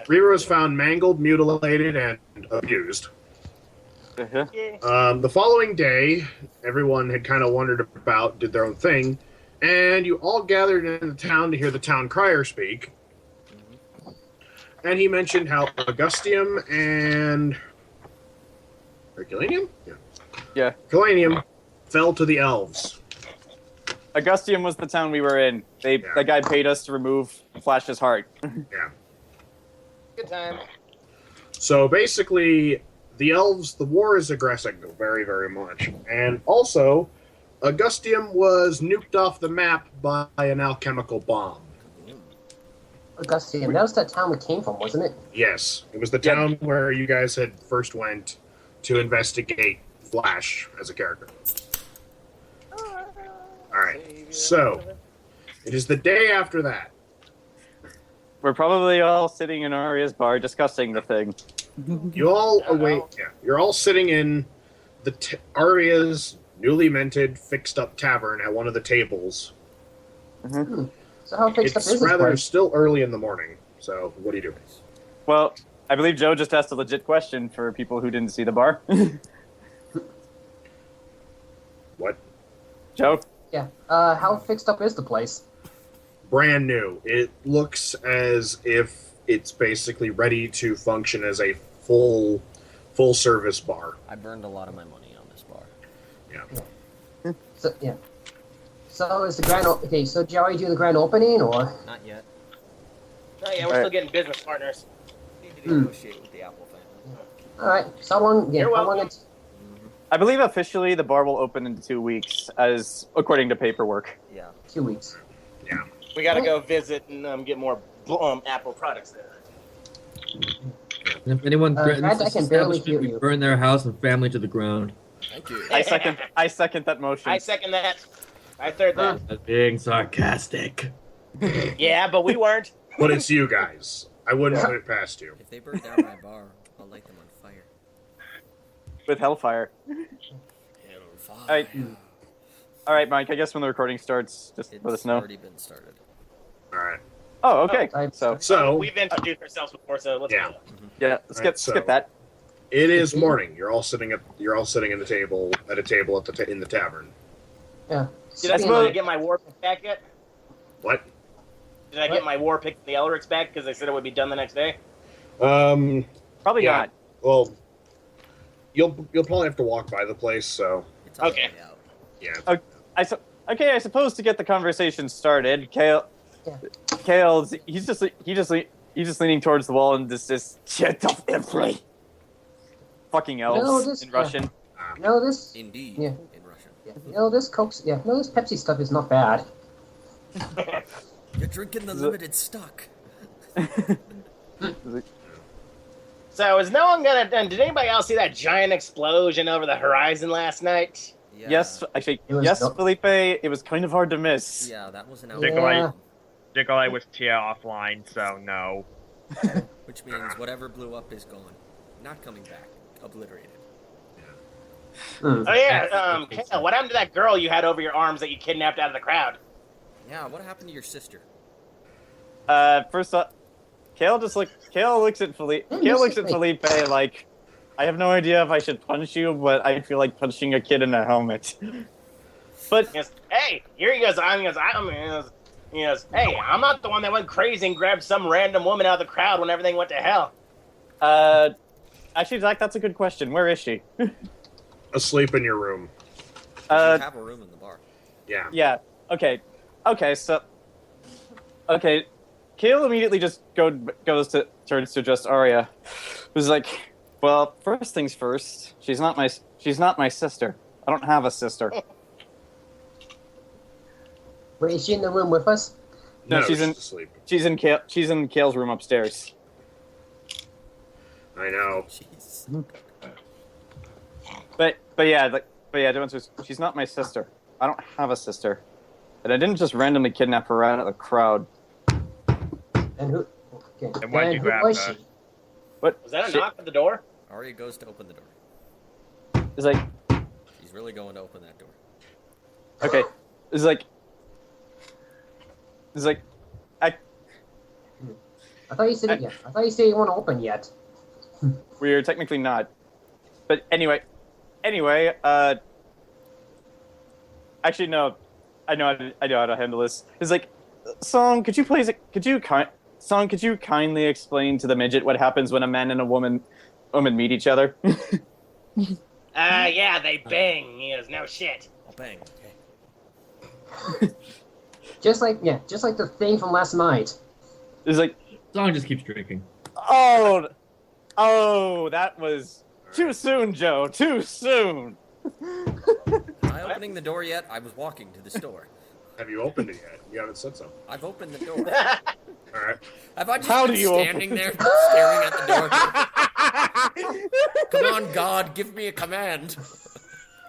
Rira was found mangled, mutilated, and abused. Uh-huh. The following day, everyone had kind of wandered about, did their own thing, and you all gathered in the town to hear the town crier speak. And he mentioned how Augustium and Herculaneum? Yeah. Herculaneum fell to the elves. Augustium was the town we were in. The guy paid us to remove Flash's heart. Yeah. Good time. So basically, the elves, the war is aggressing very, very much. And also, Augustium was nuked off the map by an alchemical bomb. Augustium, that was that town we came from, wasn't it? Yes. It was the town where you guys had first went to investigate Flash as a character. Alright, so, it is the day after that. We're probably all sitting in Aria's bar discussing the thing. You all you're all sitting in the Aria's newly minted, fixed-up tavern at one of the tables. Mm-hmm. So how fixed up is It's this rather place? still early in the morning, so what do you do? Well, I believe Joe just asked a legit question for people who didn't see the bar. What? Joe? Yeah. How fixed up is the place? Brand new. It looks as if it's basically ready to function as a full-service bar. I burned a lot of my money on this bar. Yeah. So yeah. So is the grand okay? So did you already do the grand opening, or? Not yet. Oh yeah, we're still getting business partners. Need to negotiate with the Apple family. All right. So how long? Yeah. You're How long? welcome. I believe officially the bar will open in 2 weeks, as according to paperwork. Yeah. 2 weeks. Yeah. We gotta go visit and get more Apple products there. And if anyone threatens Brad, I this can barely hear establishment, we you. burn their house and family to the ground. Thank you. I second that motion. I second that. I third that. That's being sarcastic. Yeah, but we weren't. But it's you guys. I wouldn't put it past you. If they burn down my bar, I'll light them on fire. With Hellfire. Hellfire. Alright, Mike, I guess when the recording starts, just It's let us know. already been started. Alright. Oh, okay. Oh, So, We've introduced ourselves before, so let's Yeah. go. Yeah, let's Alright, skip that. it is morning. You're all sitting in a table in the tavern. Yeah. Did I suppose- get my war pick back yet? What? Did I get my war pick from the Elrics back because they said it would be done the next day? Probably Yeah. not. Well, you'll probably have to walk by the place, so It's on Okay. the way out. yeah. I suppose to get the conversation started, Khale, he's just leaning towards the wall and just shut up, everybody. Fucking elves this- in Russian. No, this. Indeed. Yeah. In Russian. Yeah. No, this Coke's. Yeah. No, this Pepsi stuff is not bad. You're drinking the limited stock. So is no one gonna? Did anybody else see that giant explosion over the horizon last night? Yeah. Yes, actually, It was yes, dope. Phillipe. It was kind of hard to miss. Yeah, that was an Yeah. outlier. Nikolai was Tia offline, so no. Which means whatever blew up is gone. Not coming back. Obliterated. Hmm. Oh yeah, Khale, what happened to that girl you had over your arms that you kidnapped out of the crowd? Yeah, what happened to your sister? First off, Khale looks at Phillipe. Khale looks at Phillipe like, I have no idea if I should punch you, but I feel like punching a kid in a helmet. But He goes, hey, here he goes. He goes, hey, I'm not the one that went crazy and grabbed some random woman out of the crowd when everything went to hell. actually, Zach, that's a good question. Where is she? Asleep in your room. You have a room in the bar. Yeah. Yeah. Okay. So. Okay. Khale immediately just turns to just Aria, who's like, well, first things first. She's not my sister. I don't have a sister. Wait, is she in the room with us? No, she's asleep. She's in Khale's room upstairs. I know. Jeez. But the answer is she's not my sister. I don't have a sister, and I didn't just randomly kidnap her out of the crowd. And who? Okay. And why'd you who grab was her? she? What? Was that a knock at the door? Aria goes to open the door. It's like, She's really going to open that door. okay, it's like, I thought you said yeah. I thought you said you weren't open yet. We're technically not. But anyway, actually no, I know how to handle this. It's like, Song, could you kindly explain to the midget what happens when a man and a woman meet each other? Yeah, they bang. He goes, no shit. I'll bang. Okay. Just like the thing from last night. It's like, Song just keeps drinking. oh, that was too soon, Joe. Too soon. Am I opening the door yet? I was walking to the store. Have you opened it yet? You haven't said so. I've opened the door. All right. Have I just How been do you standing there staring at the door? Come on, God, give me a command.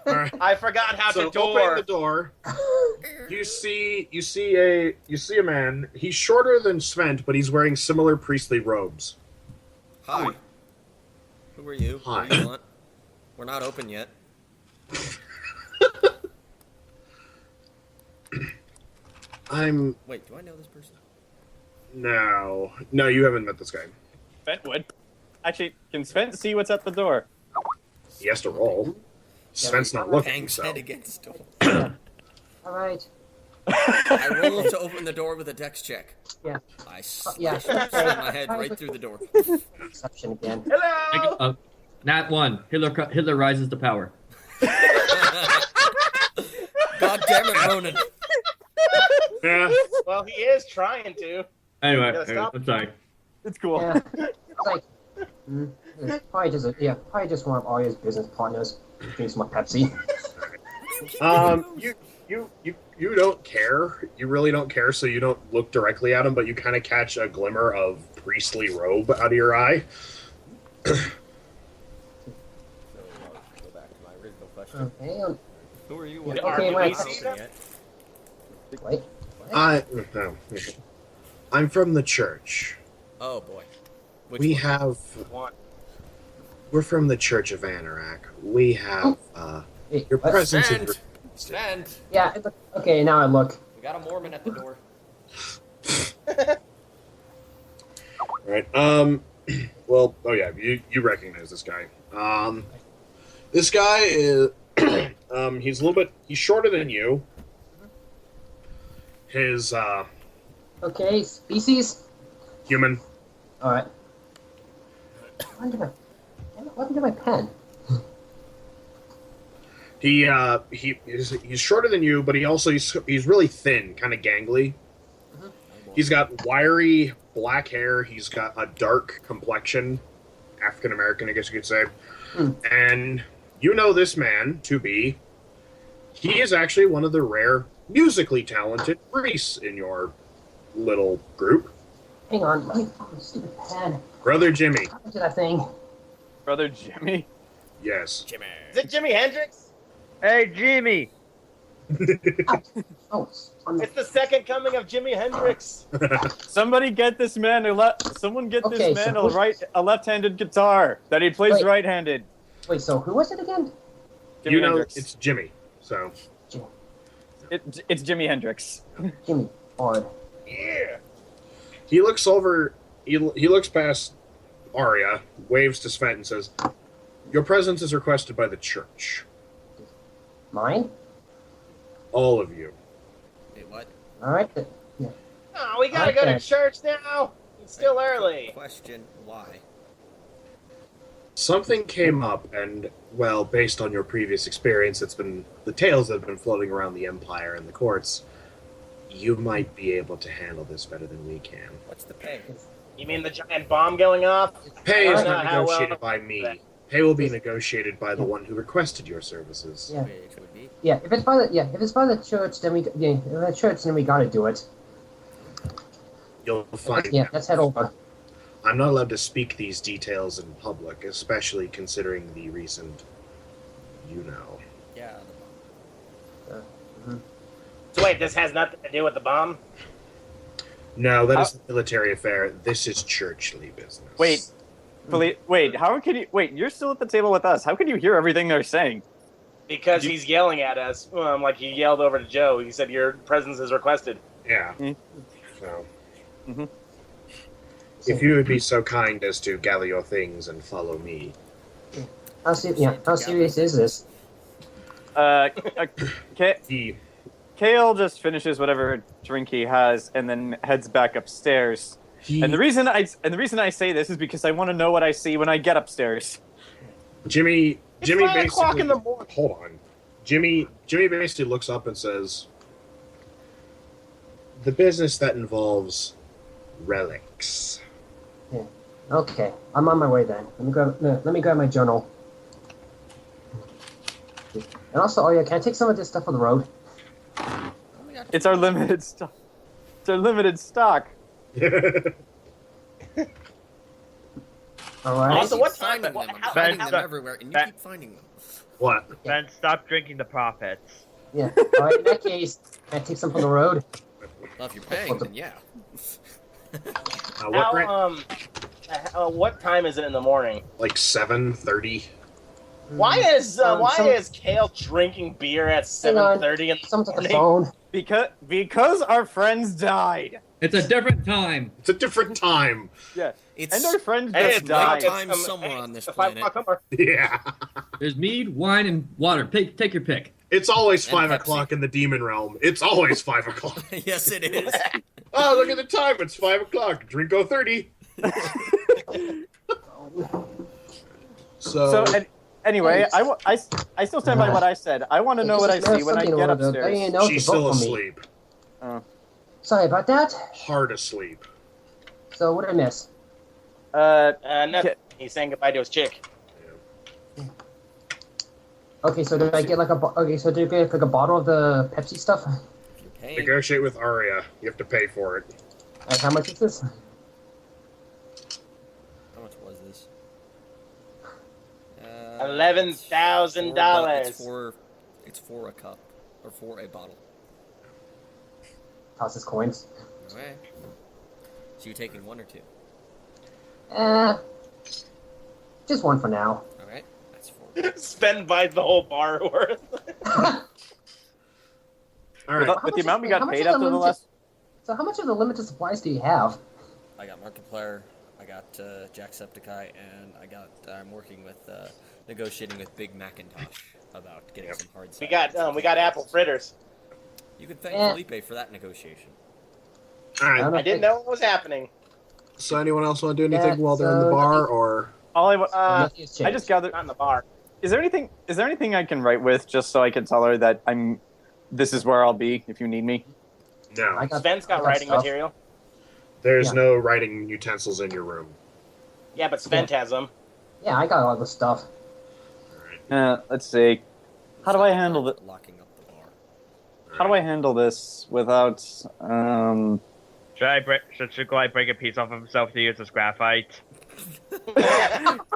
All right. I forgot how So to opening the door. door, you see a man. He's shorter than Svent, but he's wearing similar priestly robes. Hi. Who are you? Hi. What do you want? We're not open yet. Wait, do I know this person? No, you haven't met this guy. Svent would. Actually, can Svent see what's at the door? He has to roll. Svent's not looking, Bang's so. head against door. All right. I roll to open the door with a dex check. Yeah. I Yeah. slam my head right through the door. Exception again. Hello. Nat 1. Hitler rises to power. God damn it, Ronan. Yeah. Well, he is trying to. Anyway, Gotta stop. I'm sorry. It's cool. Yeah. It's like, probably just one of Aria's business partners. Drinks my Pepsi. You don't care. You really don't care, so you don't look directly at him, but you kind of catch a glimmer of priestly robe out of your eye. So, go back to my original question. Okay. Who are you? Okay, Are wait. not open yet? Wait. No. I'm from the church. Oh boy. Which We one? have. One. We're from the Church of Anorak. We have Hey, your what? presence. Svent! Svent! Yeah. Okay. Now I look. We got a Mormon at the door. Right. Well. Oh yeah. You recognize this guy. This guy is. He's a little bit. He's shorter than you. His Okay. Species. human. All right. What happened to my pen? He's shorter than you, but he's really thin, kind of gangly. He's got wiry black hair. He's got a dark complexion, African American, I guess you could say. And you know this man to be. He is actually one of the rare musically talented priests in your little group. Hang on. Let me find my stupid pen. Brother Jimmy. What happened to that thing? Brother Jimmy. Yes. Jimmy. Is it Jimi Hendrix? Hey, Jimmy. Oh, it's on the It's the second coming of Jimi Hendrix. Somebody get this man someone get Okay, this man so who's- a left-handed guitar that he plays Wait. right-handed. Wait, so who was it again? Jimi You know Hendrix. it's Jimmy. So It's Jimi Hendrix. Jimmy. Odd. Yeah. he looks over. He looks past Aria, waves to Svent, and says, "Your presence is requested by the church. Mine? All of you." Wait, what? All right. Yeah. Oh, we gotta go to Okay. church now. It's still early. Question, why? Something came up, and well, based on your previous experience, it's been the tales that have been floating around the Empire and the courts. You might be able to handle this better than we can. What's the pay? You mean the giant bomb going off? Pay is That's not not how negotiated well- by me. Pay will be negotiated by the one who requested your services. Yeah. Which would be? Yeah. If it's by the church, then if the church, then we gotta do it. You'll find Yeah. out. Let's head over. I'm not allowed to speak these details in public, especially considering the recent, Yeah, the bomb. So wait, this has nothing to do with the bomb? No, that is a military affair. This is churchly business. Wait, wait, how can you... Wait, you're still at the table with us. How can you hear everything they're saying? Because he's yelling at us. Like he yelled over to Joe. He said, your presence is requested. Yeah. Mm. So. Mhm. If you would be so kind as to gather your things and follow me. How serious is this? He, Khale just finishes whatever drink he has and then heads back upstairs. And the reason I say this is because I want to know what I see when I get upstairs. Jimmy It's 5 o'clock basically in the morning. hold on. Jimmy basically looks up and says, "The business that involves relics." Okay, I'm on my way then. Let me grab my journal. And also, Aria, can I take some of this stuff on the road? It's our limited stock. It's our limited stock. All right. Also, what Finding time? them. I'm How, finding how, them everywhere, and you keep finding them. What? Then stop drinking the profits. Yeah. All right. In that case, can I take some from the road? Well, if you're paying, then yeah. What rent? what time is it in the morning? Like 7:30. Why is some- is Khale drinking beer at 7:30 in the Someone's on the morning? phone. Because our friends died. It's a different time. It's a different time. Yeah. It's And our friends Hey, just it's died. nighttime somewhere on this It's 5 planet. o'clock somewhere. Yeah. There's mead, wine, and water. Take your pick. It's always And 5 Pepsi. o'clock in the demon realm. It's always 5 o'clock. Yes, it is. Oh, look at the time. It's 5 o'clock. Drink 30. So anyway, I still stand by what I said. I want to know what I see when I get upstairs. She's still asleep. Sorry about that. Hard asleep. So what did I miss? Nothing. He's saying goodbye to his chick. Okay, so did I get like did you get like a bottle of the Pepsi stuff? If you're paying, Negotiate with Aria. You have to pay for it. How much is this? how much was this? $11,000. It's for a cup or for a bottle. Tosses coins. Okay. So you're taking one or two? Just one for now. All right. That's four. Spend buys the whole bar worth. All right. With the amount we got how much paid is the after the limited- last. So how much of the limited supplies do you have? I got Markiplier, I got Jacksepticeye, and I'm working with negotiating with Big Macintosh about getting some hard We cider. got apple fritters. You can thank Phillipe for that negotiation. All right. I didn't know what was happening. So anyone else want to do anything Yeah, while they're in the so bar, or All I Nothing has I changed. just gathered. Not in the bar. Is there anything I can write with just so I can tell her that this is where I'll be if you need me? no? Sven's got writing stuff. material. There's Yeah. no writing utensils in your room. Yeah, but Svent has them. Yeah, I got all the stuff. Let's see. How do I handle it? Locking up the bar. How do I handle this without? Should Sugulite break a piece off of himself to use as graphite?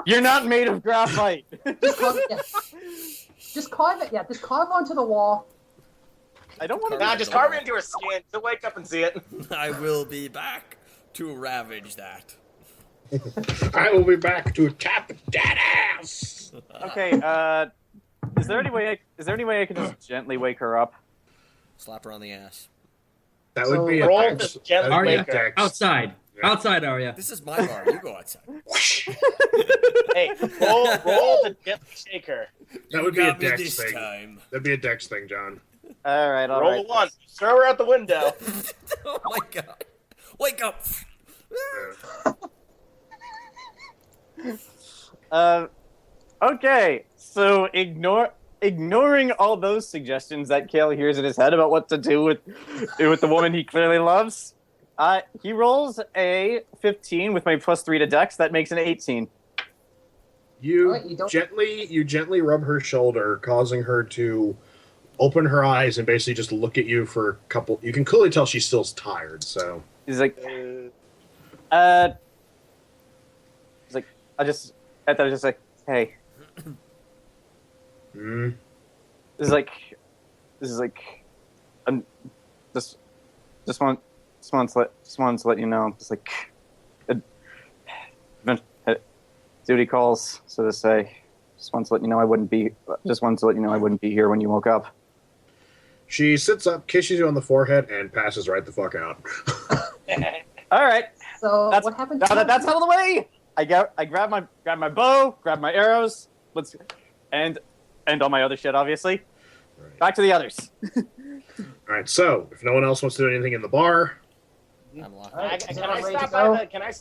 You're not made of graphite. Just carve it. Yeah, just carve onto the wall. I don't want to. Nah, just carve it into her skin. She'll wake up and see it. I will be back to ravage that. I will be back to tap that ass. Okay. Is there any way I can just gently wake her up? Slap her on the ass. That So would be a roll dex. this gently That would be a Aria, dex. outside. Yeah. Outside, Aria. This is my bar. You go outside. Hey, roll to gently shake her. That would You be a got me dex this thing. time. That'd be a dex thing, John. All right. All Roll right. a 1. Throw her out the window. Oh my god. Wake up. Okay. So ignoring all those suggestions that Khale hears in his head about what to do with the woman he clearly loves, he rolls a 15 with my +3 to Dex. That makes an 18. You Alright, you don't- gently rub her shoulder, causing her to open her eyes and basically just look at you for a couple. You can clearly tell she's still tired. So He's like, I just like, hey, mm, this is like, I'm just wanted to let you know, just like, duty calls, so to say. Just wanted to let you know I wouldn't be here when you woke up. she sits up, kisses you on the forehead, and passes right the fuck out. All right. So That's what happened? now to that that's out of the way. I grab my bow, grab my arrows. And all my other shit, obviously. Right. Back to the others. All right. So, if no one else wants to do anything in the bar, I'm locked. Alright, Can is I everyone ready to stop by go? the? Can I?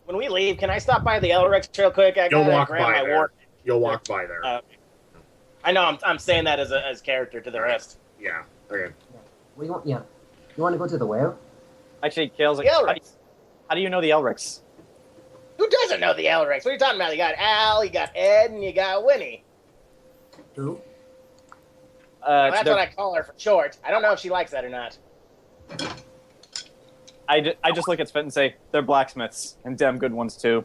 When we leave, can I stop by the Elric real quick? I you'll gotta walk grab by my there. war. You'll walk by there. I know. I'm saying that as character to the rest. Yeah. Okay. What do you want? Yeah. You want to go to the whale? Actually, Kale's like, The Elrics. how do you know the Elrics? Who doesn't know the Elrics? What are you talking about? You got Al, you got Ed, and you got Winnie. True. Well, that's what I call her for short. I don't know if she likes that or not. I just look at Svent and say, they're blacksmiths, and damn good ones too.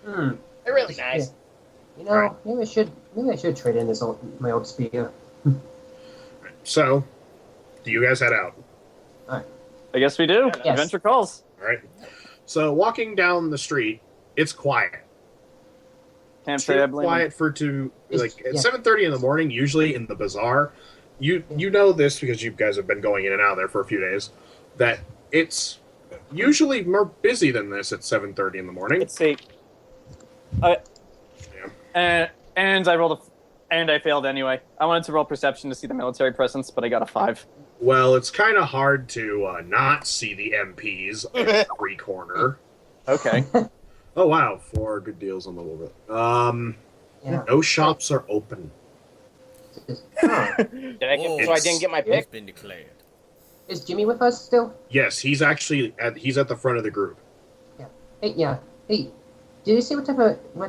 Hmm. They're really nice. You know, maybe I should trade in my old spear. So, do you guys head out? I guess we do. Yes. Adventure calls. All right. So, walking down the street, it's quiet. Can't say I Too blame him. quiet for to like at Yeah. 7:30 in the morning. Usually in the bazaar, you know this because you guys have been going in and out there for a few days. That it's usually more busy than this at 7:30 in the morning. Let's see. And I rolled and I failed anyway. I wanted to roll perception to see the military presence, but I got a 5. Well, it's kind of hard to not see the MPs at every corner. Okay. Oh wow, 4 good deals on the little bit. Yeah. No shops are open. Huh. Did I get, so I didn't get my It's pick? been declared. Is Jimmy with us still? Yes, he's actually he's at the front of the group. Hey, yeah. Hey, did you see what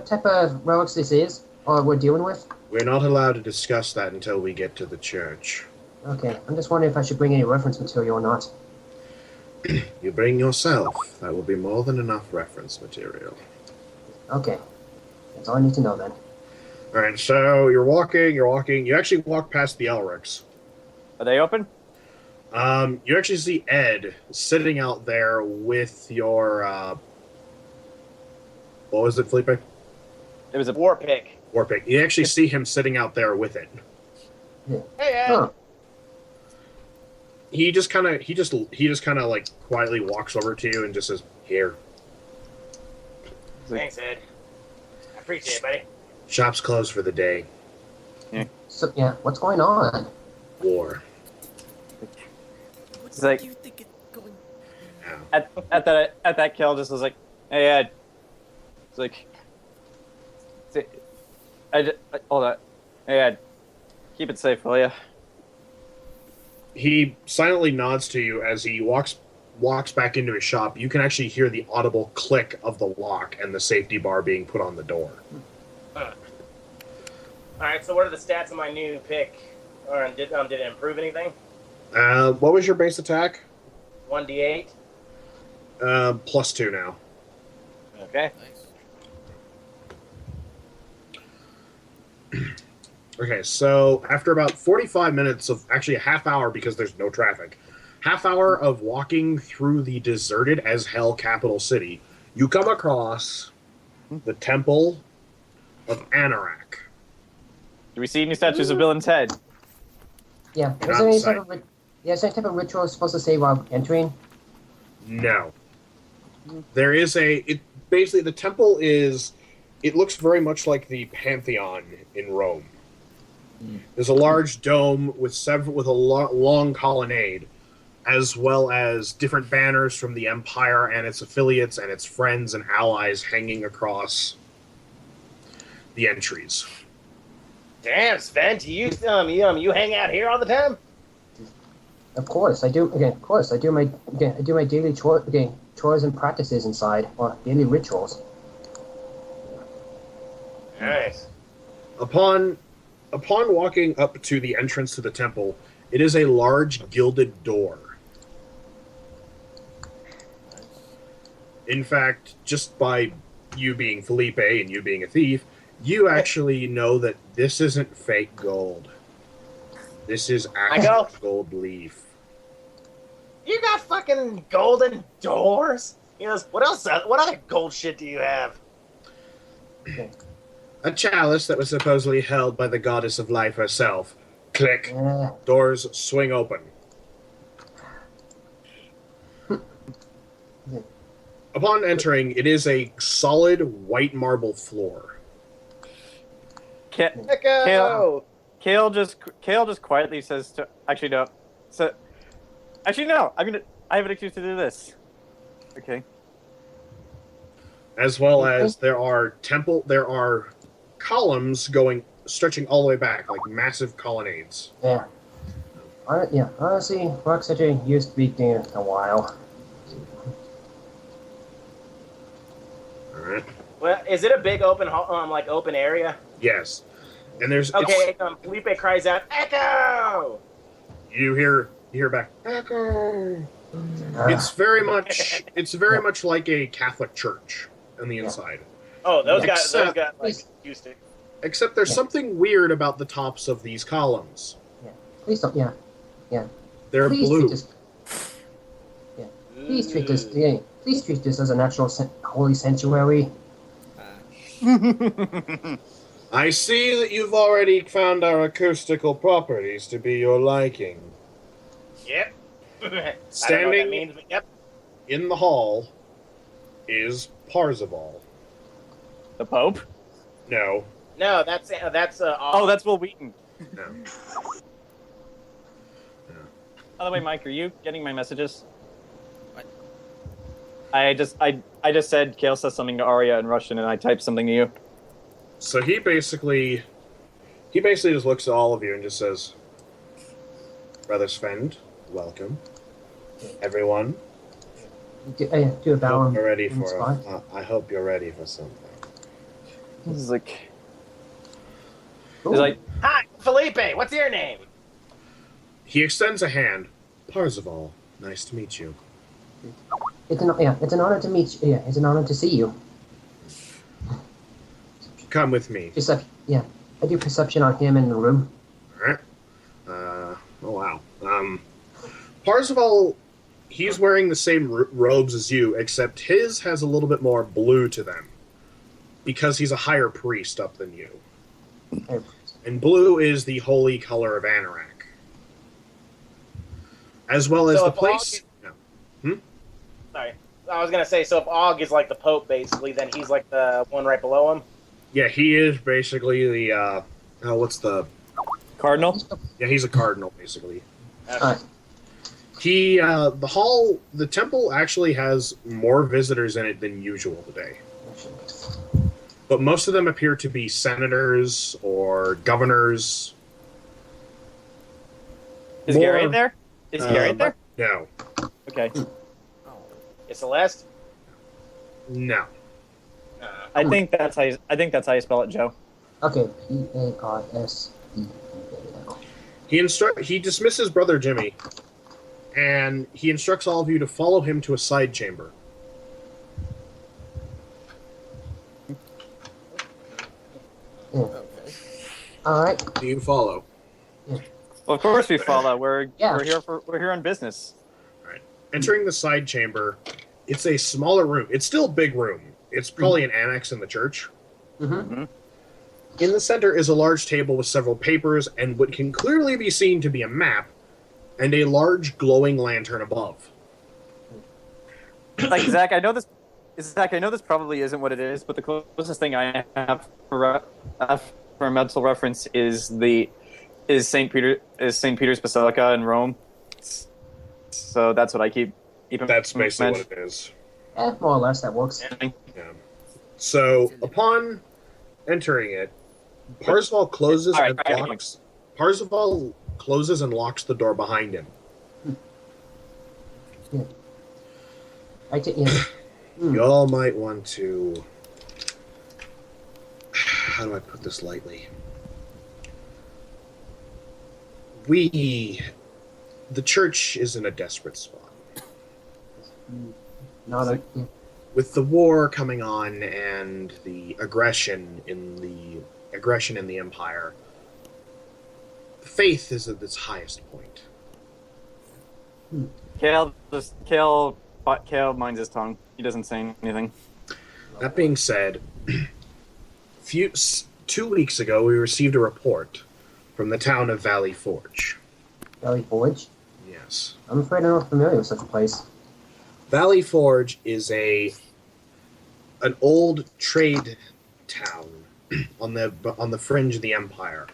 type of relics this is, or we're dealing with? We're not allowed to discuss that until we get to the church. Okay, I'm just wondering if I should bring any reference material or not. You bring yourself. That will be more than enough reference material. Okay, that's all I need to know then. All right, so you're walking. You actually walk past the Elrics. Are they open? You actually see Ed sitting out there with your what was it, Phillipe? It was a War pick. Warpick. You actually see him sitting out there with it. Hey, Ed. Huh. He just kind of like quietly walks over to you and just says, "Here, Thanks, Ed. I appreciate it, buddy. shop's closed for the day. So, yeah, what's going on? War." It's like Do you think it's going? Now, at that kill just was like, hey Ed. It's like, hold on. Hey Ed, keep it safe, will ya? he silently nods to you as he walks back into his shop. You can actually hear the audible click of the lock and the safety bar being put on the door. Alright, so what are the stats of my new pick? Or did it improve anything? What was your base attack? 1d8? +2 now. Okay. Nice. Okay, so after about 45 minutes of actually a half hour because there's no traffic, half hour of walking through the deserted as hell capital city, you come across the Temple of Anorak. Do we see any statues of Bill and Ted? Yeah, You're is there any outside. type of ritual supposed to say while entering? No. There is basically the temple is, it looks very much like the Pantheon in Rome. There's a large dome with a long colonnade, as well as different banners from the Empire and its affiliates and its friends and allies hanging across the entries. Damn, Svent, you hang out here all the time? Of course, I do. Again, of course, I do my daily chores and practices inside, or daily rituals. Nice. Upon walking up to the entrance to the temple, it is a large gilded door. In fact, just by you being Phillipe and you being a thief, you actually know that this isn't fake gold. This is actual gold leaf. You got fucking golden doors? He goes, what else? What other gold shit do you have? A chalice that was supposedly held by the goddess of life herself. Click. Yeah. Doors swing open. Upon entering, it is a solid white marble floor. Echo! Khale just quietly says to actually no. So actually no, I have an excuse to do this. Okay. As well as there are columns stretching all the way back, like massive colonnades. Yeah. Honestly, Rock City used to be there a while. Alright. Well, is it a big open open area? Yes. And there's Okay, Phillipe cries out, "Echo!" you hear back, Echo. It's very much like a Catholic church on the inside. Oh, those Yeah. guys like used to. Except there's something weird about the tops of these columns. Please don't. Yeah. They're Please blue. treat us. Yeah. Please treat this. Yeah. Please treat this as a natural holy sanctuary. I see that you've already found our acoustical properties to be your liking. Yep. I don't know what Standing that means, but yep. in the hall is Parzival. The Pope? No. No, that's Oh, that's Will Wheaton. No. By the way, Mike, are you getting my messages? What? I just said Khale says something to Aria in Russian, and I typed something to you. So he basically just looks at all of you and just says, Brother Svent, welcome. Everyone, Do a bow. hope you're ready in for spot. I hope you're ready for something. He's like, Ooh. he's like, Hi, Phillipe. What's your name? He extends a hand. Parzival, nice to meet you. It's an honor to meet you. Yeah, it's an honor to see you. Come with me. I do perception on him in the room. Alright. Oh wow. Parzival, he's wearing the same robes as you, except his has a little bit more blue to them. Because he's a higher priest up than you. And blue is the holy color of Anorak. As well as So the if place... Sorry. I was going to say, so if Og is like the Pope, basically, then he's like the one right below him? Yeah, he is basically the, what's the... Cardinal? Yeah, he's a cardinal, basically. Alright. The temple actually has more visitors in it than usual today. But most of them appear to be senators or governors. Is Gary there? Is Gary there? No. Okay. Is Celeste? No. I think that's how you spell it, Joe. Okay. P-A-R-S-E-V-A-L. He dismisses Brother Jimmy, and he instructs all of you to follow him to a side chamber. Okay. Alright. Do you follow? Well, of course we follow. We're here on business. Entering the side chamber, it's a smaller room. It's still a big room. It's probably an annex in the church. Mm-hmm. In the center is a large table with several papers and what can clearly be seen to be a map and a large glowing lantern above. Like Zach, I know this probably isn't what it is, but the closest thing I have for a mental reference is St. Peter's Basilica in Rome. So that's what I keep. That's basically what it is. More or less, that works. Yeah. So upon entering it, Parzival closes and locks the door behind him. Yeah. You all might want to... How do I put this lightly? The church is in a desperate spot. With the war coming on and the aggression in the Empire, faith is at its highest point. Khale minds his tongue. He doesn't say anything. That being said, 2 weeks ago we received a report from the town of Valley Forge. Valley Forge? Yes. I'm afraid I'm not familiar with such a place. Valley Forge is an old trade town on the fringe of the Empire.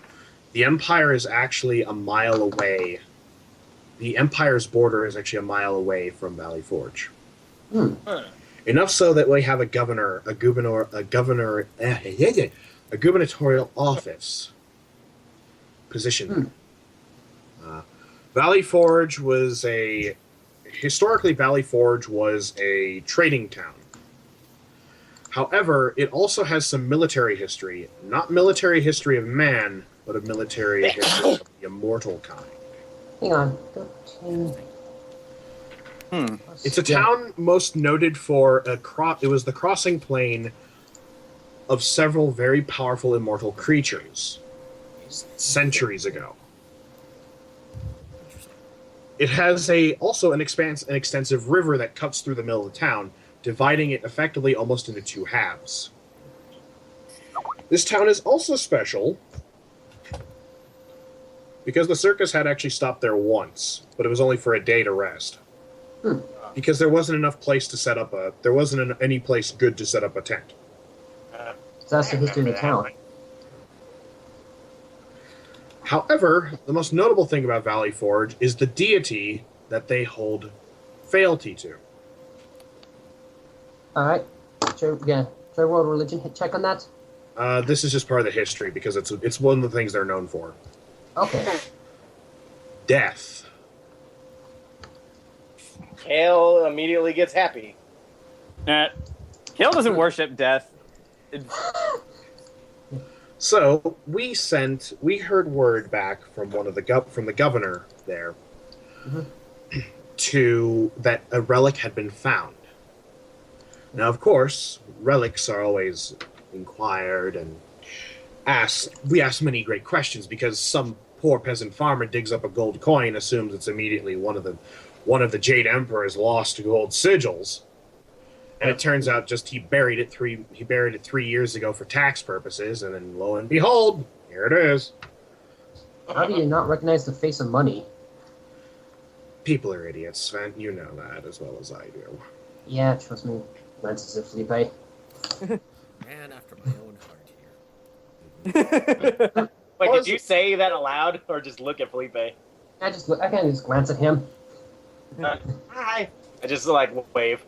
The Empire is actually a mile away. The Empire's border is actually a mile away from Valley Forge. Enough so that we have a gubernatorial office position. Valley Forge was historically Valley Forge was a trading town. However, it also has some military history, not military history of man, but a military history of the immortal kind. Hang on. It's a town most noted for it was the crossing plane of several very powerful immortal creatures centuries ago. It has also an extensive river that cuts through the middle of the town, dividing it effectively almost into two halves. This town is also special because the circus had actually stopped there once, but it was only for a day to rest. Because there wasn't enough place to set up there wasn't any place good to set up a tent. So that's the history of the town. However, the most notable thing about Valley Forge is the deity that they hold fealty to. Alright. Should I roll a religion check on that? This is just part of the history because it's one of the things they're known for. Okay. Death. Khale immediately gets happy. Khale doesn't worship death. So we heard word back from the governor there to that a relic had been found. Now, of course, relics are always inquired and asked. We ask many great questions because some poor peasant farmer digs up a gold coin, assumes it's immediately one of the Jade Emperor's lost gold sigils, and it turns out just he buried it 3 years ago for tax purposes, and then lo and behold, here it is. How do you not recognize the face of money? People are idiots, Svent. You know that as well as I do. Yeah, trust me. Glances at Phillipe. Man after my own heart here. Wait, did you say that aloud or just look at Phillipe? I can just glance at him. Hi. I just wave.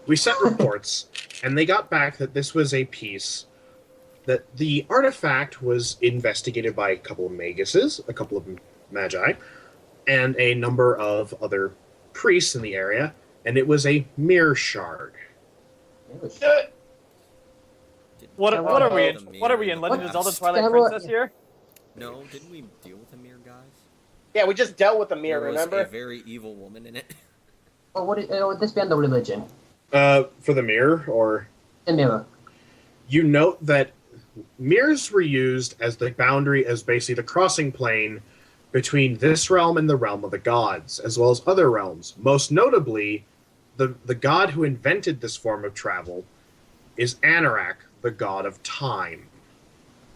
We sent reports, and they got back that this was a piece that the artifact was investigated by a couple of maguses, a couple of magi, and a number of other priests in the area, and it was a mirror shard. What are we in? What are we in? Legend of Zelda Twilight Princess here? No, didn't we deal with the mirror, guys? Yeah, we just dealt with the mirror, There was remember? a very evil woman in it. Oh, would this be under religion? For the mirror, or... The mirror. You note that mirrors were used as the boundary, as basically the crossing plane between this realm and the realm of the gods, as well as other realms. Most notably, the god who invented this form of travel is Anorak, the god of time.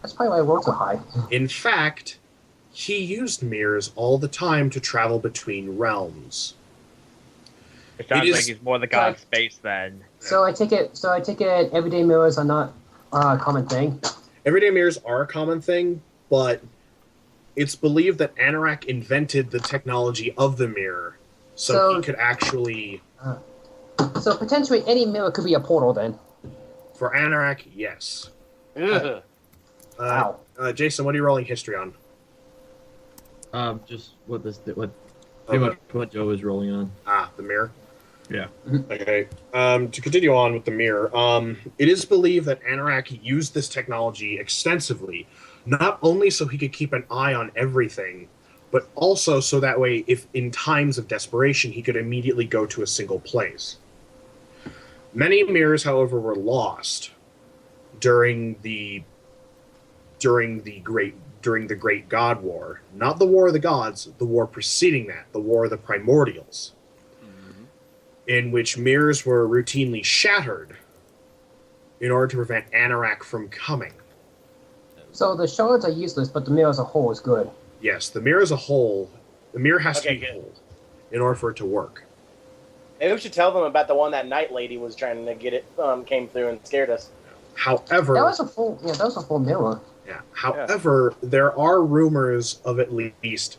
That's probably why I rolled so high. In fact, he used mirrors all the time to travel between realms. It sounds It like is- he's more the god of space then. So I take it everyday mirrors are not a common thing. Everyday mirrors are a common thing, but it's believed that Anorak invented the technology of the mirror, so he could actually... So potentially any mirror could be a portal then. For Anorak, yes. Ugh. Wow. Jayson, what are you rolling history on? Just pretty much what Joe was rolling on. The mirror. Yeah. Okay. To continue on with the mirror, it is believed that Anorak used this technology extensively, not only so he could keep an eye on everything, but also so that way, if in times of desperation, he could immediately go to a single place. Many mirrors, however, were lost during the Great God War. Not the War of the Gods, the war preceding that, the War of the Primordials, in which mirrors were routinely shattered in order to prevent Anorak from coming. So the shards are useless, but the mirror as a whole is good. Yes, the mirror as a whole, the mirror has to Okay, be good. whole in order for it to work. Maybe we should tell them about the one that night lady was trying to get it, came through and scared us. However, That was a full mirror. yeah. However, there are rumors of at least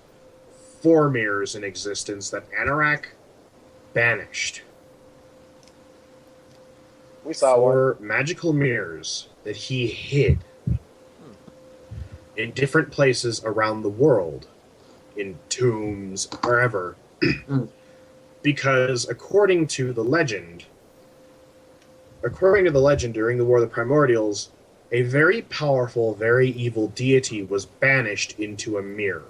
4 mirrors in existence that Anorak banished. We saw one. 4 magical mirrors that he hid in different places around the world, in tombs, wherever. Because according to the legend, during the War of the Primordials, a very powerful, very evil deity was banished into a mirror.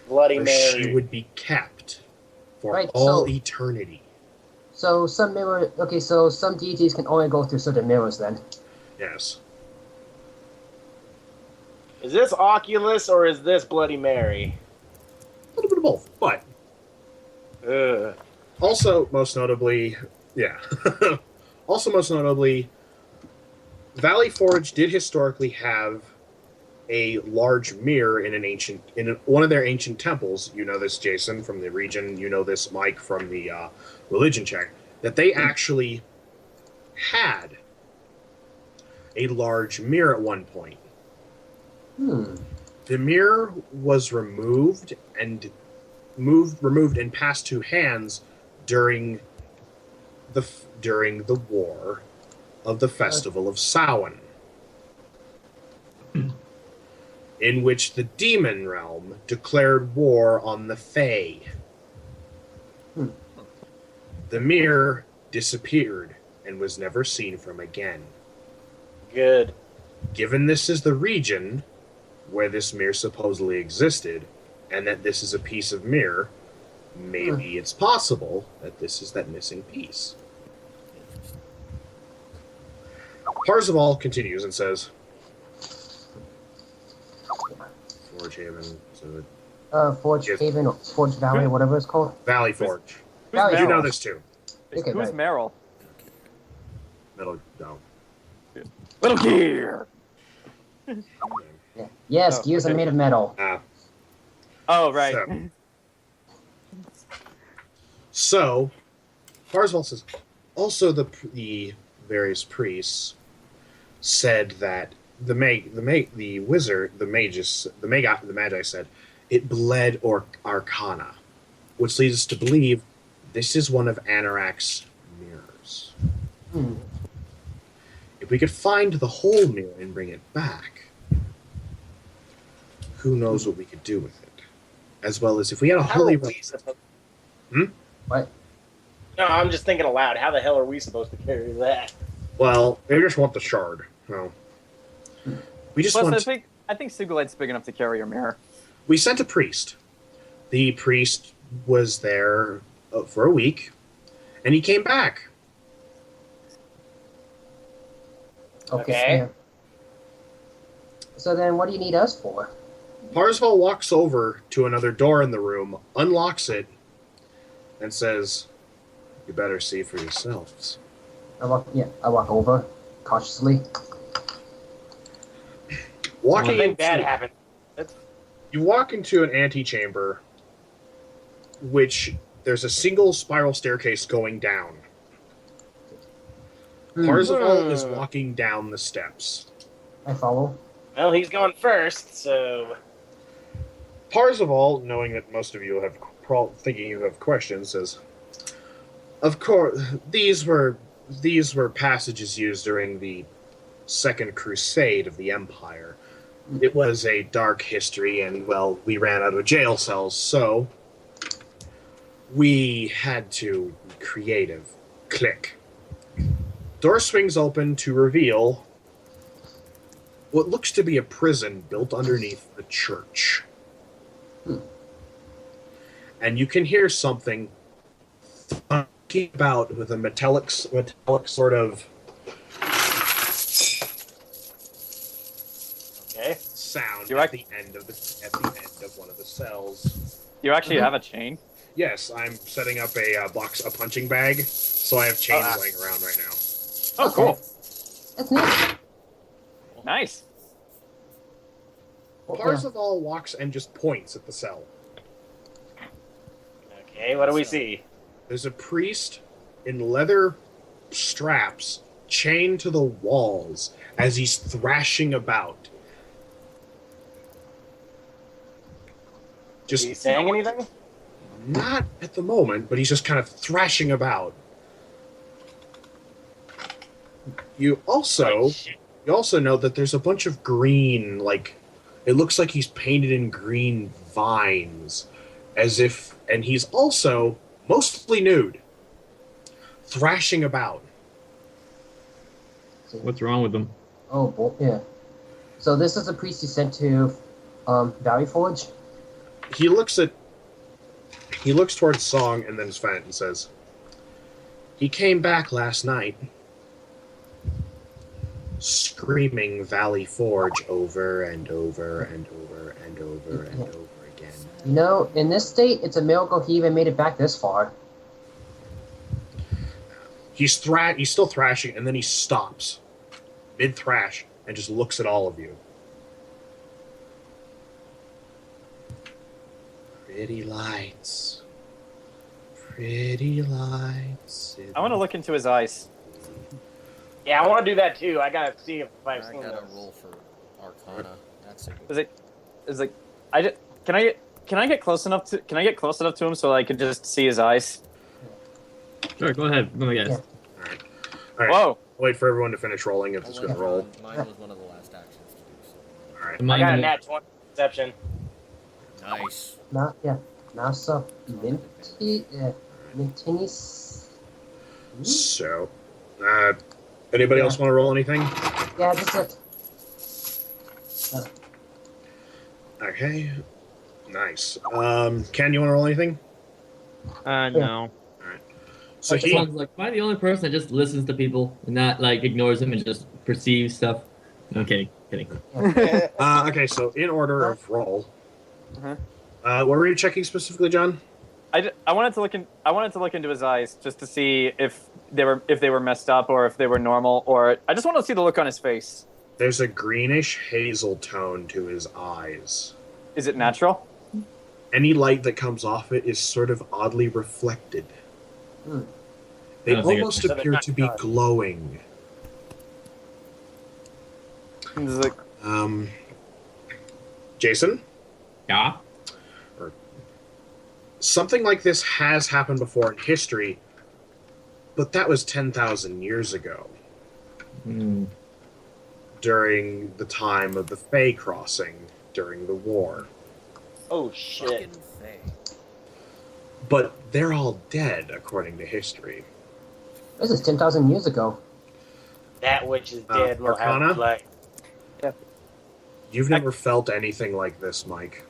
Bloody Where Mary. she would be kept for Right, all so- eternity. So some deities can only go through certain mirrors then. Yes. Is this Oculus or is this Bloody Mary? A little bit of both. But Ugh. also, most notably, Valley Forge did historically have a large mirror in one of their ancient temples. You know this, Jayson, from the region. You know this, Mike, from the religion check. That they actually had a large mirror at one point. The mirror was removed and passed to hands during the war of the Festival of Samhain, in which the demon realm declared war on the Fae. The mirror disappeared and was never seen from again. Good. Given this is the region where this mirror supposedly existed, and that this is a piece of mirror, maybe it's possible that this is that missing piece. Parzival continues and says, Forge Haven, Forge Yes. Haven or Forge Valley or whatever it's called. Valley Forge. Valley You know Forge. this too. Okay, Who's right. Meryl? Metal, no. Little Gear! Yeah. Yes, Oh, gears okay. are made of metal. Oh, right. So, Parzival says, also the various priests said that the Magi said it bled Arcana, which leads us to believe this is one of Anorak's mirrors. If we could find the whole mirror and bring it back, who knows what we could do with it? As well as if we had a How holy are we relic. supposed- What? No, I'm just thinking aloud. How the hell are we supposed to carry that? Well, they just want the shard. No. We just Plus, want. I think Sugulite's big enough to carry your mirror. We sent a priest. The priest was there for a week, and he came back. Okay. Yeah. So then, what do you need us for? Parzival walks over to another door in the room, unlocks it, and says, "You better see for yourselves." I walk over cautiously. Walking Something bad into, happened. you walk into an antechamber, which there's a single spiral staircase going down. Parzival is walking down the steps. I follow. Well, he's going first, so Parzival, knowing that most of you have thinking you have questions, says, "Of course, these were passages used during the Second Crusade of the Empire. It was a dark history, and well, we ran out of jail cells, so we had to be creative. Click. Door swings open to reveal what looks to be a prison built underneath the church. And you can hear something thunking about with a metallic sort of okay. sound You at act- the end of one of the cells. You actually have a chain? Yes, I'm setting up a punching bag, so I have chains Ah. laying around right now. Oh, Okay. cool. That's neat. Nice. Well, yeah. Parzival walks and just points at the cell. Okay, what do we see? there's a priest in leather straps chained to the walls as he's thrashing about. Is he saying anything? Not at the moment, but he's just kind of thrashing about. You also know that there's a bunch of green, like, it looks like he's painted in green vines, as if, and he's also mostly nude, thrashing about. What's wrong with them? Oh, boy, yeah. So this is a priest you sent to Valley Forge? He looks towards Song and then Svent and says, "He came back last night, screaming Valley Forge over and over and over and over and over again." You know, in this state, it's a miracle he even made it back this far. He's still thrashing, and then he stops mid-thrash and just looks at all of you. Pretty lights. Pretty lights. I want to look into his eyes. Yeah, I want to do that too. I gotta see if I've I seen gotta this. roll for Arcana. That's a Can I get close enough to him so I can just see his eyes? Sure, go ahead. Let me guess. Yeah. All right. Whoa! Wait for everyone to finish rolling if it's going to roll. Mine was one of the last actions to do so. All right. I got a nat 20 perception. Nice. Now so Mintinis. So, anybody else want to roll anything? Yeah, that's it. Okay. Nice. Ken, you want to roll anything? No. So he. Sounds like, am I the only person that just listens to people and not like ignores them and just perceives stuff? No, kidding. Okay, so in order of roll. What were you checking specifically, John? I wanted to look into his eyes just to see if they were messed up or if they were normal, or I just wanted to see the look on his face. There's a greenish hazel tone to his eyes. Is it natural? Any light that comes off it is sort of oddly reflected. They I don't think almost it's- appear to be glowing. It's like, Jayson? Yeah. Something like this has happened before in history, but that was 10,000 years ago, during the time of the Fae crossing, during the war. Oh shit! Fucking Fae. But they're all dead, according to history. This is 10,000 years ago. That which is dead will Arcana? have life. You've never felt anything like this, Mike.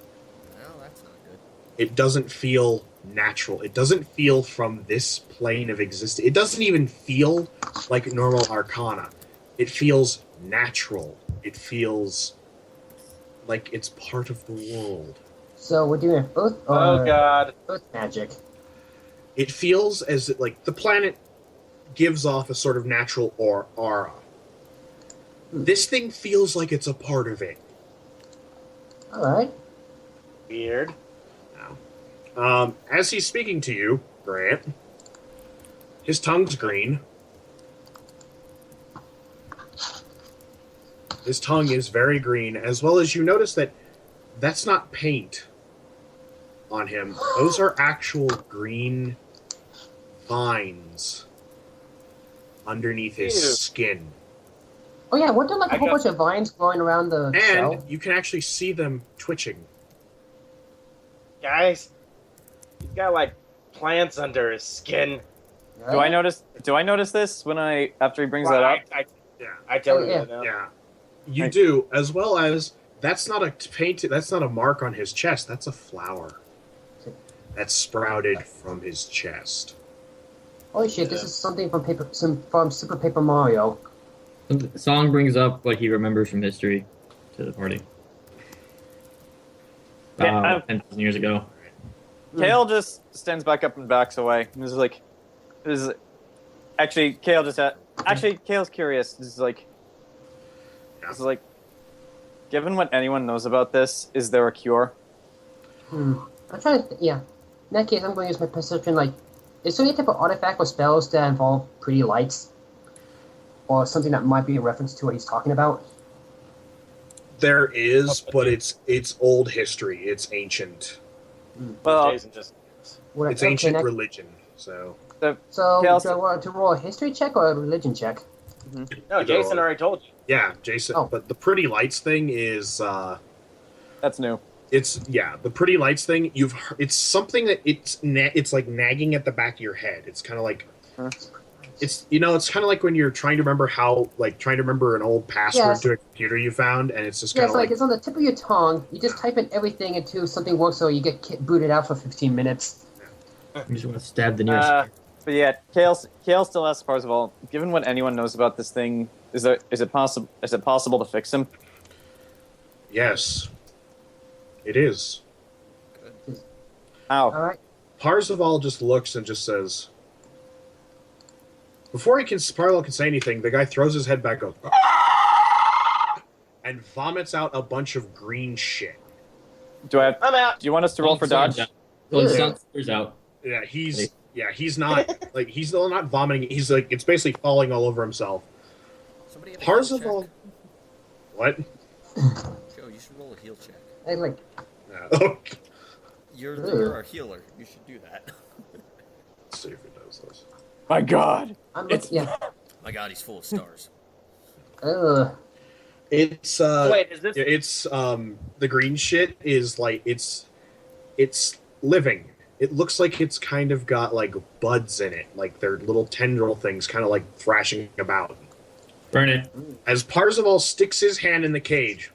Well, that's not good. It doesn't feel natural. It doesn't feel from this plane of existence. It doesn't even feel like normal arcana. It feels natural. It feels like it's part of the world. So we're doing both. Oh god! Both magic. It feels as if, like, the planet gives off a sort of natural aura. This thing feels like it's a part of it. All right. Weird. As he's speaking to you, Grant, his tongue's green. His tongue is very green, as well as you notice that that's not paint on him. Those are actual green vines underneath his Ew. skin. Oh yeah, weren't there like a I whole got- bunch of vines growing around the And cell? you can actually see them twitching. Guys, he's got like plants under his skin. do I notice this after he brings that up? I tell Oh, you yeah. that now. Yeah, you do, as well as that's not a paint. That's not a mark on his chest. That's a flower that sprouted from his chest. Holy shit! This is something from Super Paper Mario. The song brings up what he remembers from history to the party. Yeah, 10,000 years ago. Khale just stands back up and backs away. This is actually Khale's curious. This is like, given what anyone knows about this, is there a cure? I'm trying to. Yeah. In that case, I'm going to use my perception. Like, is there any type of artifact or spells that involve pretty lights? Or something that might be a reference to what he's talking about? There is, but it's old history. It's ancient. Well, Jayson just. It's ancient religion. So So, Chaos- do I want to roll a history check or a religion check? No, Jayson already told you. yeah, Jayson. Oh. But the pretty lights thing is. that's new. It's the pretty lights thing. It's something that it's like nagging at the back of your head. It's kind of like it's kind of like when you're trying to remember an old password Yes. to a computer you found, and it's just Yeah, kind it's of like it's on the tip of your tongue. You just type in everything until something works, or you get booted out for 15 minutes. You just want to stab the nearest. But yeah, Khale still asks Parzival, given what anyone knows about this thing, is it possible to fix him? yes, it is. How? All right. Parzival just looks and just says, before Parzival can say anything, the guy throws his head back, goes, and vomits out a bunch of green shit. I'm out. Do you want us to roll for dodge? Well, the Yeah. sound clears out. Yeah, he's not like he's still not vomiting. He's like it's basically falling all over himself. Somebody have a heal Parzival, check. what? Joe, you should roll a heal check. I like. Oh, You're our healer. You should do that. let's see if it does this. My God! I'm It's- yeah. My God, he's full of stars. It's Wait, is this? it's the green shit is like it's living. It looks like it's kind of got like buds in it, like they're little tendril things, kind of like thrashing about. Burn it. As Parzival sticks his hand in the cage,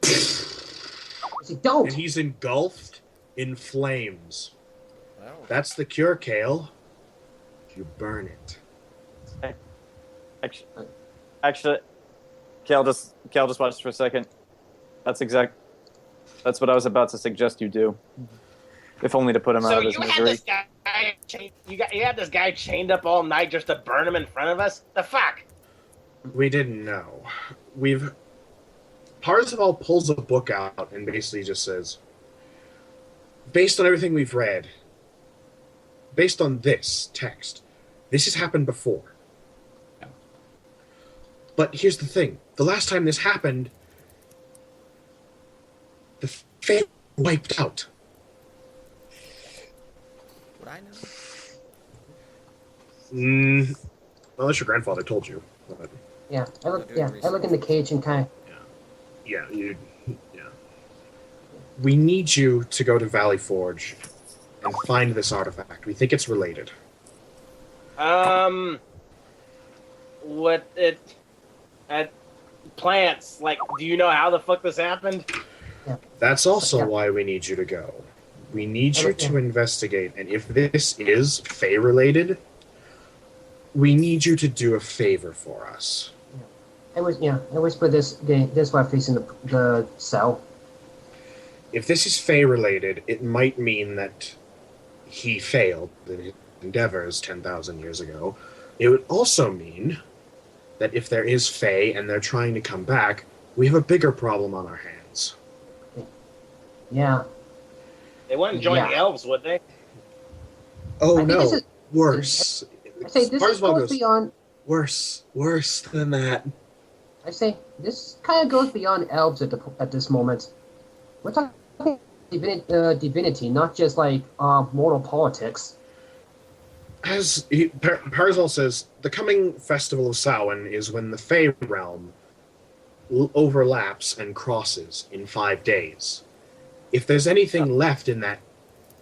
See, don't. and he's engulfed in flames. Wow. That's the cure, Khale. You burn it. Actually, Khale just watched for a second. That's what I was about to suggest you do. If only to put him out So of his you had misery. this guy. You had this guy chained up all night just to burn him in front of us. The fuck? We didn't know. Parzival pulls a book out and basically just says, based on everything we've read, based on this text, this has happened before. But here's the thing. The last time this happened, the family wiped out. Would I know? Unless your grandfather told you. But Yeah, I look in the cage and kind of. yeah. We need you to go to Valley Forge and find this artifact. We think it's related. What it? Plants. Like, do you know how the fuck this happened? That's also Yeah. why we need you to go. We need you to investigate, and if this is Fey related, we need you to do a favor for us. I whisper this while facing the cell. If this is Fey related, it might mean that he failed in his endeavors 10,000 years ago. It would also mean that if there is Fey and they're trying to come back, we have a bigger problem on our hands. Yeah. They wouldn't join the elves, would they? Oh I think no, this is- worse. I say this Parzival goes beyond. worse than that. I say this kind of goes beyond elves at this moment. We're talking divinity, not just like mortal politics. As Parzival says, the coming festival of Samhain is when the Fey realm overlaps and crosses in 5 days. If there's anything left in that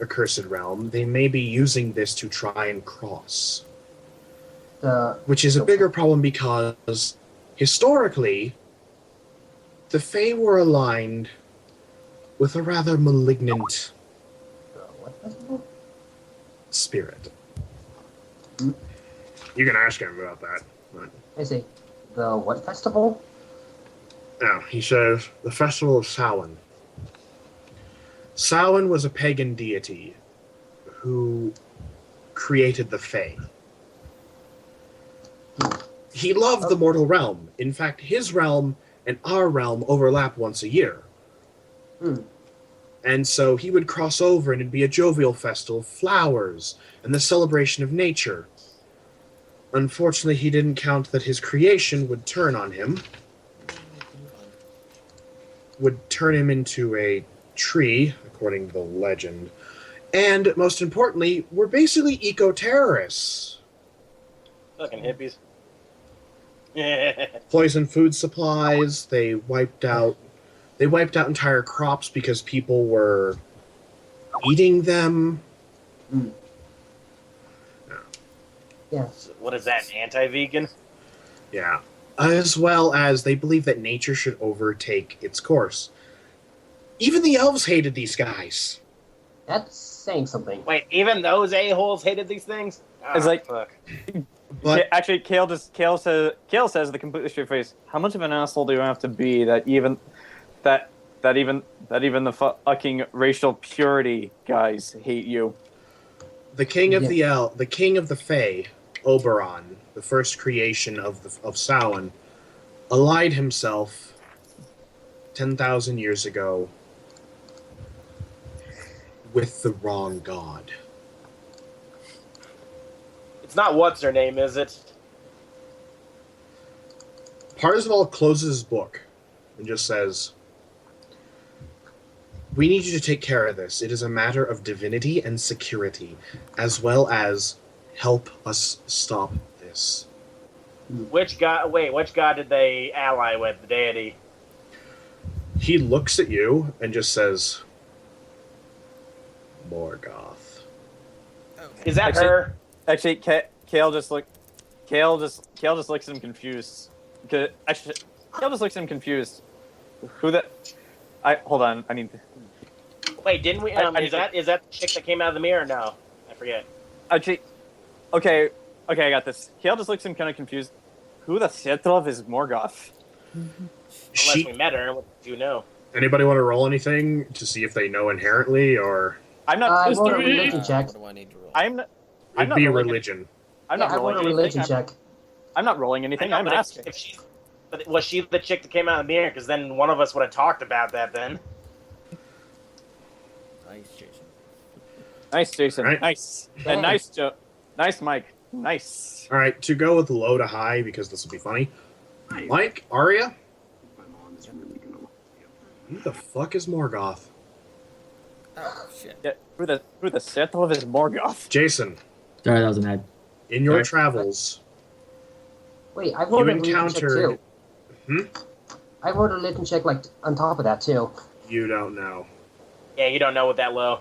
accursed realm, they may be using this to try and cross. Which is a bigger problem because, historically, the Fey were aligned with a rather malignant spirit. You can ask him about that. But I say, the what festival? no, he says, the festival of Samhain. Samhain was a pagan deity who created the Fey. He loved the mortal realm. In fact, his realm and our realm overlap once a year. And so he would cross over and it'd be a jovial festival of flowers and the celebration of nature. Unfortunately, he didn't count that his creation would turn on him, would turn him into a tree, according to the legend. And most importantly, we're basically eco-terrorists. Fucking hippies. Poison food supplies, they wiped out entire crops because people were eating them. Yeah. What is that, anti-vegan? Yeah. As well as they believe that nature should overtake its course. Even the elves hated these guys. That's saying something. Wait, even those a-holes hated these things? It's like- fuck. But Actually, Khale says with a completely straight face, "How much of an asshole do you have to be that even the fucking racial purity guys hate you?" the king of the king of the Fae, Oberon, the first creation of Samhain, allied himself 10,000 years ago with the wrong god. It's not what's her name, is it? Parzival closes his book and just says, "We need you to take care of this. It is a matter of divinity and security, as well as help us stop this." Which god did they ally with, the deity? He looks at you and just says, "Morgoth." Is that Actually- her? Actually, Khale just looks at him confused. Actually, Khale just looks at him confused. Who that? Hold on. I need. Wait, didn't we? Is that the chick that came out of the mirror? No, I forget. Actually, okay, I got this. Khale just looks at him kind of confused. Who the Setrov is Morgoth? Unless we met her, what do you know? Anybody want to roll anything to see if they know inherently, or I'm not. I rolled a religion check. What do I need to roll? I'm it'd not be rolling religion? I'm Yeah, not I rolling rolled a anything. religion check. I'm not rolling I anything. know, I'm but asking. but was she the chick that came out of the mirror? Because then one of us would have talked about that then. Nice, Jayson. Nice, Jayson. Right. Nice. Dang. And nice, Joe. Nice, Mike. Nice. All right, to go with low to high because this will be funny. Mike, Aria, who the fuck is Morgoth? Oh, shit. Yeah, who the Setrov is Morgoth? Jason, Sorry, that was an ad. in your Sorry. travels, Wait, I rolled you a religion check encountered. too. I rolled a religion check like on top of that too. You don't know. Yeah, you don't know what that low.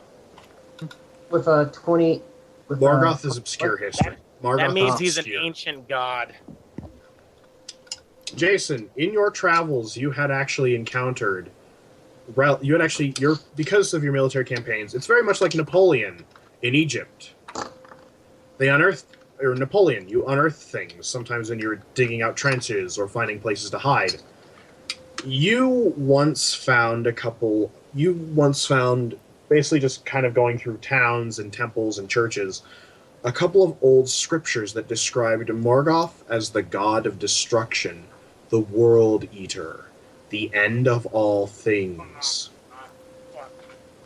With a 20. With Morgoth is obscure history. Morgoth That means is he's an obscure. ancient god. Jason, in your travels, you had actually encountered. Because of your military campaigns, it's very much like Napoleon in Egypt. You unearth things sometimes when you're digging out trenches or finding places to hide. You once found basically just kind of going through towns and temples and churches, a couple of old scriptures that described Morgoth as the god of destruction, the world eater, the end of all things.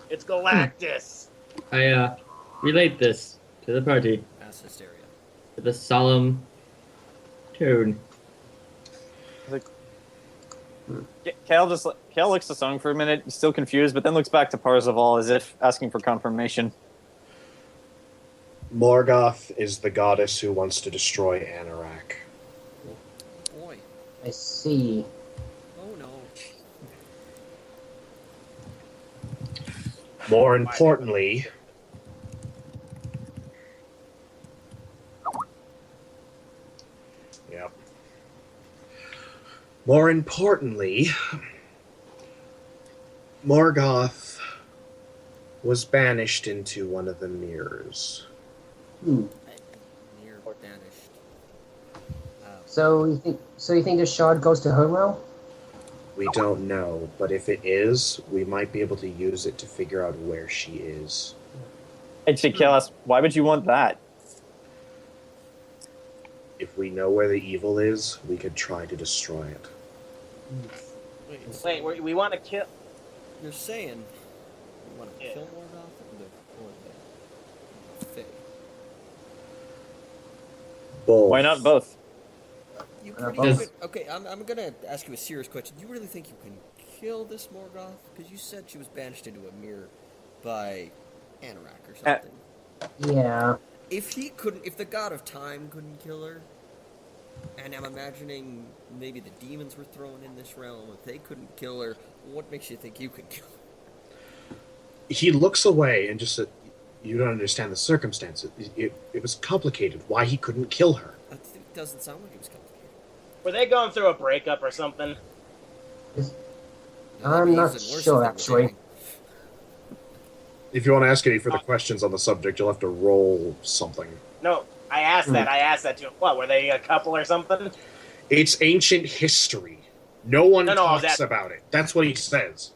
It's Galactus. I relate this to the party Mass hysteria. with a solemn tone. Khale looks at the song for a minute, still confused, but then looks back to Parzival as if asking for confirmation. Morgoth is the goddess who wants to destroy Anorak. Boy. I see. Oh, no. More importantly, yep. More importantly, Morgoth was banished into one of the mirrors. Hmm. Near banished. So you think this shard goes to her realm? We don't know, but if it is, we might be able to use it to figure out where she is. Actually, Khale asks, why would you want that? If we know where the evil is, we could try to destroy it. Wait, Wait, we want to kill. you're saying You want to Yeah. kill Morgoth or the Fae? Both. Why not both? You Uh, pretty both. good. Okay, I'm gonna ask you a serious question. Do you really think you can kill this Morgoth? Because you said she was banished into a mirror by Anorak or something. Yeah. If the God of Time couldn't kill her, and I'm imagining maybe the demons were thrown in this realm, if they couldn't kill her, what makes you think you could kill her? He looks away and just said, "You don't understand the circumstances. It was complicated. Why he couldn't kill her." It doesn't sound like it was complicated. Were they going through a breakup or something? I'm not sure, actually. If you want to ask any further questions on the subject, you'll have to roll something. No, I asked that. I asked that too. What, were they a couple or something? It's ancient history. No one No, talks about it. That's what he says.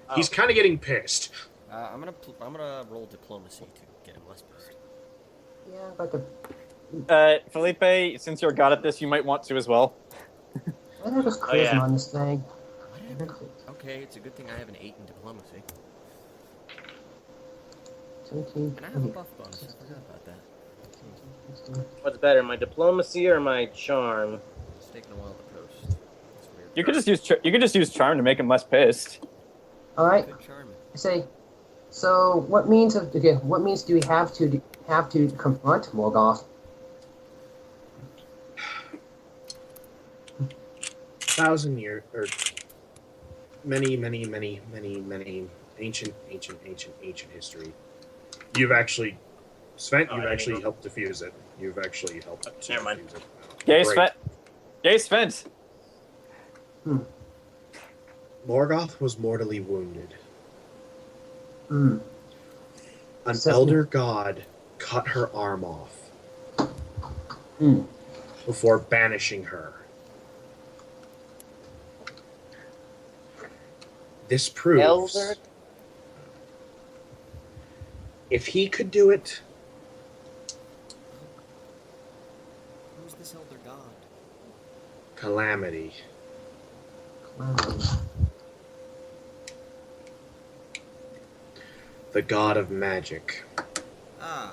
Oh. He's kind of getting pissed. I'm gonna roll diplomacy to get him less pissed. Yeah, but the Phillipe, since you're god at this, you might want to as well. I think there's charisma yeah. on this thing. Okay, it's a good thing I have an 8 in diplomacy. 17. And I have a buff bonus. I forgot about that. What's better, my diplomacy or my charm? It's taking a while to post. It's weird. You could just use charm to make him less pissed. All right. Good charming. I say. So, what means do we have to confront Morgoth? 1,000 years, or many ancient history. You've actually, Svent, Oh, you've I didn't actually go. helped defuse it. You've actually helped to Never mind. defuse it. Yay, Great. Svent. Yay, Svent. Morgoth was mortally wounded. Hmm. An So- elder god cut her arm off Hmm. before banishing her. This proves Elder? if he could do it, Who's this elder god? Calamity. The god of magic. Ah.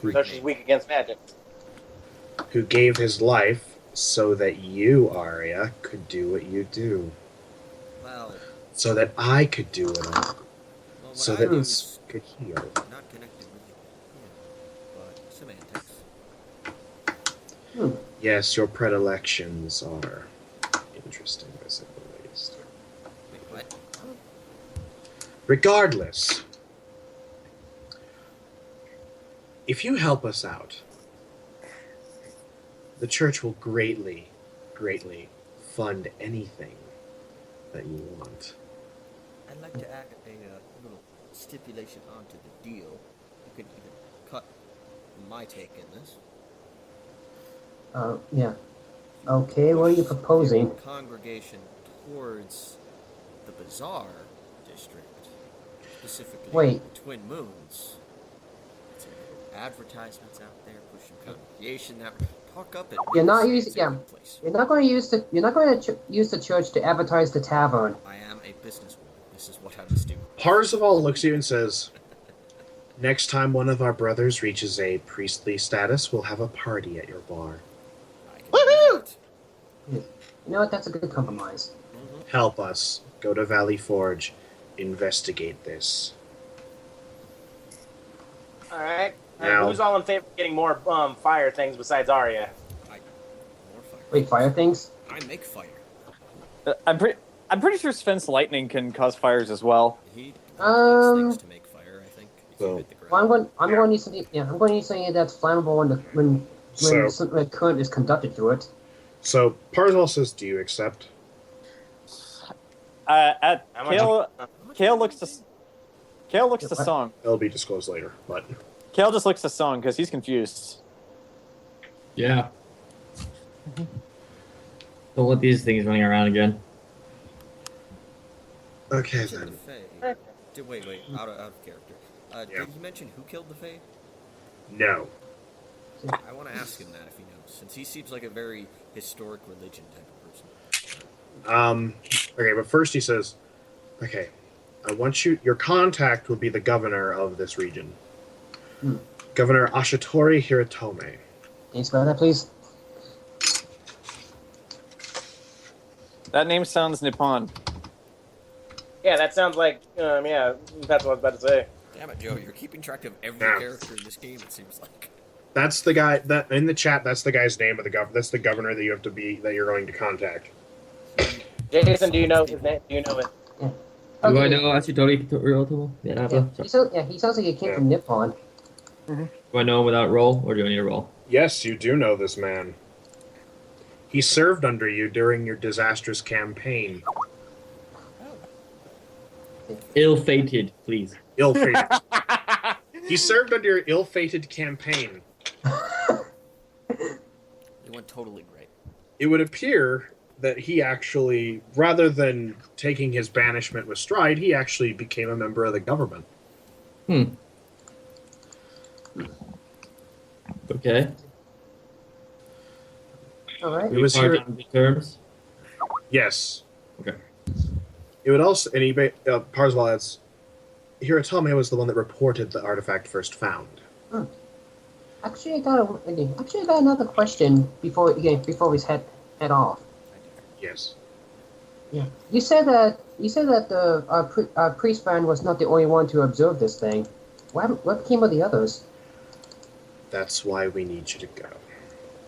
So she's weak against magic. Who gave his life so that you, Aria, could do what you do. Well, So that I could do it all. what So I that do it is could heal. not connected with but semantics. Yes, your predilections are interesting, to say the least. Wait, what? Regardless, if you help us out, the church will greatly fund anything that you want. I'd like to add a little stipulation onto the deal. You could even cut my take in this. Yeah. Okay, what are you proposing? Congregation towards the Bazaar district, specifically Wait. the Twin Moons. It's advertisements out there pushing congregation out. Talk up at You're not It's using- a yeah. good place. You're not going to use the church to advertise the tavern. I am a businesswoman. This is what I must do. Parzival looks at you and says, "Next time one of our brothers reaches a priestly status, we'll have a party at your bar. I can Woohoo! do that. You know what? That's a good compromise. Help us. Go to Valley Forge. Investigate this." All right. Now- Who's all in favor of getting more fire things besides Aria? More fire. Wait, fire things? I make fire. I'm pretty sure Sven's lightning can cause fires as well. He needs Um, things to make fire, I think. If you So- hit the ground. Well, I'm going to need something. Yeah, I'm going to need something that's flammable when So- current is conducted through it. So Parzival says, "Do you accept?" At How much- Khale looks to What? Song. It'll be disclosed later, but Khale just looks to Song because he's confused. Yeah. Don't let these things running around again. okay Mention then. the Fae. Wait, out of character. Yeah. Did he mention who killed the Fae? No. I want to ask him that if he knows, since he seems like a very historic religion type of person. Okay, but first he says, "Okay, I want you. Your contact will be the governor of this region, Hmm. Governor Ashitori Hiratome. Can you spell that, please? That name sounds Nippon. Yeah, that sounds like, yeah, that's what I was about to say. Damn it, Joe! You're keeping track of every Yeah. character in this game. It seems like. That's the guy that in the chat. That's the guy's name of the governor. That's the governor that you have to be that you're going to contact. Jason, do you know his name? Do you know it? Do I know Ashitori Hirotomo? Yeah, He sounds like he came Yeah. from Nippon. Do I know him without roll, or do I need a roll? Yes, you do know this man. He served under you during your disastrous campaign. Ill-fated, please. Ill-fated. He served under your ill-fated campaign. It went totally great. It would appear that he actually, rather than taking his banishment with stride, he actually became a member of the government. Okay. All right. It was Hard here. on the terms. Yes. Okay. It would also, and he, Parzival adds, Hiratome was the one that reported the artifact first found. Actually, I got another question before we head off. Yes. Yeah. You said that the priest friend was not the only one to observe this thing. What became of the others? That's why we need you to go.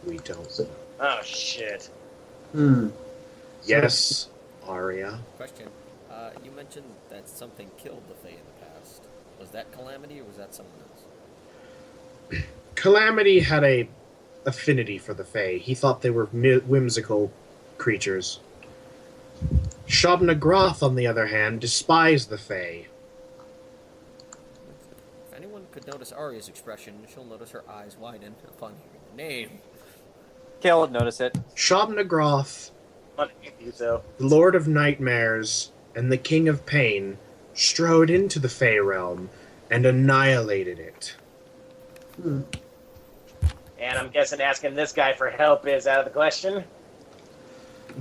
We don't know. Oh, shit. Yes, Aria. Question. You mentioned that something killed the Fae in the past. Was that Calamity or was that someone else? Calamity had a affinity for the Fae. He thought they were whimsical creatures. Shobnagroth, on the other hand, despised the Fae. If anyone could notice Aria's expression, she'll notice her eyes widen upon hearing the name. Khale would notice it. Shobnagroth, You so. the Lord of Nightmares and the King of Pain, strode into the Fae realm and annihilated it. And I'm guessing asking this guy for help is out of the question.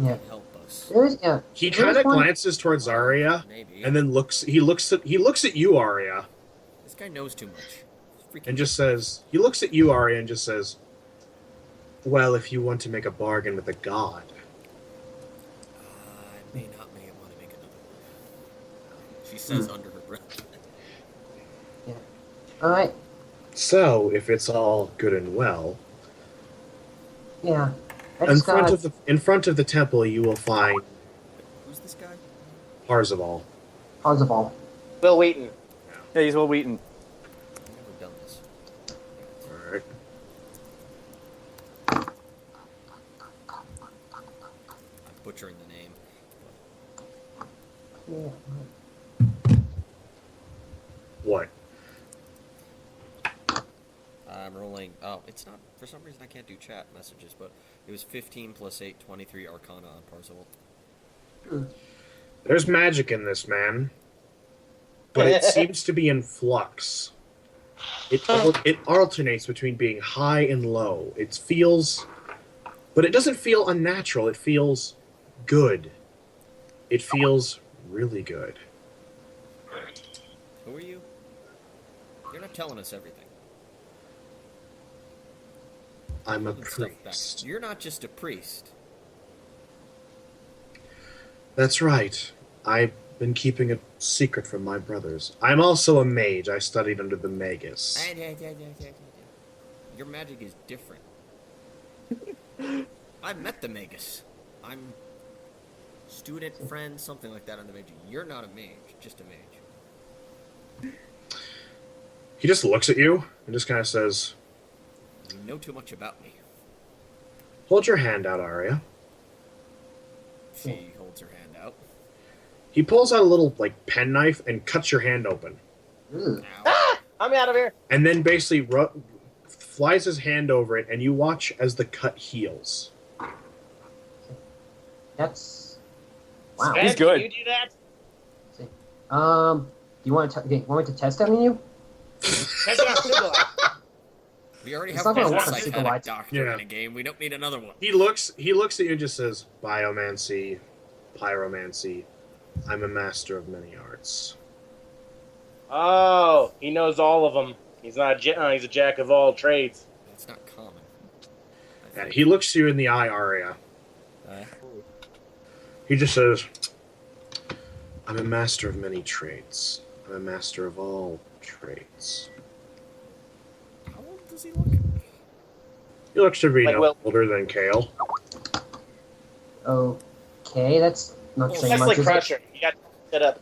Yeah. Help us. He kind of glances towards Aria Maybe. and then looks at you, Aria, This guy knows too much. Freaking and just says, he looks at you, Aria, and just says, well, if you want to make a bargain with a god. I may not want to make another one. She says under her breath. All right. So, if it's all good and well, Yeah. in front of the temple you will find Who's this guy? Parzival. Parzival. Will Wheaton. Yeah, he's Will Wheaton. I've never done this. Alright. I'm butchering the name. Yeah. What? I'm rolling. Oh, it's not. For some reason, I can't do chat messages, but it was 15 plus 8, 23 Arcana on Parzival. There's magic in this, man. But it seems to be in flux. It alternates between being high and low. It feels... But it doesn't feel unnatural. It feels good. It feels really good. Who are you? You're not telling us everything. I'm a Holding stuff back. priest. You're not just a priest. That's right. I've been keeping a secret from my brothers. I'm also a mage. I studied under the Magus. Your magic is different. I've met the Magus. I'm student, friend, something like that on the mage. You're not a mage, just a mage. He just looks at you and just kind of says, You know too much about me. hold your hand out, Aria. She holds her hand out. He pulls out a little, penknife and cuts your hand open. Ooh. Ow. I'm out of here. And then basically flies his hand over it, and you watch as the cut heals. That's wow. Svent, He's good. Can you do that? Do you want me to test that on you? Test it on Sugulite. We already It's have not a gonna work on psychic Sugulite. doctor Yeah. in a game. We don't need another one. He looks at you and just says, biomancy, pyromancy. I'm a master of many arts. Oh, he knows all of them. He's not. He's a jack of all trades. That's not common. And he looks you in the eye, Aria. Uh, He just says, I'm a master of many trades. I'm a master of all trades. how old does he look? He looks to be Like, no well- older than Khale. Okay, that's not saying That's much, like is it? Crusher. You got to set up.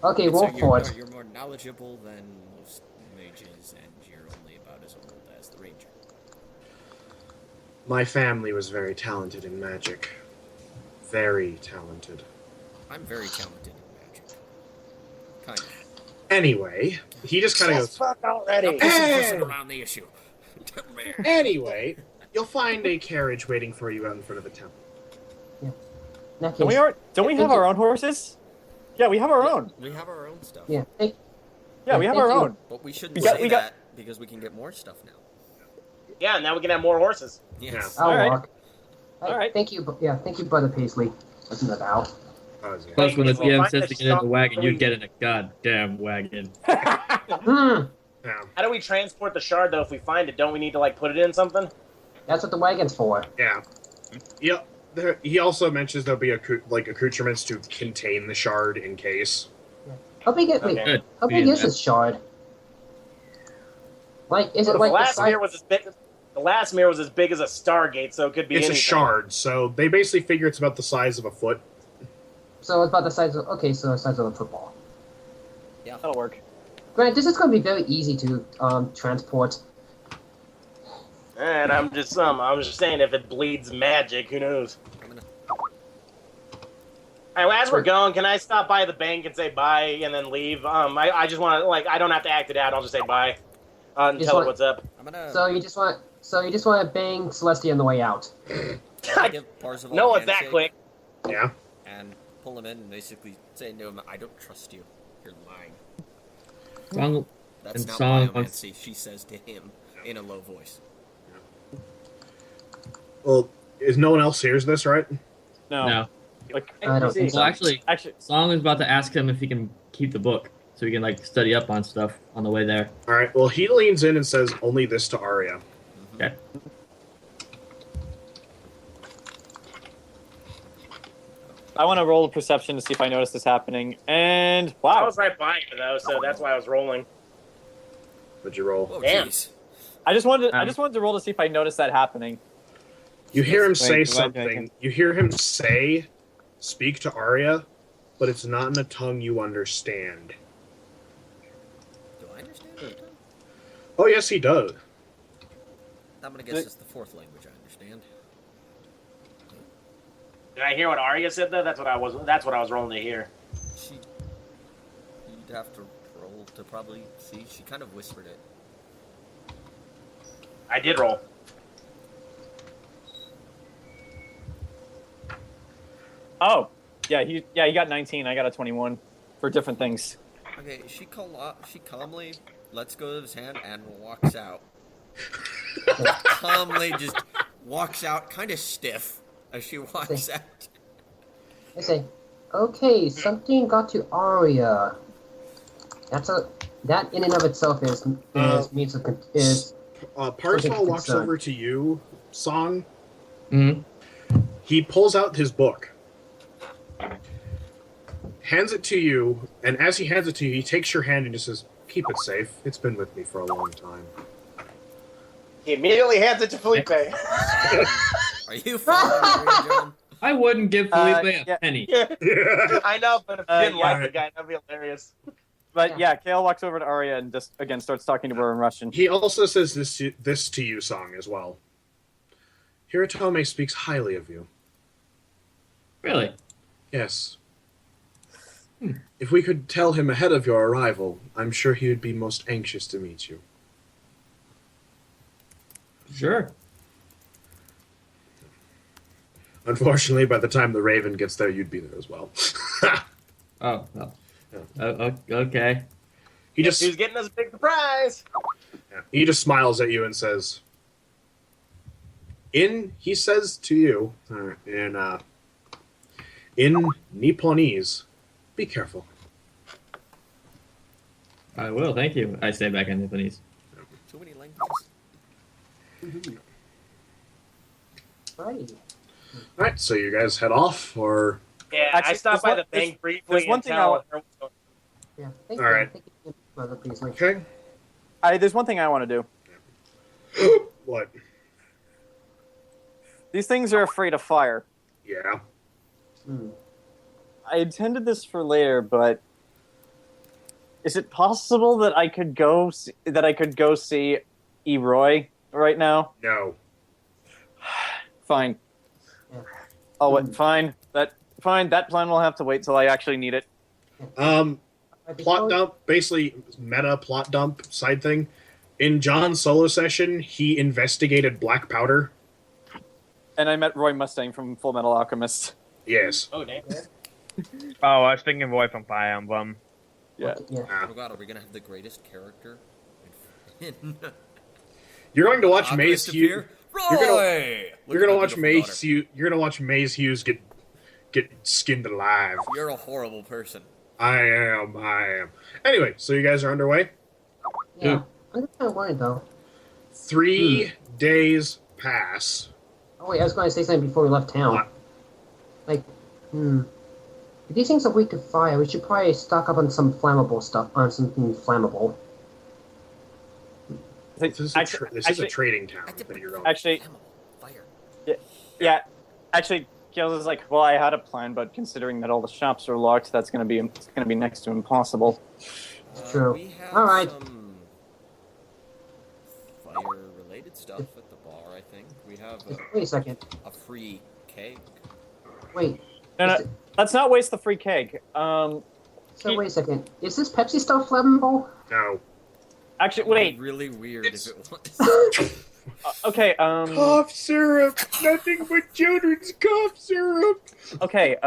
Okay, roll for it. You're more knowledgeable than most mages, and you're only about as old as the ranger. My family was very talented in magic. Very talented. I'm very talented in magic. Kind of. Anyway, he just kind of goes, Fuck already. Pushing around the issue. anyway, you'll find a carriage waiting for you out in front of the temple. In that Don't we, case, don't we have our own horses? Yeah, we have our own. We have our own stuff. yeah, Yeah, we have thank our you. own. But we shouldn't We got- say we got- that because we can get more stuff now. Yeah, now we can have more horses. Yes. I'll Alright. walk. Alright. Thank you, thank you, Brother Paisley. Wasn't that out? Plus, when the We'll GM find says the to get in the stuff wagon, we- you get in a goddamn wagon. Hmm. Yeah. How do we transport the shard though? If we find it, don't we need to like put it in something? That's what the wagon's for. Yeah. Yep. He also mentions there'll be accoutrements to contain the shard in case. How big is wait? Okay. Good. How big Yeah. is this shard? Like, is it The like the last size? mirror was as big. The last mirror was as big as a Stargate, so it could be It's anything. a shard, so they basically figure it's about the size of a foot. So it's about the size of so the size of a football. That'll work. Grant, this is going to be very easy to transport. And I'm just saying, if it bleeds magic, who knows? I'm gonna. Anyway, as we're going, can I stop by the bank and say bye and then leave? I just want to I don't have to act it out. I'll just say bye and Just tell her want- what's up. I'm gonna. So you just want to bang Celestia on the way out. give Parzival No, a it's that handshake quick. Yeah. And pull him in and basically say to him, "I don't trust you. You're lying." Song, That's And not song- biomancy. She says to him in a low voice. Well, is no one else hears this, right? no. Like, I don't think so. Well, actually, actually, Song is about to ask him if he can keep the book, so he can like study up on stuff on the way there. All right. Well, he leans in and says only this to Aria. Okay. I want to roll a perception to see if I notice this happening. And I wow, was right by you though, so that's why I was rolling. What'd you roll? Oh, Damn. jeez. I just wanted to roll to see if I noticed that happening. You hear him say Wait, do I- something. You hear him speak to Aria, but it's not in a tongue you understand. Do I understand it? Oh, yes, he does. I'm gonna guess it's the fourth language I understand. Did I hear what Arya said though? That's what I was rolling to hear. You'd have to roll to probably see. She kind of whispered it. I did roll. Oh, yeah, he got 19. I got a 21 for different things. Okay, she calmly lets go of his hand and walks out. Calmly just walks out, kind of stiff as she walks out. I say, okay, something got to Aria. That in and of itself is Parzival Something walks concern. over to you, Song. Mm-hmm. He pulls out his book, hands it to you, and as he hands it to you, he takes your hand and just says, "Keep it safe. It's been with me for a long time." He immediately hands it to Phillipe. Are you following me, John? I wouldn't give Phillipe yeah. a penny. I know, but if you didn't yeah. like the guy, that'd be hilarious. But yeah, Khale walks over to Aria and just again starts talking to her in Russian. He also says this to you, Song, as well. Hiratome speaks highly of you. Really? Yes. If we could tell him ahead of your arrival, I'm sure he would be most anxious to meet you. Sure. Unfortunately, by the time the Raven gets there, you'd be there as well. Oh, well. Okay. He just Who's getting us a big surprise? he just smiles at you and says, he says to you in Nipponese, be careful. I will, thank you. I say back on Japanese. Too many languages. Right. All right, so you guys head off, or Yeah, Actually, I stopped by the bank briefly there's one and thing tell I her what's going Yeah. Thank All you. right. Thank you, Mother Beasley. okay? There's one thing I want to do. What? These things are afraid of fire. Yeah. Hmm. I intended this for later, but is it possible that I could go see Eroy right now? No. Fine. Yeah. Oh, what? Fine. That plan will have to wait till I actually need it. Plot Before- dump, basically meta plot dump side thing. In John's solo session, he investigated black powder. And I met Roy Mustang from Full Metal Alchemist. Yes. Oh, damn. Oh, I was thinking Roy from Fire Emblem. Yeah. Yeah. Oh god, are we gonna have the greatest character? in You're going to watch Maze Alchemist Hughes. appear? You're gonna- Roy! You're Look gonna at my watch beautiful Maze daughter. Hughes. You're gonna watch Maze Hughes get skinned alive. You're a horrible person. I am. Anyway, so you guys are underway. Yeah. I'm kind of worried though. 3 days pass. Oh wait, I was going to say something before we left town. What? Like, if these things are weak to fire, we should probably stock up on some flammable stuff, on something flammable. This is a trading town that you're going. Actually, Flammable. Fire. yeah. Actually, Gales is like, well, I had a plan, but considering that all the shops are locked, it's gonna be next to impossible. It's true. We have All right. some fire-related stuff at the bar, I think. We have Wait a second. a free cake. Wait. No, Is it- let's not waste the free keg. So wait a second. Is this Pepsi stuff flammable? No. Actually, It would be wait. really weird if it was. Okay. Cough syrup. Nothing but children's cough syrup. Okay.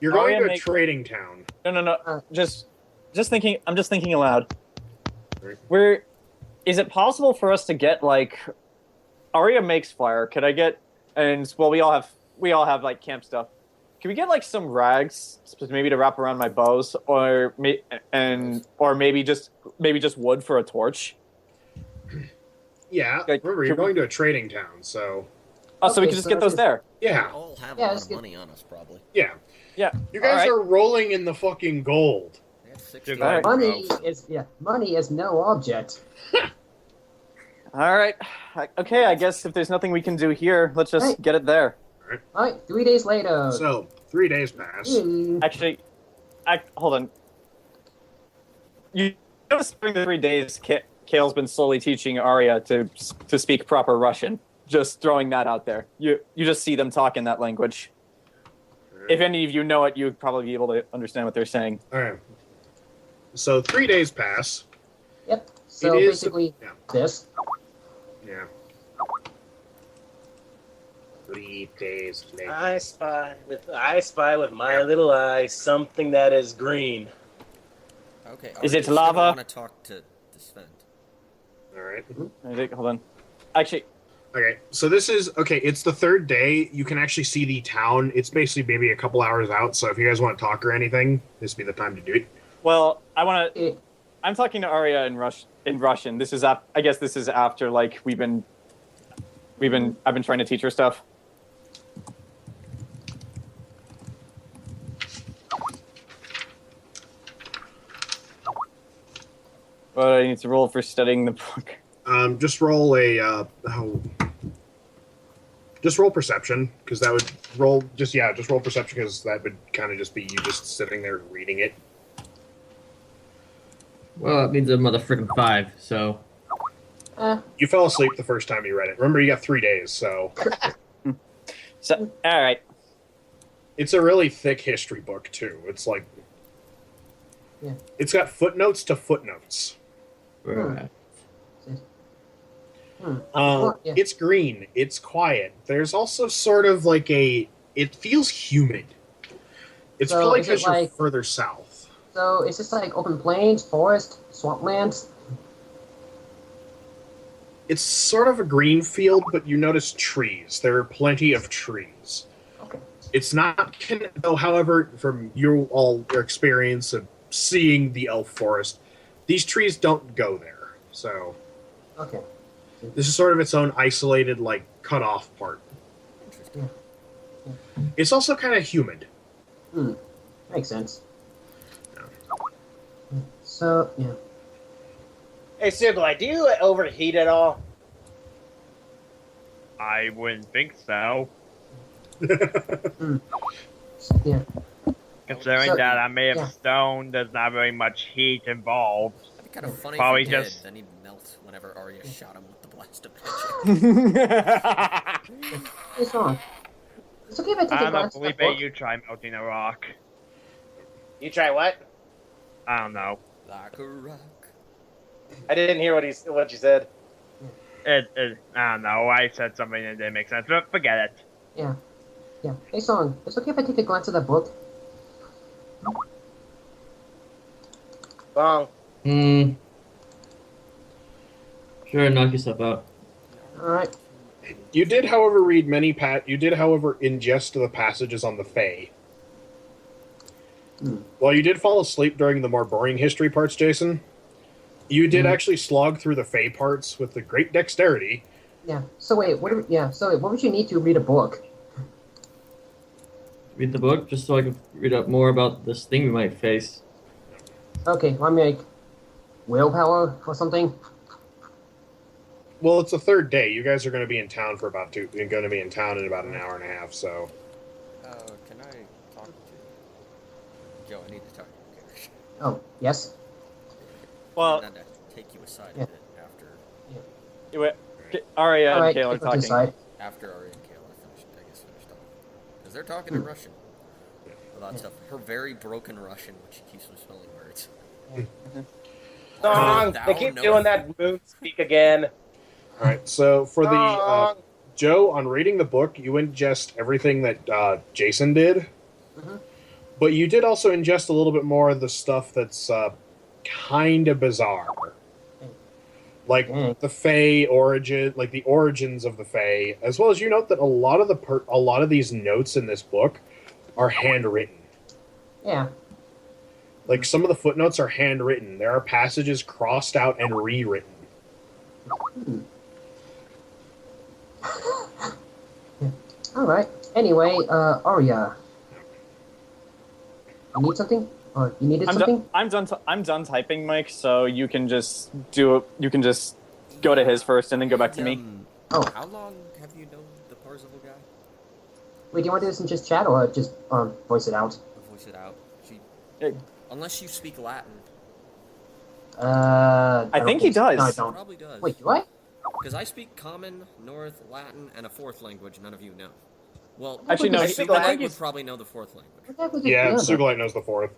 You're going Aria to a make- trading town. No. Just thinking. I'm just thinking aloud. Right. Is it possible for us to get like? Aria makes fire. Could I get? And well, we all have like camp stuff. Can we get like some rags, maybe to wrap around my bows, or maybe just wood for a torch? Yeah. Like, Remember, you're can we- going to a trading town, so Oh, so we Okay, can just so get those it's- there. yeah, We all have Yeah, a lot let's of get- money on us, probably. yeah. Yeah. You guys Alright. are rolling in the fucking gold. We have 60 Alright. Money is no object. All right. Okay. I guess if there's nothing we can do here, let's just Right. get it there. Alright, 3 days later. So 3 days pass. Actually, hold on. You notice during the 3 days, Khale's been slowly teaching Aria to speak proper Russian. Just throwing that out there. You just see them talk in that language. If any of you know it, you'd probably be able to understand what they're saying. All right. So 3 days pass. Yep. So It is- basically, yeah. this. Yeah. 3 days later. I spy with my little eye something that is green. Okay. Is Aria it said lava? I want to talk to Svent. All right. I think, hold on. Actually, Okay. So this is okay. It's the 3rd day. You can actually see the town. It's basically maybe a couple hours out. So if you guys want to talk or anything, this would be the time to do it. well, I'm Eh, talking to Aria in Russian. This is I guess this is after like I've been trying to teach her stuff. What do I need to roll for studying the book? Just roll a. Just roll perception, because that would roll. Just roll perception, because that would kind of just be you just sitting there reading it. Well, it means a motherfucking 5, so... You fell asleep the first time you read it. Remember, you got 3 days, so So, all right. it's a really thick history book too. It's like, Yeah. it's got footnotes to footnotes. Right. Yeah. It's green. It's quiet. There's also sort of like it feels humid. It's So probably is it because you're like- further south. So is this like open plains, forest, swamplands? It's sort of a green field, but you notice trees. There are plenty of trees. Okay. It's not, though, however, from your experience of seeing the elf forest, these trees don't go there. So Okay. this is sort of its own isolated, like, cut-off part. Interesting. It's also kind of humid. Makes sense. So, yeah. Hey, Sugulite, do you overheat at all? I wouldn't think so. Yeah. Considering So- that I'm made of yeah. stone, there's not very much heat involved. That'd be kind of funny Probably if he did. just- Then he'd melt whenever Aria shot him with the blast of magic. It's wrong. It's okay if I take I a don't know, glance at the Phillipe, book. you try melting a rock. You try what? I don't know. Like a rock. I didn't hear what you said. I don't know. I said something that didn't make sense, but forget it. Yeah. Yeah. Hey, Song, it's okay if I take a glance at that book? Wrong. Sure, knock yourself out. Alright. You did, however, ingest the passages on the Fae. While you did fall asleep during the more boring history parts, Jayson, you did actually slog through the Fae parts with the great dexterity. Yeah. So wait, what would you need to read a book? Read the book just so I can read up more about this thing we might face. Okay, let me like willpower or something. Well, it's the third day. You guys are going to be in town for about You're going to be in town in about an hour and a half. So, Can I talk to Joe? I need to talk to you. Okay. Oh, yes. Well, I'm gonna take you aside Yeah. a bit after Aria and Alright, Khale are take us talking. aside. Aria and Khale are finished talking. Because they're talking in Russian. About stuff. Her very broken Russian, which she keeps misspelling words. Wrong. Thou They keep knowest- doing that moon speak again. all right. So for the Wrong. Joe, on reading the book, you ingest everything that Jayson did, but you did also ingest a little bit more of the stuff that's kind of bizarre, like the Fae origin, like the origins of the Fae, as well as you note that a lot of these notes in this book are handwritten. Yeah. Like some of the footnotes are handwritten. There are passages crossed out and rewritten. Alright. Anyway, Aria. You need something? Or you needed something? I'm done typing, Mike. So you can just You can just go to his first and then go back to me. Oh. How long have you known the Parzival guy? Wait, do you want to do this in just chat or just voice it out? Voice it out. Yeah. Unless you speak Latin. I don't think he so. does. No, I don't. Probably does. Wait, do I? Because I speak Common, North, Latin, and a fourth language none of you know. Well, Actually, no, I I speak think Latin. would probably know the fourth language. What the heck was it? Yeah, Yeah, Sugulite knows the fourth.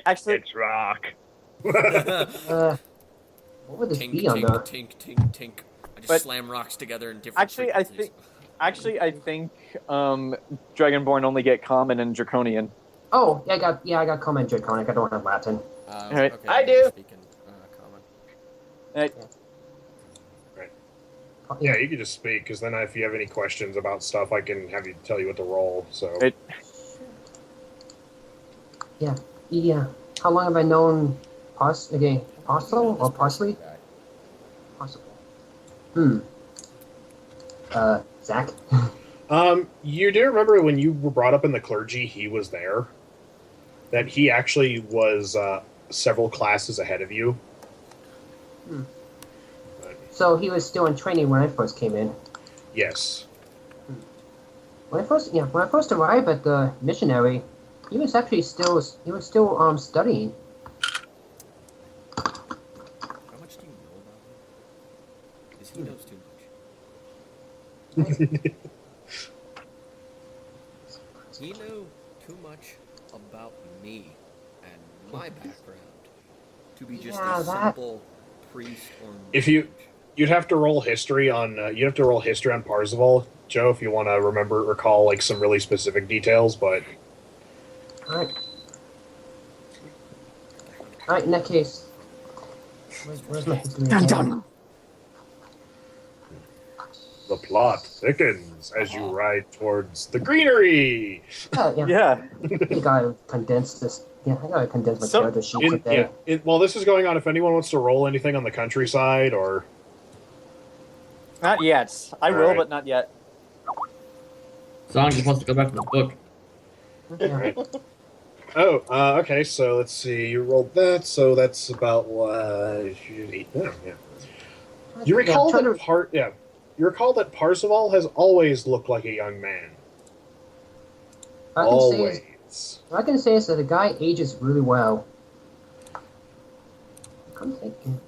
Actually- It's rock. what would this Tink, be on tink, the... tink, tink, tink. I just But- slam rocks together in different Actually, I frequencies. I think Dragonborn only get common and draconian. Oh, yeah, I got Common Draconic. I don't have Latin. Alright. Okay, I I'm do. Speaking, Common. Yeah, you can just speak, because then if you have any questions about stuff, I can have you tell you what to roll. So It- Yeah. How long have I known Parcel or Parsley? Guy. Possible. Zach? you do remember when you were brought up in the clergy, he was there? That he actually was several classes ahead of you? So he was still in training when I first came in. Yes. When I first arrived at the missionary, he was actually still studying. How much do you know about him? Because he knows too much. He knew too much about me and my background to be just Yeah, a that- simple priest or If you- mage. You'd have to roll history on Parzival, Joe, if you want to recall like some really specific details. But Alright, in that case. Where's my history? Dun, again? dun. The plot thickens as you ride towards the greenery. Yeah. I gotta condense this. Yeah, I gotta condense my character sheet today. While this is going on, if anyone wants to roll anything on the countryside or... Not yet. I will, Alright. but not yet. Song just wants to go back to the book. Yeah. Oh, okay, so let's see. You rolled that, so that's about 8. Yeah. You recall that You recall that Parzival has always looked like a young man. Always. What I can say is that the guy ages really well. I'm thinking.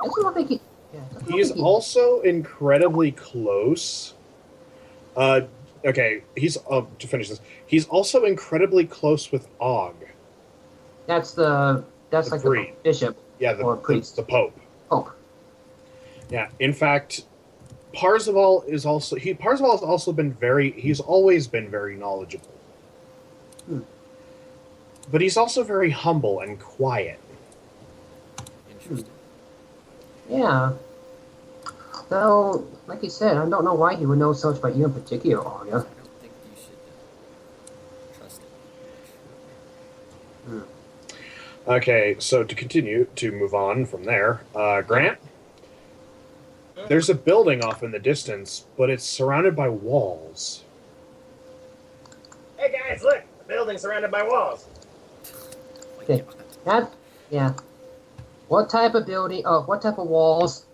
I don't think he. Yeah, He's also incredibly close. Okay, to finish this, he's also incredibly close with Og. That's like the bishop. Yeah, or priest. the Pope. Pope. Yeah, in fact, Parzival has also been he's always been very knowledgeable. But he's also very humble and quiet. Interesting. Yeah. Though, like you said, I don't know why he would know so much about you in particular, Aria. I don't think you should trust him. Okay, so to move on from there, Grant, there's a building off in the distance, but it's surrounded by walls. Hey guys, look! The building's surrounded by walls. Okay. Yeah. What type of building? Oh, what type of walls?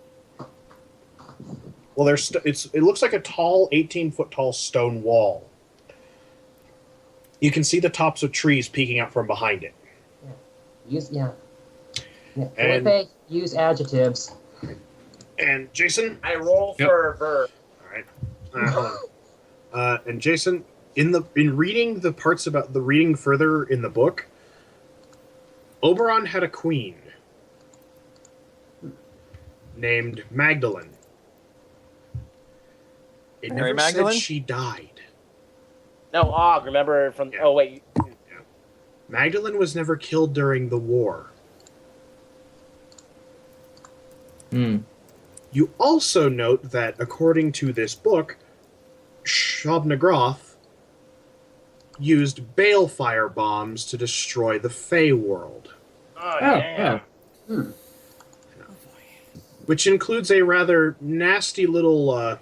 Well, it looks like a tall, 18-foot tall stone wall. You can see the tops of trees peeking out from behind it. Yeah. And- Phillipe, use adjectives. And Jayson? I roll for a verb. All right. Hold on. And Jayson, in reading the parts about the reading further in the book, Oberon had a queen named Magdalene. It Mary never Magdalene? said she died. No, Og, remember from... Yeah. Oh, wait. Magdalene was never killed during the war. You also note that, according to this book, Shobnagroth used balefire bombs to destroy the Fey world, Oh, yeah. which includes a rather nasty little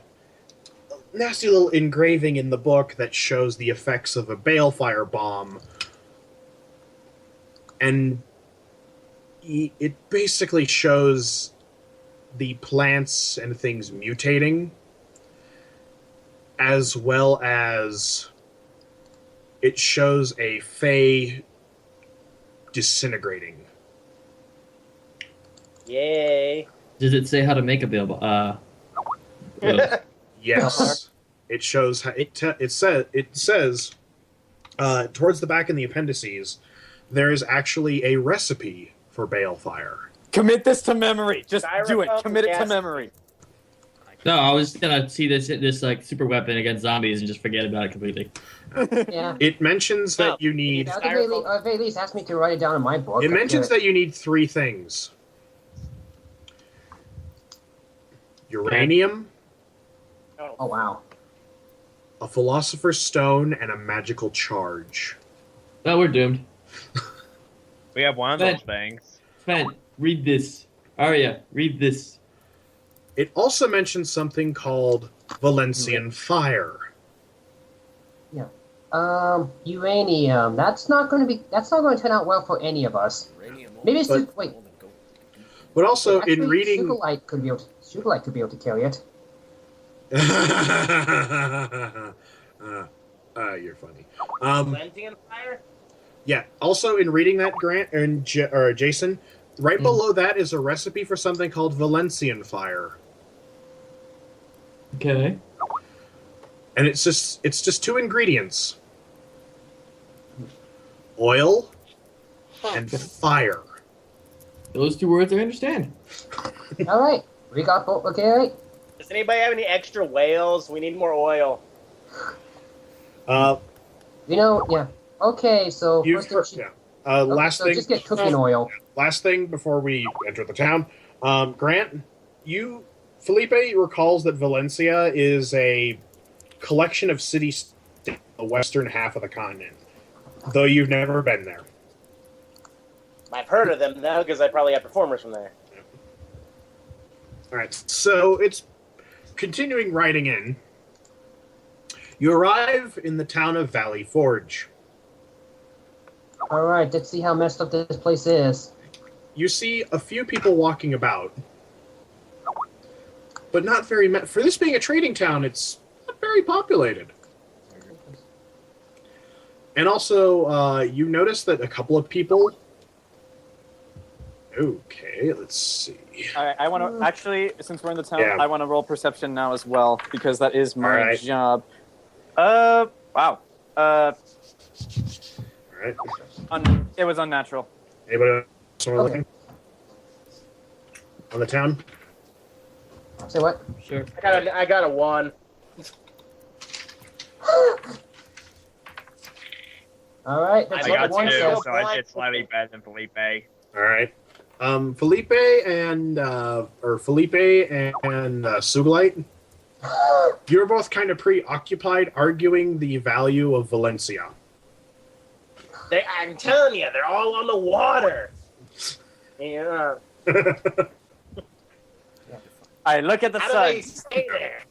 engraving in the book that shows the effects of a balefire bomb, and it basically shows the plants and things mutating, as well as it shows a Fey disintegrating. Yay. Does it say how to make a bill? Yes, it shows how it says towards the back in the appendices there is actually a recipe for balefire. Commit this to memory. Just do it. Styrofoam Commit it to gas. memory. No, I was gonna see this like super weapon against zombies and just forget about it completely. Yeah. It mentions that you need. At the very least, ask me to write it down in my book. It mentions that you need 3 things: uranium, Oh wow. a philosopher's stone, and a magical charge. Oh, we're doomed. We have one of those things. Svent, read this. Aria, read this. It also mentions something called Valencian fire. Uranium. That's not going to turn out well for any of us. Uranium. Maybe it's But- wait. But also, Actually, in reading... Sugulite could be able to carry it. You're funny. Valencian fire? Yeah. Also, in reading that, Grant and Jayson, right below that is a recipe for something called Valencian fire, Okay. and it's just 2 ingredients: oil and fire. Those 2 words I understand. All right, we got both. Okay, all right. Does anybody have any extra whales? We need more oil. Yeah. Okay, so You've heard, first thing yeah. Last so thing. just get cooking oil. Last thing before we enter the town, Grant, you Phillipe recalls that Valencia is a collection of cities in the western half of the continent, though you've never been there. I've heard of them now because I probably have performers from there. All right, so it's continuing riding in. You arrive in the town of Valley Forge. Alright, let's see how messed up this place is. You see a few people walking about, but not very many. For this being a trading town, it's not very populated. And also, you notice that a couple of people... Okay, let's see. I want to actually, since we're in the town, Yeah. I want to roll perception now as well because that is my Alright. job. Wow. All right. It was unnatural. Anybody else want to Okay. look on the town? Say what? Sure. I got a 1. Alright, I that's I what got one 2, says. so I did slightly better than Phillipe. All right. Phillipe and Sugulite, you're both kind of preoccupied arguing the value of Valencia. I'm telling you, they're all on the water. Yeah. I look at the How do they sun. stay there?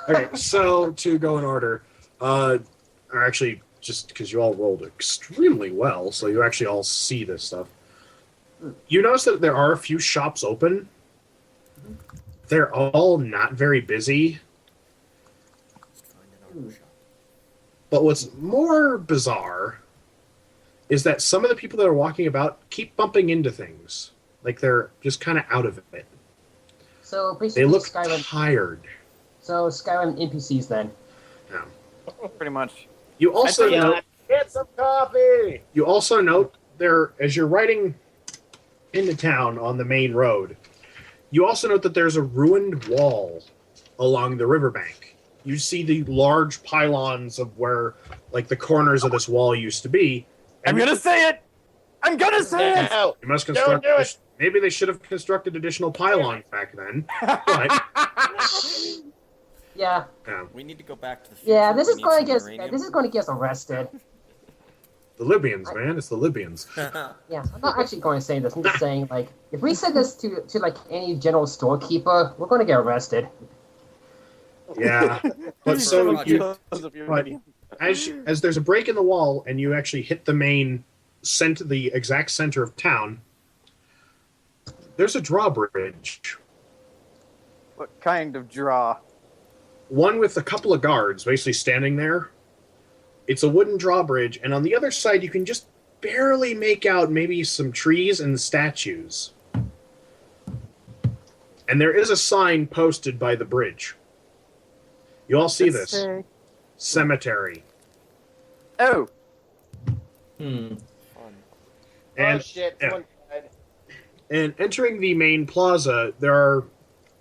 Okay, so to go in order, or actually, just because you all rolled extremely well, so you actually all see this stuff. You notice that there are a few shops open. They're all not very busy. But what's more bizarre is that some of the people that are walking about keep bumping into things. Like they're just kind of out of it. So They basically look Skyrim. tired. So Skyrim NPCs then. Pretty much. You also Yeah, note, get some coffee. you also note there, as you're riding into town on the main road, you also note that there's a ruined wall along the riverbank. You see the large pylons of where, like, the corners of this wall used to be. I'm gonna say it. I'm gonna say it. No. You must Don't construct. do it. Maybe they should have constructed additional pylons back then. But Yeah, We need to go back to the future. yeah. This We is need going to some get uranium. this is going to get us arrested. the Libyans, man, it's the Libyans. Yeah, I'm not actually going to say this. I'm just saying, like, if we said this to like any general storekeeper, we're going to get arrested. Yeah, but so Roger. you, but as there's a break in the wall and you actually hit the main center, the exact center of town, there's a drawbridge. What kind of draw? One with a couple of guards basically standing there. It's a wooden drawbridge, and on the other side you can just barely make out maybe some trees and statues. And there is a sign posted by the bridge. You all see Let's this. say- Cemetery. Oh, Hmm. And, Oh shit! yeah. Someone died. And entering the main plaza, there are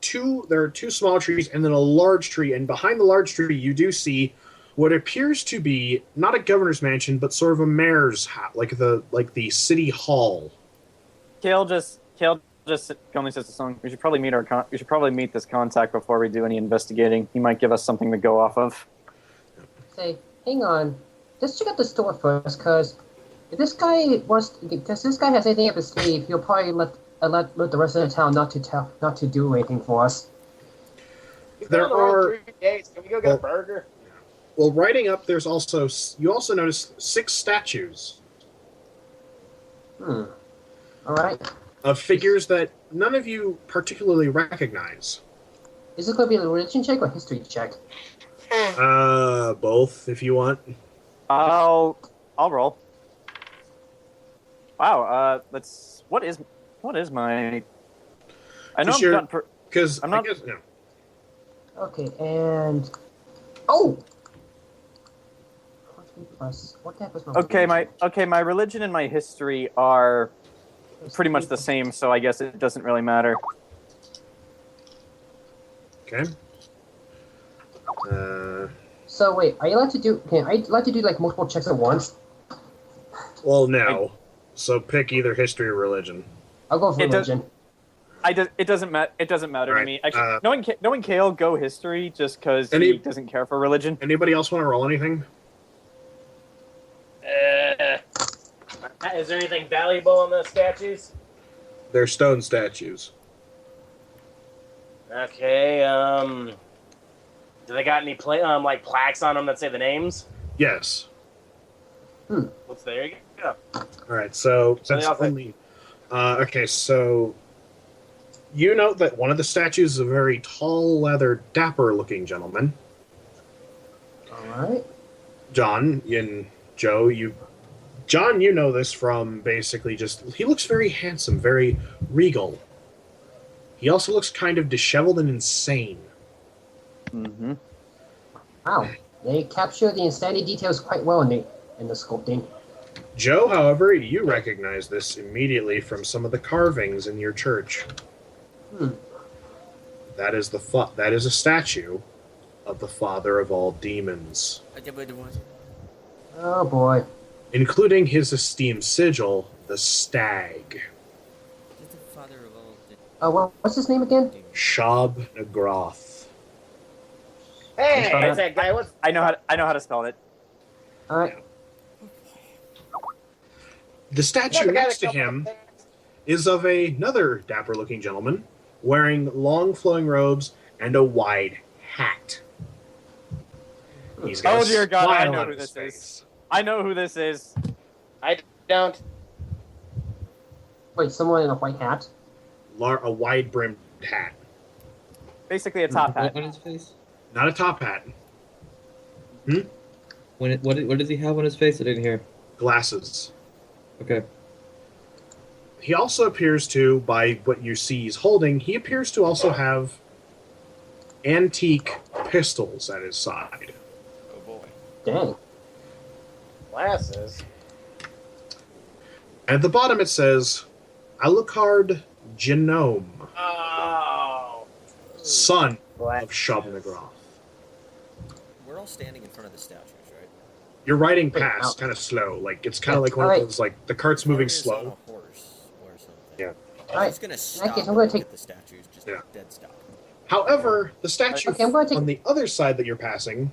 two small trees and then a large tree, and behind the large tree you do see what appears to be not a governor's mansion but sort of a mayor's house, like the city hall. Khale just calmly says to someone, we should probably meet this contact before we do any investigating. He might give us something to go off of. Say, hang on, let's check out the store first, because if this guy has anything up his sleeve, he'll probably let the rest of the town not to do anything for us. We've There been on the road are- 3 days. Can we go get a burger? Well, riding up, you also notice 6 statues All right, of figures that none of you particularly recognize. is this going to be a religion check or history check? Both, if you want. I'll roll. Wow. What is my? I know Just I'm your- done. Because I'm not- Okay, and oh, what the heck was my My religion and my history are pretty much the same, so I guess it doesn't really matter. Okay. So wait, are you allowed to do? Okay, are you allowed to do like multiple checks at once? Well, no. So pick either history or religion. I'll go for It does- religion. It doesn't matter. It doesn't matter to Right, me. Actually, knowing Khale, go history just because he doesn't care for religion. Anybody else want to roll anything? Is there anything valuable in the statues? They're stone statues. Okay. Do they got any like plaques on them that say the names? Yes. What's there? You go. All right. So that's else? only. Okay. So you note that one of the statues is a very tall, leather, dapper-looking gentleman. All right. John and Joe, John, you know this from basically he looks very handsome, very regal. He also looks kind of disheveled and insane. Mm-hmm. Wow. They capture the insanity details quite well in the sculpting. Joe, however, you recognize this immediately from some of the carvings in your church. That is that is a statue of the father of all demons, Oh boy. including his esteemed sigil, the stag, He's the father of all things. What's his name again? Shab Nagroth. Hey, Spell it's that guy. I know how to spell it. All right. The statue next to him is of another dapper-looking gentleman wearing long flowing robes and a wide hat. He's got Oh a dear God! I smile know on who his this face. is. I know who this is. I don't. Wait, someone in a white hat? A wide-brimmed hat, Basically a top hat. On his face? not a top hat. What does he have on his face? I didn't hear. Glasses. Okay. He also appears to, by what you see he's holding, he appears to also have antique pistols at his side. Oh boy. Dang. Glasses. And at the bottom it says, Alucard Genome, Oh. son Glasses. of Shub-Nagroth. We're all standing in front of the statues, right? You're riding Wait, past, oh. kind of slow. Like it's kind of like one Alright. of those, like the cart's moving Aria's slow. on a horse or something. Yeah. I'm just gonna stop case, I'm and gonna look take- at the statues, just Yeah. dead stop. However, the statue Okay, I'm gonna take- on the other side that you're passing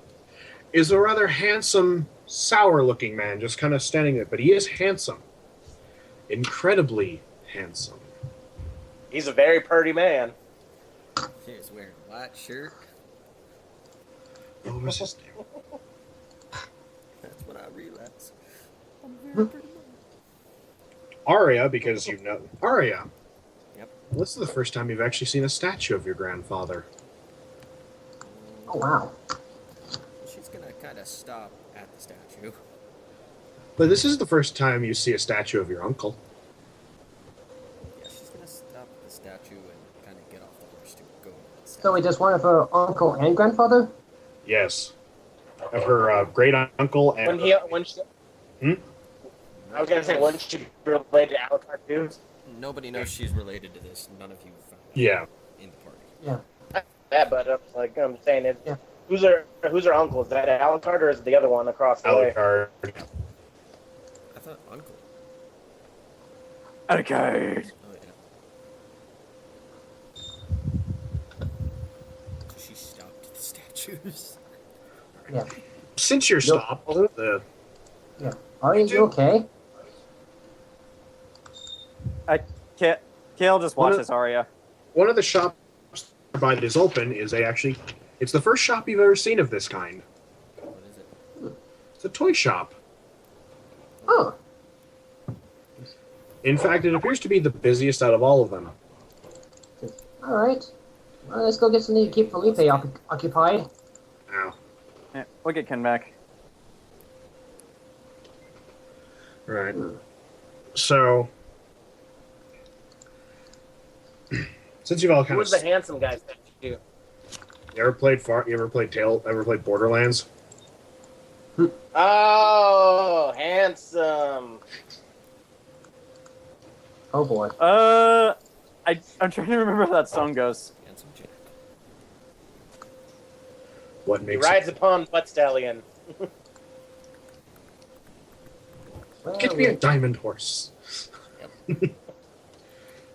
is a rather handsome, sour-looking man, just kind of standing there. But he is handsome, incredibly handsome. He's a very pretty man. He's wearing a white shirt. What was his name? That's when I realized I'm a very pretty man. Aria, because you know Aria. Yep. This is the first time you've actually seen a statue of your grandfather. Oh wow. She's gonna kind of stop at the statue. But this is the first time you see a statue of your uncle. Yeah, she's gonna stop at the statue and kind of get off the horse to go. So we just one of her uncle and grandfather? Yes, of her great uncle and. When she, Hmm? I was gonna say, wasn't she related to Alucard too? Nobody knows she's related to this. None of you found out Yeah. in the party. Yeah. Yeah, but I'm saying it. Yeah. Who's her uncle? Is that Alucard or is it the other one across the way? Alucard. I thought uncle. Okay. Oh yeah. So she stopped at the statues. Yeah. Since you're stopped, the Yeah. Are you okay? Khale just One of- watches Aria. one of the shops by that is open is it's the first shop you've ever seen of this kind. What is it? It's a toy shop. Oh. In fact, it appears to be the busiest out of all of them. All right. Well, let's go get something to keep Phillipe occupied. Now, Yeah, we'll get Ken back. right. So, since you've all kind Who's of the handsome guy? you ever played Borderlands? Oh, handsome. Oh boy. I'm trying to remember how that song goes. Handsome Jack. What He makes rides upon Butt Stallion. Well, Get me a diamond horse.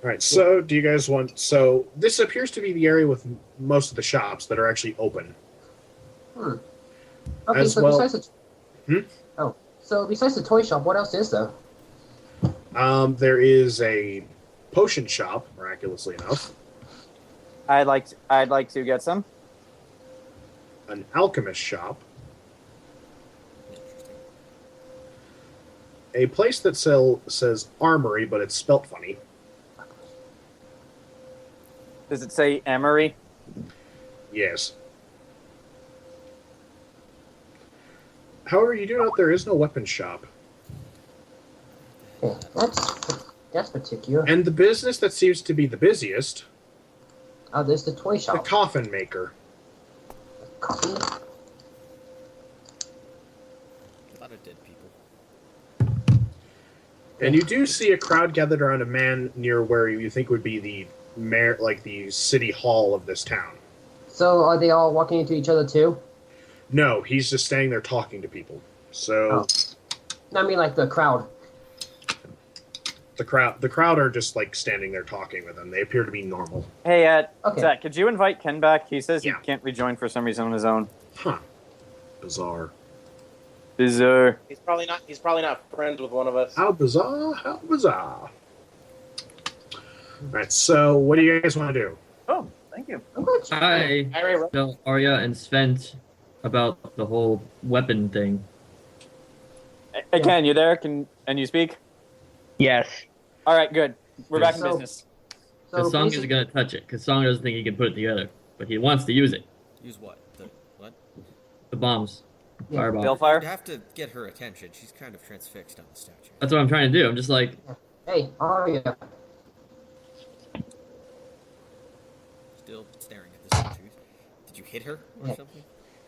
All right, so do you guys want... So this appears to be the area with most of the shops that are actually open. Hmm. Okay, As so well- besides the... Oh, so besides the toy shop, what else is there? There is a potion shop, miraculously enough. I'd like to get some. An alchemist shop. Interesting. A place that says armory, but it's spelt funny. Does it say Emery? Yes. However, you do note there is no weapon shop. Okay, that's particular. And the business that seems to be the busiest, Oh, there's the toy the shop. coffin maker. Coffee. A lot of dead people. And you do see a crowd gathered around a man near where you think would be the mayor, like the city hall of this town. So are they all walking into each other too? No, he's just standing there talking to people. So I mean, like the crowd. the crowd are just like standing there talking with him. They appear to be normal. Hey, Okay. Zach, could you invite Ken back? He says Yeah. he can't rejoin for some reason on his own. Huh. Bizarre. Bizarre. He's probably not friends with one of us. How bizarre, how bizarre. Alright, so what do you guys want to do? Oh, thank you. I'm going to I I already wrote- tell Aria and Svent about the whole weapon thing. Hey, Ken, you there? Can you speak? Yes. All right, good. We're back in So- business. Because So Song basic- isn't going to touch it, because Song doesn't think he can put it together. But he wants to use it. Use what? The what? The bombs. Yeah. Fireball. Balefire? You have to get her attention. She's kind of transfixed on the statue. That's what I'm trying to do. I'm just like, Hey, Aria. Still staring at the statue. Did you hit her or Yeah. something?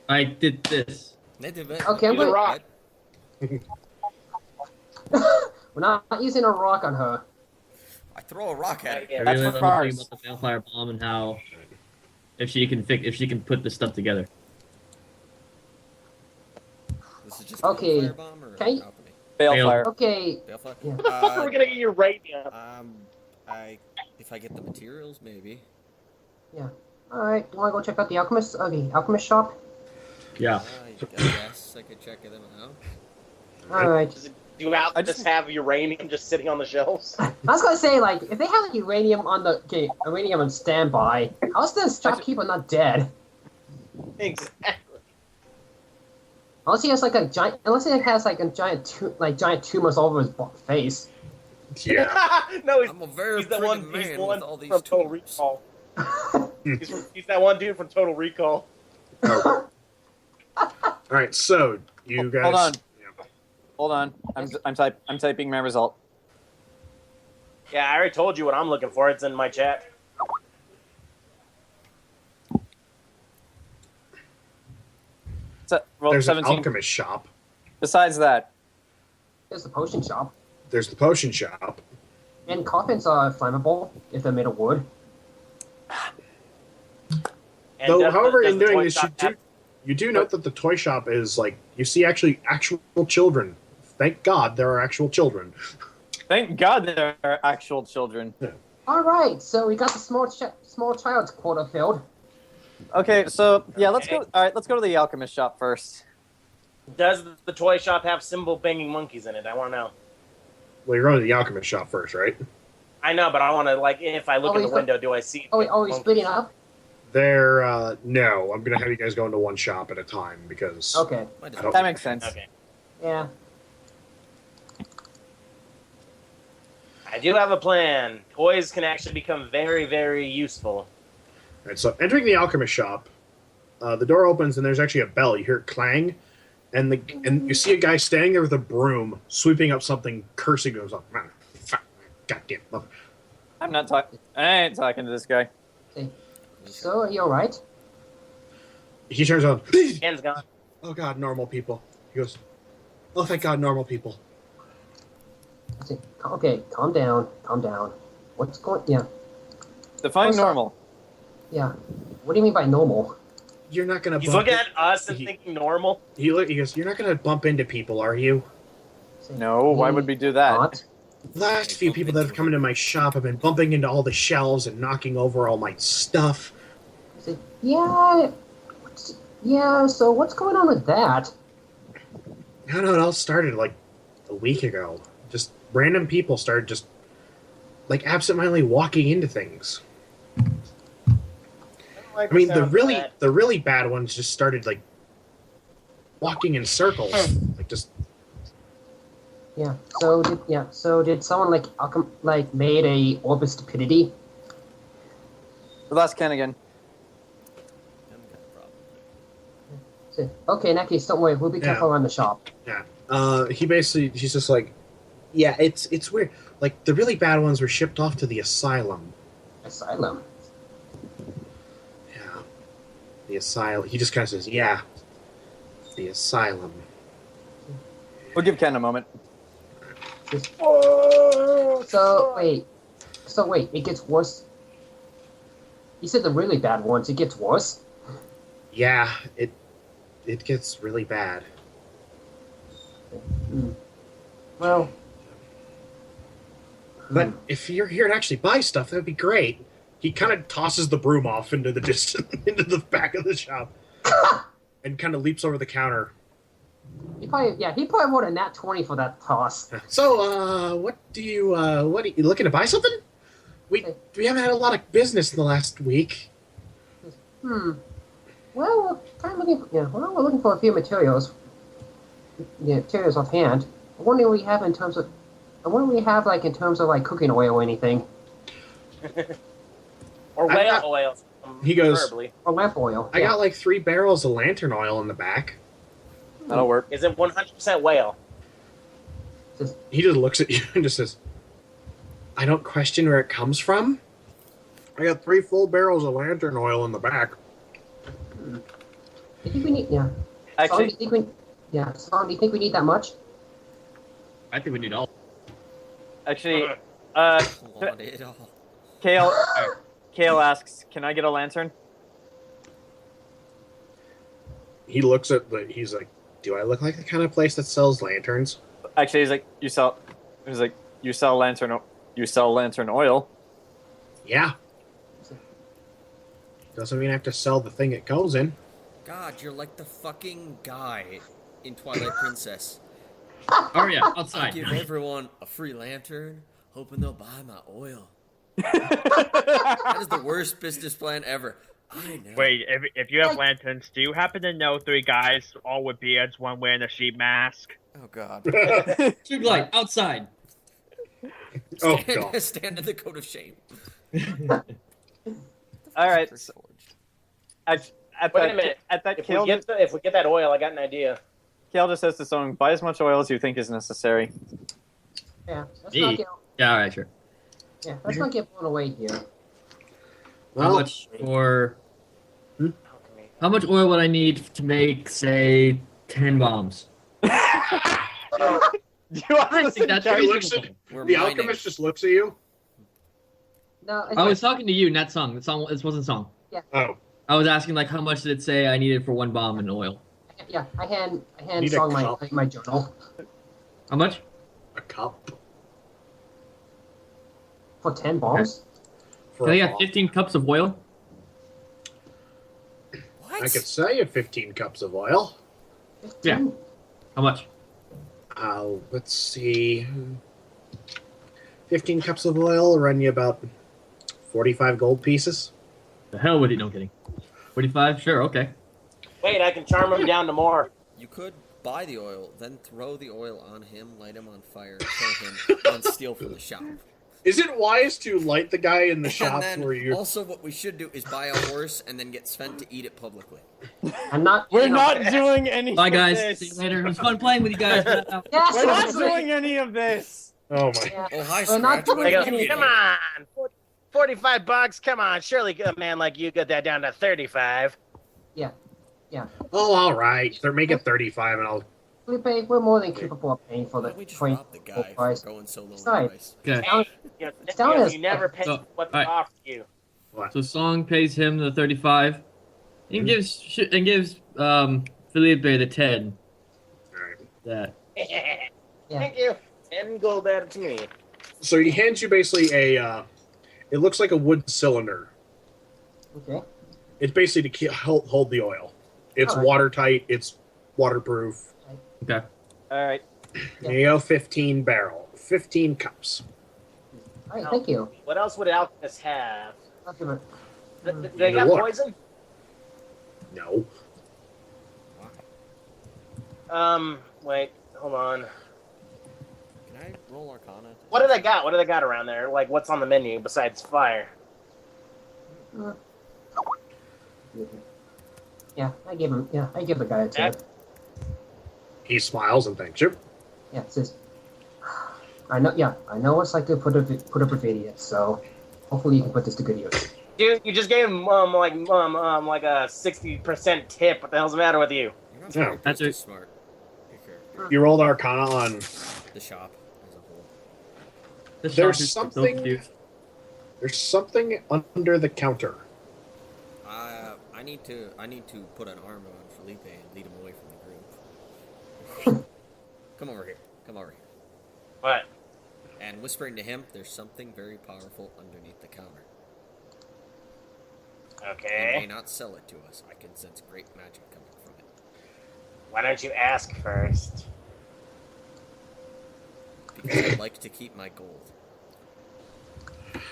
I did this. Okay, I'm Use a going. rock. We're not using a rock on her. I throw a rock at her. I That's really for love thinking cars. about the Balefire bomb and how if she can put this stuff together. This is just Okay, a firebomb or can you- alchemy? Balefire. Okay, Balefire? Yeah. We're gonna get your radium. If I get the materials, maybe. alright. Do you want to go check out the alchemist shop? Yeah. I guess I could check them out. Alright. Do alchemists have uranium just sitting on the shelves? I was gonna say, like, if they have uranium uranium on standby, how's the shopkeeper not dead? Exactly. Unless he has like giant tumors all over his face. Yeah. No, I'm a very he's the pretty one. man He's the one with all these from Total tumors. Recall. He's that one dude from Total Recall. Alright, so you guys... Hold on. Yeah. Hold on. I'm typing my result. Yeah, I already told you what I'm looking for. It's in my chat. Well, There's 17. an alchemist shop. Besides that, There's the potion shop. There's the potion shop. And coffins are flammable if they're made of wood. And Though, does the- however, does in the doing toy this, shop you do note that the toy shop is like you see actual children. Thank God there are actual children. thank God there are actual children. Alright, so we got the small child's quota filled. Okay, so yeah, let's go. All right, let's go to the alchemist shop first. Does the toy shop have symbol banging monkeys in it? I want to know. Well, you're going to the alchemist shop first, right? I know, but I want to, like, if I look Oh, in the wait, window, do I see? Oh, wait, are we monkeys? splitting up? There, no. I'm going to have you guys go into one shop at a time because... Okay, Might as I well. don't- That makes sense. Okay. yeah. I do have a plan. Toys can actually become very, very useful. Alright, so entering the alchemist shop, the door opens and there's actually a bell. You hear it clang, and you see a guy standing there with a broom, sweeping up something, cursing to himself. Man, fuck, goddamn mother. I'm not talking. I ain't talking to this guy. So, are you alright? He turns on. Ken's gone. Oh God, normal people. He goes, oh thank God, normal people. Okay, calm down, What's going... Yeah, Define Oh, so- normal. yeah. What do you mean by normal? You're not gonna. He's bump looking at us and He- thinking normal. He goes, you're not gonna bump into people, are you? No, why would we do that? Not. last few people that have come into my shop have been bumping into all the shelves and knocking over all my stuff. I said, yeah, so what's going on with that? I don't know, it all started like a week ago. Just random people started just like absentmindedly walking into things. I mean, the really bad ones just started like walking in circles, like just. Yeah. So did someone like made a orb of stupidity? The last can again. Haven't got a problem. So, okay, in that case, don't worry. We'll be careful around the shop. Yeah. He's just like, yeah, it's weird. Like the really bad ones were shipped off to the asylum. Asylum. Yeah. The asylum. He just kind of says, yeah. The asylum. We'll give Ken a moment. So wait, it gets worse. You said the really bad ones. It gets worse. Yeah, it gets really bad. Well, but if you're here to actually buy stuff, that'd be great. He kind of tosses the broom off into the distance, into the back of the shop, and kind of leaps over the counter. he probably rolled a nat 20 for that toss. So, what are you looking to buy something? We haven't had a lot of business in the last week. Well, we're kind of looking. We're looking for a few materials. Yeah, materials offhand. I wonder what we have in terms of. I wonder what we have in terms of cooking oil or anything. Or whale oil. He goes, preferably. Or lamp oil. I got 3 barrels of lantern oil in the back. That'll work. Is it 100% whale? He just looks at you and just says, I don't question where it comes from. I got 3 full barrels of lantern oil in the back. I think we need. Yeah. Actually, Song, do you think we need that much? I think we need all. actually, Want it all. Khale asks, "Can I get a lantern?" He looks at he's like, do I look like the kind of place that sells lanterns? Actually, he's like, "You sell." He's like, "You sell lantern. You sell lantern oil." Yeah. Doesn't mean I have to sell the thing it goes in. God, you're like the fucking guy in Twilight Princess. Aria, I outside. give everyone a free lantern, hoping they'll buy my oil. That is the worst business plan ever. I know. Wait, if you have lanterns, do you happen to know 3 guys, all with beards, one wearing a sheep mask? Oh God. Sugulite, outside. Oh, God. Stand in the code of shame. All right. First So, forge. at Wait a minute. that If Khale, we get that oil, I got an idea. Khale just says to someone, "Buy as much oil as you think is necessary." Yeah. Let's Me? not get. Yeah, all right, sure. Yeah. Let's not get blown away here. How Well, much for? How much oil would I need to make, say, 10 bombs? Do you I think that's He looks reasonable. We're the mining. alchemist just looks at you. No. It's I was talking to you, not song. The song. This wasn't song. Oh, I was asking how much did it say I needed for 1 bomb in oil? Yeah. I hand Need a song cup. my journal How much? a cup. for 10 bombs. For Can I a get bomb. 15 cups of oil? What? I could sell you 15 cups of oil. 15? How much? Let's see. 15 cups of oil will run you about 45 gold pieces. The hell with it, no kidding. 45? Sure, okay. Wait, I can charm him down to more. You could buy the oil, then throw the oil on him, light him on fire, kill him, and steal from the shop. Is it wise to light the guy in the shop And where then you? also what we should do is buy a horse and then get Svent to eat it publicly. I'm not. We're you know- not doing any. Bye, of guys. this. See you later. It was fun playing with you guys. Yes, We're not seriously. doing any of this. Oh my! Yeah. Oh, hi, We're not Scratch. What doing are Like, you anything. eating? come on, $45. Come on, surely a man like you get that down to 35. Oh, all right. They're making 35, and I'll. Phillipe, we're more than capable of paying for Why the don't we just train rob the guy price. for going so low in Besides, price? Okay. You, It's down as- you never pay So, what they alright. offer you. So Song pays him the 35 and gives Phillipe the 10. All right. That Yeah. Thank you. 10 gold added to me. So he hands you basically it looks like a wood cylinder. Okay. It's basically to hold the oil. It's All right. watertight. It's waterproof. Okay. All right. There you go, 15 cups. All right, thank you. What else would alchemists have? I'll give it. Do they got Look. poison? No. Wait, hold on. Can I roll Arcana? What do they got? What do they got around there? Like, what's on the menu besides fire? Yeah, I give the guy a tip. He smiles and thanks you. Yeah, it says, I know what it's like to put up with idiots, so hopefully you can put this to good use. Dude, you just gave him like a 60% tip. What the hell's the matter with you? You're not Yeah, very that's good, it. smart. Your You rolled Arcana on. the shop as a whole. The There's shop is so something- confused. There's something under the counter. I need to put an arm on Phillipe and lead him away from the group. Come over here. Come over here. What? And whispering to him, there's something very powerful underneath the counter. He may Okay. not sell it to us. I can sense great magic coming from it. Why don't you ask first? Because I'd like to keep my gold.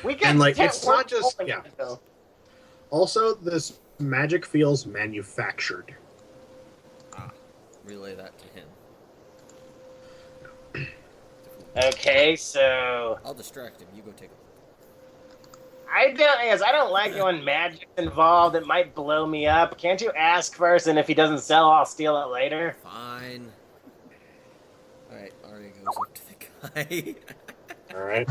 We got And, like, ten it's not worth just- holding yeah. it, though. Also, this magic feels manufactured. Relay that to him. Okay, so I'll distract him. You go take a look. I don't like it when magic's involved. It might blow me up. Can't you ask first, and if he doesn't sell, I'll steal it later? Fine. Alright, Aria goes up to the guy. Alright.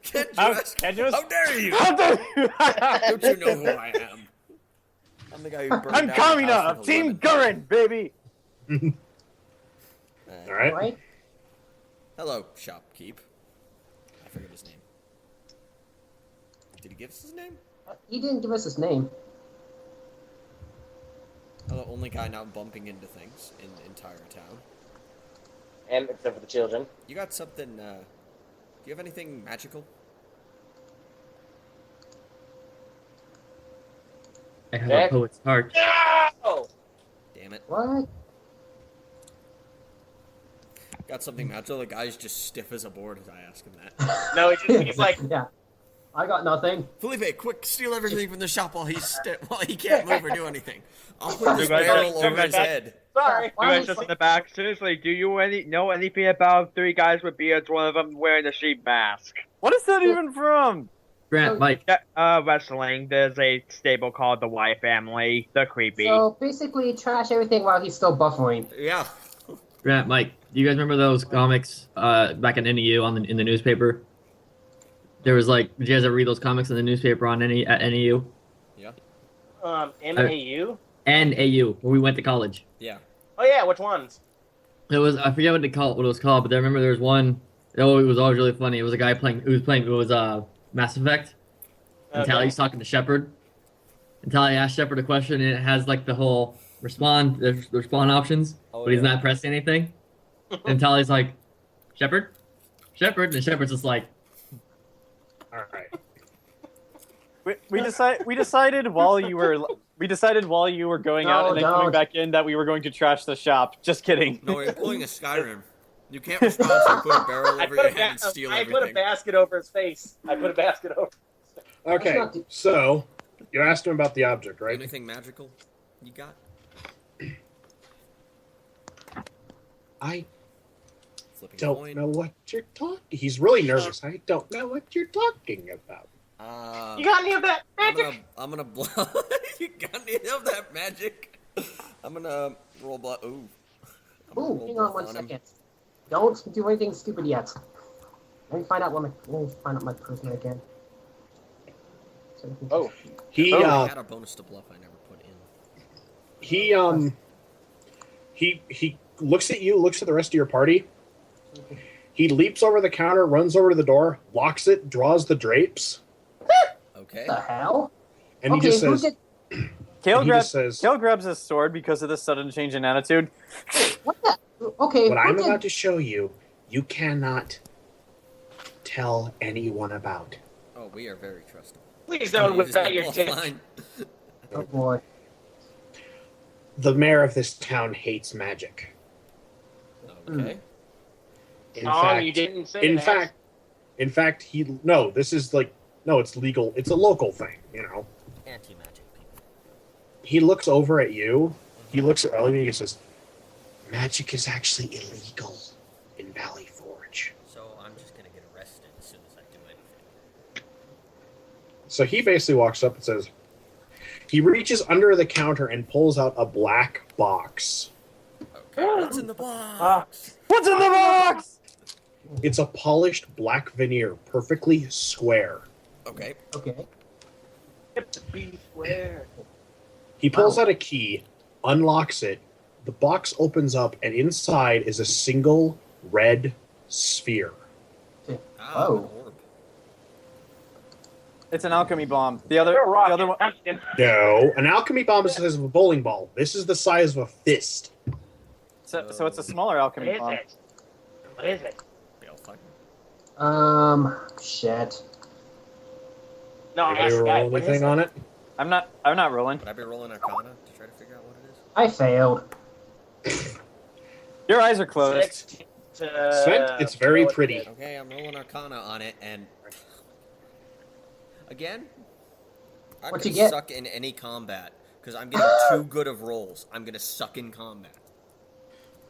Can't you How- ask? can't you ask- How dare you? How dare you? Don't you know who I am? I'm the guy who burned I'm down the house Kamina, with a Team lemon. Gurren, baby. Alright. Right? Hello, shopkeep. I forget his name. Did he give us his name? He didn't give us his name. I'm the only guy now bumping into things in the entire town. And except for the children. You got something, do you have anything magical? I have Jack? a poet's heart. No! Damn it. What? Got something magical? The guy's just stiff as a board as I ask him that. No, he's like, Yeah. I got nothing. Phillipe, quick, steal everything from the shop while he's while he can't move or do anything. I'll put this You guys- barrel you over guys- his head. sorry. You guys just in the back. Seriously, do you know anything about three guys with beards? One of them wearing a sheep mask. What is that even from? Grant, Mike. Yeah, wrestling. There's a stable called the White Family. They're creepy. So basically, trash everything while he's still buffering. Yeah. Grant, Mike. Do you guys remember those comics back in NEU in the newspaper? There was like, did you guys ever read those comics in the newspaper on at NEU? Yeah. MAU? NAU, where we went to college. Yeah. Oh yeah, which ones? It was, I forget what it was called, but I remember there was one. Oh, it was always really funny. It was a guy it was Mass Effect. And Okay. Tally's talking to Shepard. And Tally asked Shepard a question, and it has like the whole the respawn options, Oh, but he's yeah. not pressing anything. And Tally's like, Shepard, and Shepard's just like, Alright. We decided while you were going out and then coming don't. back in that we were going to trash the shop. Just kidding. No, you're pulling a Skyrim. You can't responsibly put a barrel over your head and steal I everything. put a basket over his face. Okay, so you asked him about the object, right? Anything magical you got? I Flipping a don't coin. know what you're talking. He's really nervous. I don't know what you're talking about. You got any of that magic? I'm gonna blow. You got any of that magic? I'm gonna roll blood. Ooh. I'm gonna Ooh, roll hang on bluff one him. second. Don't do anything stupid yet. Let me find out my person again. So we can- Oh. He I had a bonus to bluff I never put in. he looks at you, looks at the rest of your party. He leaps over the counter, runs over to the door, locks it, draws the drapes, Okay. What the hell? and Okay, he just who says, did? Kale says, grabs his sword because of this sudden change in attitude. What the? Okay, "What who I'm did? about to show you, you cannot tell anyone about. Oh, we are very trustable. Please don't These without your people tits. fine. Oh boy. The mayor of this town hates magic. Okay. In Oh, fact, you didn't say that. in fact, this is it's legal. It's a local thing, you know. Anti-magic people. He looks over at you. He looks at Ellie and he says, "Magic is actually illegal in Valley Forge." So I'm just gonna get arrested as soon as I do anything. So he basically walks up and says, he reaches under the counter and pulls out a black box. Okay. What's in the box? What's in the box? It's a polished black veneer, perfectly square. Okay. Okay. Be square. He pulls out a key, unlocks it, the box opens up, and inside is a single red sphere. Oh. An orb. It's an alchemy bomb. The other one. No, an alchemy bomb is the size of a bowling ball. This is the size of a fist. So it's a smaller What alchemy is bomb. it? What is it? Shit. No, Anybody ask the roll guy. What is anything it? on it? I'm not rolling. Would I be rolling Arcana to try to figure out what it is? I failed. Your eyes are closed. 16 Svent, it's very pretty. Okay, I'm rolling Arcana on it, and again, I'm What'd gonna you get? suck in any combat because I'm getting too good of rolls. I'm gonna suck in combat.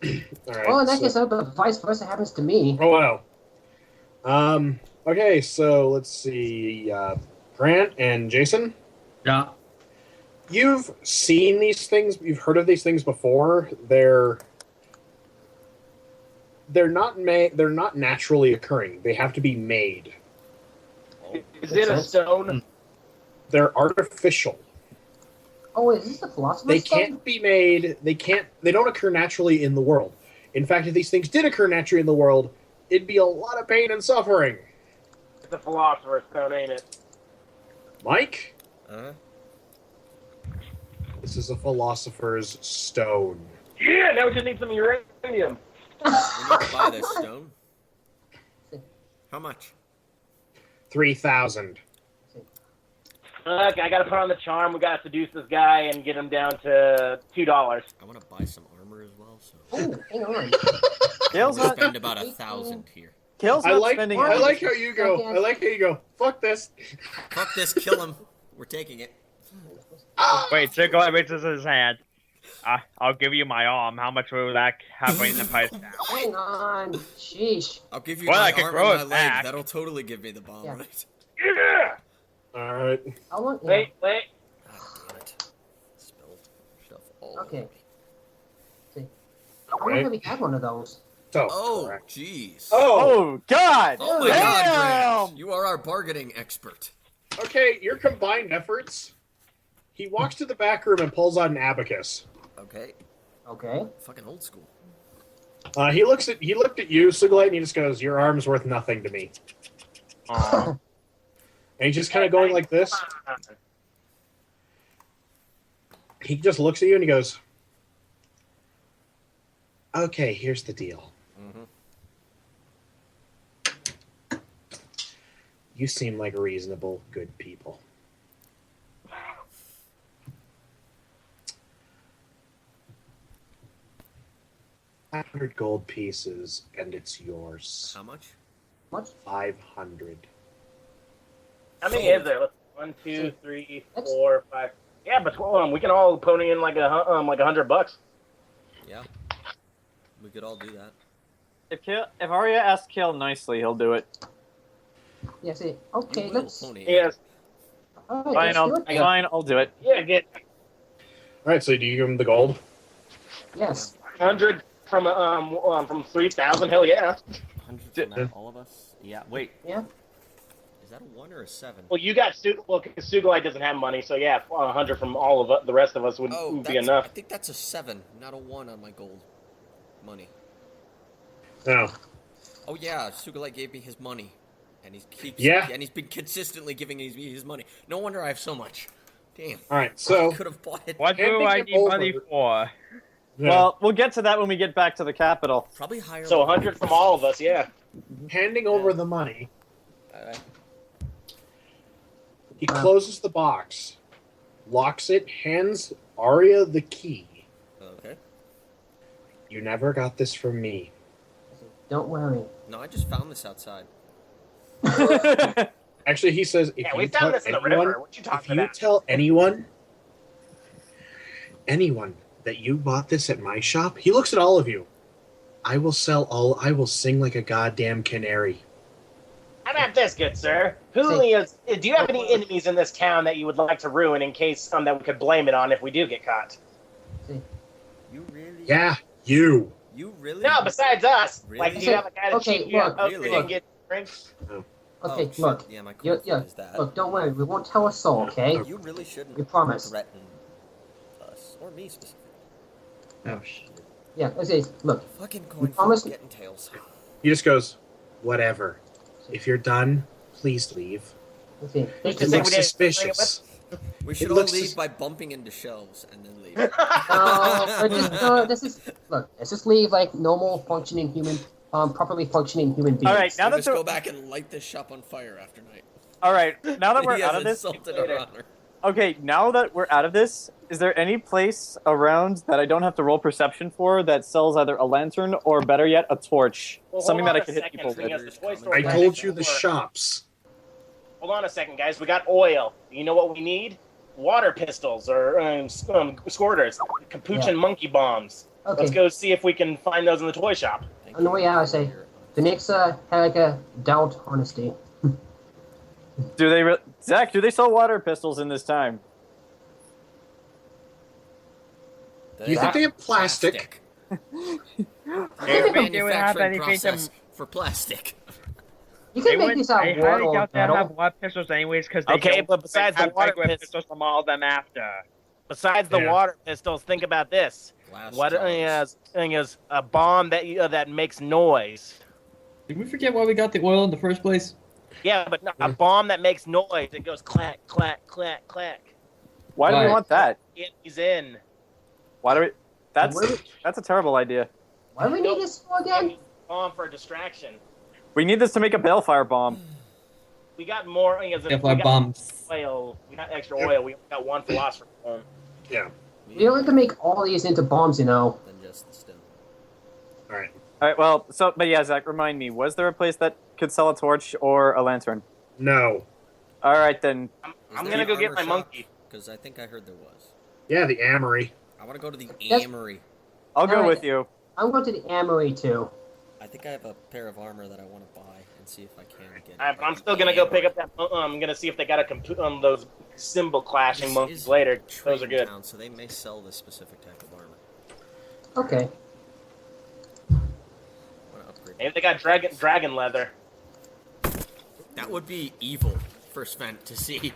All right. Well, in that so- case, I hope the vice versa happens to me. Oh wow. Okay, so let's see. Grant and Jayson, Yeah. you've seen these things. You've heard of these things before. They're not They're not naturally occurring. They have to be made. Is it a stone? They're artificial. Oh, wait, is this the philosopher's They stone? can't be made. They don't occur naturally in the world. In fact, if these things did occur naturally in the world, it'd be a lot of pain and suffering. It's a philosopher's stone, ain't it? Mike, Huh? this is a philosopher's stone. Yeah, now we just need some uranium. We need to buy this stone. How much? 3,000. Look, I gotta put on the charm. We gotta seduce this guy and get him down to $2. I want to buy some armor as well. So Oh, hang on. Kale's we'll not. spend about 1,000 here. Kale's I not like. spending. I any- like how you go. I like how you go. Fuck this. Fuck this, kill him. We're taking it. Wait, Sugulite raises his hand. I'll give you my arm. How much will that bring the price down? Hang on. Sheesh. I'll give you Well, I my can arm grow and my it leg. back. That'll totally give me the bomb, Yeah. right? Yeah! All right. I want. Wait. God damn it. Spilled stuff all over Okay. me. See. I wonder if we had one of those. So. Oh, correct. jeez. Oh God! Oh my god, Damn! Grant. You are our bargaining expert. Okay, your combined efforts. He walks to the back room and pulls out an abacus. Okay. Okay. Fucking old school. He looked at you, Sugulite, and he just goes, "Your arm's worth nothing to me." Aw. And he's just kind of going like this. He just looks at you and he goes, "Okay, here's the deal. Mm-hmm. You seem like reasonable, good people. $500 gold pieces, and it's yours. How much? Much? 500. How many is there? 1, 2, 3, 4, 5. Yeah, but we can all pony in like $100. Yeah. We could all do that. If Aria asks Kale nicely, he'll do it. Yeah, see. Okay, You will let's. pony. Yes. Alright, Fine, let's I'll do it. fine, I'll do it. Yeah, get All right, so do you give him the gold? Yes. 100 from 3,000. Hell yeah. 100 from all of us? Yeah. Wait. Yeah. Is that a 1 or a 7? Well, you got because Sugulite doesn't have money, so yeah, 100 from all of the rest of us would Oh, be that's, enough. I think that's a 7, not a 1 on my gold money. No. Oh yeah, Sugulite gave me his money, and Yeah. he's been consistently giving me his money. No wonder I have so much. Damn. All right, so I could have bought it. What do Handing I him need money over. for? yeah, Well, we'll get to that when we get back to the capital. Probably higher. So 100 from all of us, yeah. handing over the money, Alright. He closes the box, locks it, hands Aria the key. Okay. You never got this from me. Don't worry. No, I just found this outside. Actually, he says, if we you found tell this in the anyone, river. What you talking if you about? tell anyone that you bought this at my shop, he looks at all of you. I will sing like a goddamn canary. How about this, good sir? Do you have any enemies in this town that you would like to ruin in case that we could blame it on if we do get caught? You really? Yeah, you. You really? No, besides us. Really? Like, do you have a guy that Okay, cheat you out look, and get drinks? Okay, Oh, shit. look. Yeah, my Yeah, cool is that. Look, don't worry. We won't tell a soul, okay? You really shouldn't We promise. threaten us. Or me specifically. Oh shit. Yeah, okay, look. Fucking We coin promise- getting tails. He just goes, whatever. If you're done, please leave. Okay. Just It say looks we didn't bring it suspicious. We should It all looks leave sus- by bumping into shelves and then leave. Let's just leave like normal functioning human, properly functioning human beings. All right, now We'll that just the, go back and light this shop on fire after night. all right, now that we're He out has of this, insulted our honor. okay, now that we're out of this, is there any place around that I don't have to roll perception for that sells either a lantern or, better yet, a torch? Well, Something hold that I on could a hit second, people because with. the toy store I guy told next you the door- shops. Hold on a second, guys. We got oil. You know what we need? Water pistols or squirters, capuchin monkey bombs. Okay. Let's go see if we can find those in the toy shop. Thank On the you way out, I for say, your the next had like a doubt honesty. Do they, Zach? Do they sell water pistols in this time? You think they have plastic? They would have Manufacturing anything process to. for plastic. You They can make would. these out I of highly wood or doubt they'll have metal. water pistols anyways, because they Okay, don't but besides the have water regular pist- pistols to model them after. Besides the Yeah. water pistols, think about this. Glass What jars. is a bomb that makes noise? Did we forget why we got the oil in the first place? Yeah, but no, a bomb that makes noise. It goes clack, clack, clack, clack. Why do we Why? want that? He's in. Why do we? That's Where- that's a terrible idea. Why do we need this for again? Bomb for a distraction. We need this to make a balefire bomb. We got more. If our bombs. Oil. We got extra oil. We got one philosopher stone. Yeah. We don't have to make all these into bombs, you know. Than just the stone. All right. All right. Well, but yeah, Zach, remind me. Was there a place that could sell a torch or a lantern? No. All right then. I'm gonna go get my monkey. Because I think I heard there was. Yeah, the Amory. I want to go to the Yes. Amory. I'll go All right. with you. I'm going to the armory too. I think I have a pair of armor that I want to buy and see if I can get. Alright, but I'm still gonna go pick up that. I'm gonna see if they got a those symbol clashing This monkeys is later. trading Those are good. Town, so they may sell this specific type of armor. Okay. I want to upgrade. Maybe they got dragon leather. That would be evil for Svent to see.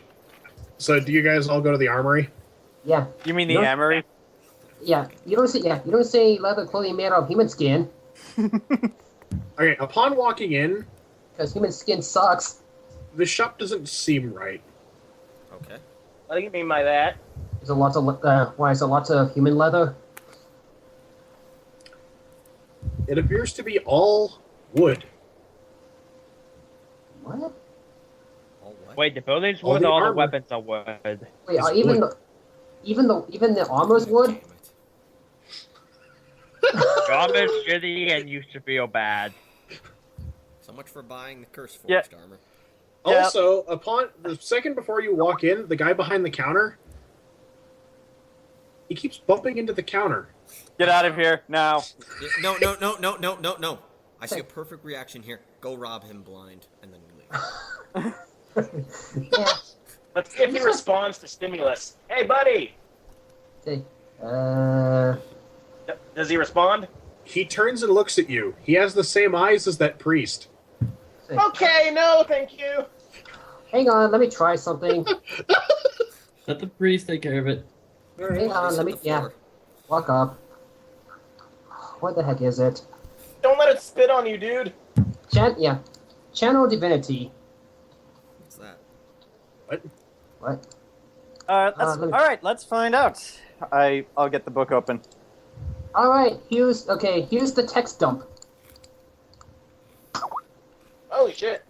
So, do you guys all go to the Armory? Yeah. You mean the No. Amory? Yeah. You don't say leather clothing made out of human skin, Okay, upon walking in, because human skin sucks. the shop doesn't seem right. Okay. What do you mean by that? There's a lot of why is there lots of human leather? It appears to be all wood. What? All what? Wait, the building's All wood, the all the armor. weapons are wood. Wait, It's are even wood. even the armor's wood? Damn it. Armor's shitty and used to feel bad. So much for buying the curse Yeah. forged armor. Yeah. Also, upon the second before you walk in, the guy behind the counter, he keeps bumping into the counter. Get out of here now. No. I see a perfect reaction here. Go rob him blind, and then we leave. Yeah. Let's see if he responds to stimulus. Hey, buddy. Say, Does he respond? He turns and looks at you. He has the same eyes as that priest. say, Okay, no, thank you. hang on, let me try something. Let the priest take care of it. Hang on, Place let on me the floor. walk up. What the heck is it? Don't let it spit on you, dude. Channel divinity. What's that? What? All right. Let's find out. I'll get the book open. All right, here's the text dump. Holy shit.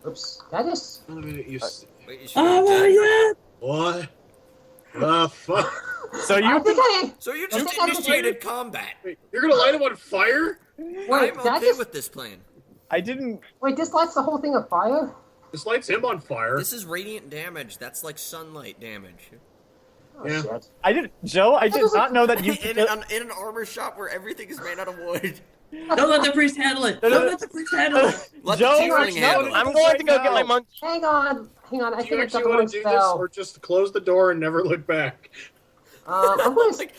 Oops. That is. Wait, you Oh, what is that? What? The fuck? So I you think I. So you I just think I initiated combat. Wait, you're gonna light him on fire? Wait, I'm that okay is. with this plan. I didn't. Wait, this lights the whole thing on fire? This lights him on fire. This is radiant damage. That's like sunlight damage. Oh, Yeah. shit. I didn't. Joe, I did not know that you. in an armor shop where everything is made out of wood. Don't let the priest handle it. Don't let the priest handle it. Let Joe, the tiefling handle it. I'm going to go get my monkey. Hang on. I Do think you I actually got the want wrong to do this, spell. or just close the door and never look back? I'm gonna take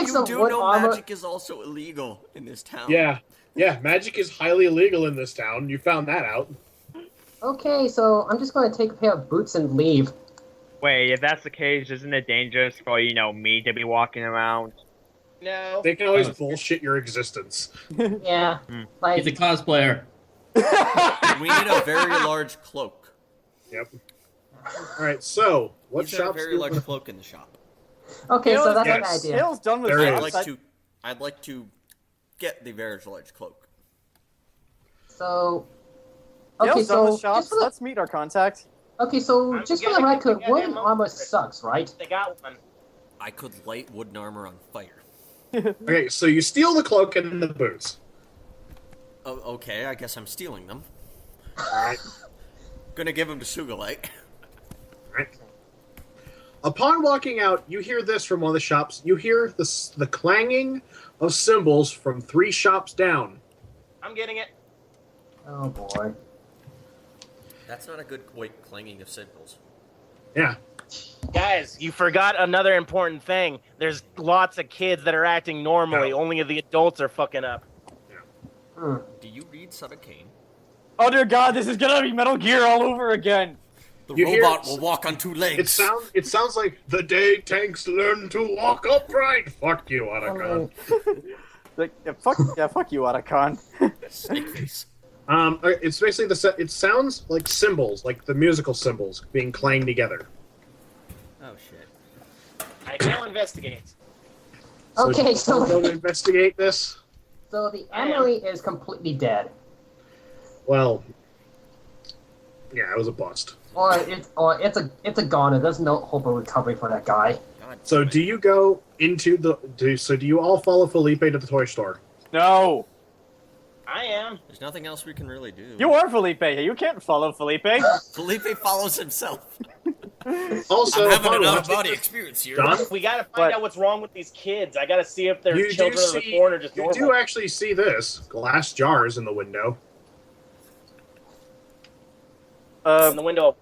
You some do wood know armor. magic is also illegal in this town. Yeah, magic is highly illegal in this town. You found that out. Okay, so I'm just gonna take a pair of boots and leave. Wait, if that's the case, isn't it dangerous for, me to be walking around? No. They can always bullshit your existence. Yeah, Hmm. like He's a cosplayer. We need a very large cloak. Yep. All right. So, what Is there a shops? very do you- large cloak in the shop? okay, so that's Yes. an idea. Hale's done with There that. is. I'd like to get the very large cloak. So, okay, Hale's done so with shops. just for the, Let's meet our contact. okay, so I'm just for the getting- record, getting wooden them armor over. sucks, right? They got one. I could light wooden armor on fire. Okay, so you steal the cloak and the boots. Oh, okay, I guess I'm stealing them. All right. Gonna give them to Sugulite. All right. Upon walking out, you hear this from one of the shops. You hear the clanging of cymbals from 3 shops down. I'm getting it. Oh boy. That's not a good clanging of cymbals. Yeah. Guys, you forgot another important thing. There's lots of kids that are acting normally. No. Only the adults are fucking up. Hmm. Do you read Son of Cain? Oh dear God, this is gonna be Metal Gear all over again. The You hear- robot will walk on 2 legs. It sounds like the day tanks learn to walk upright. Fuck you, Otacon. Like, fuck you, Otacon. Snake face. It's basically it sounds like cymbals, like the musical cymbals being clanged together. Oh shit. I shall investigate. Okay, Go so to investigate this. so the armory is completely dead, Well, yeah, it was a bust. or it's a goner. There's no hope of recovery for that guy. God So damn it. do you go into do you all follow Phillipe to the toy store? No, I am. There's nothing else we can really do. you are Phillipe. You can't follow Phillipe. Phillipe follows himself. Also, I'm having upon an watching out-of-body this experience here. done, We gotta find But- out what's wrong with these kids. I gotta see if they're you do children of the see corn or just you normal. do actually see this glass jars in the window. In the window.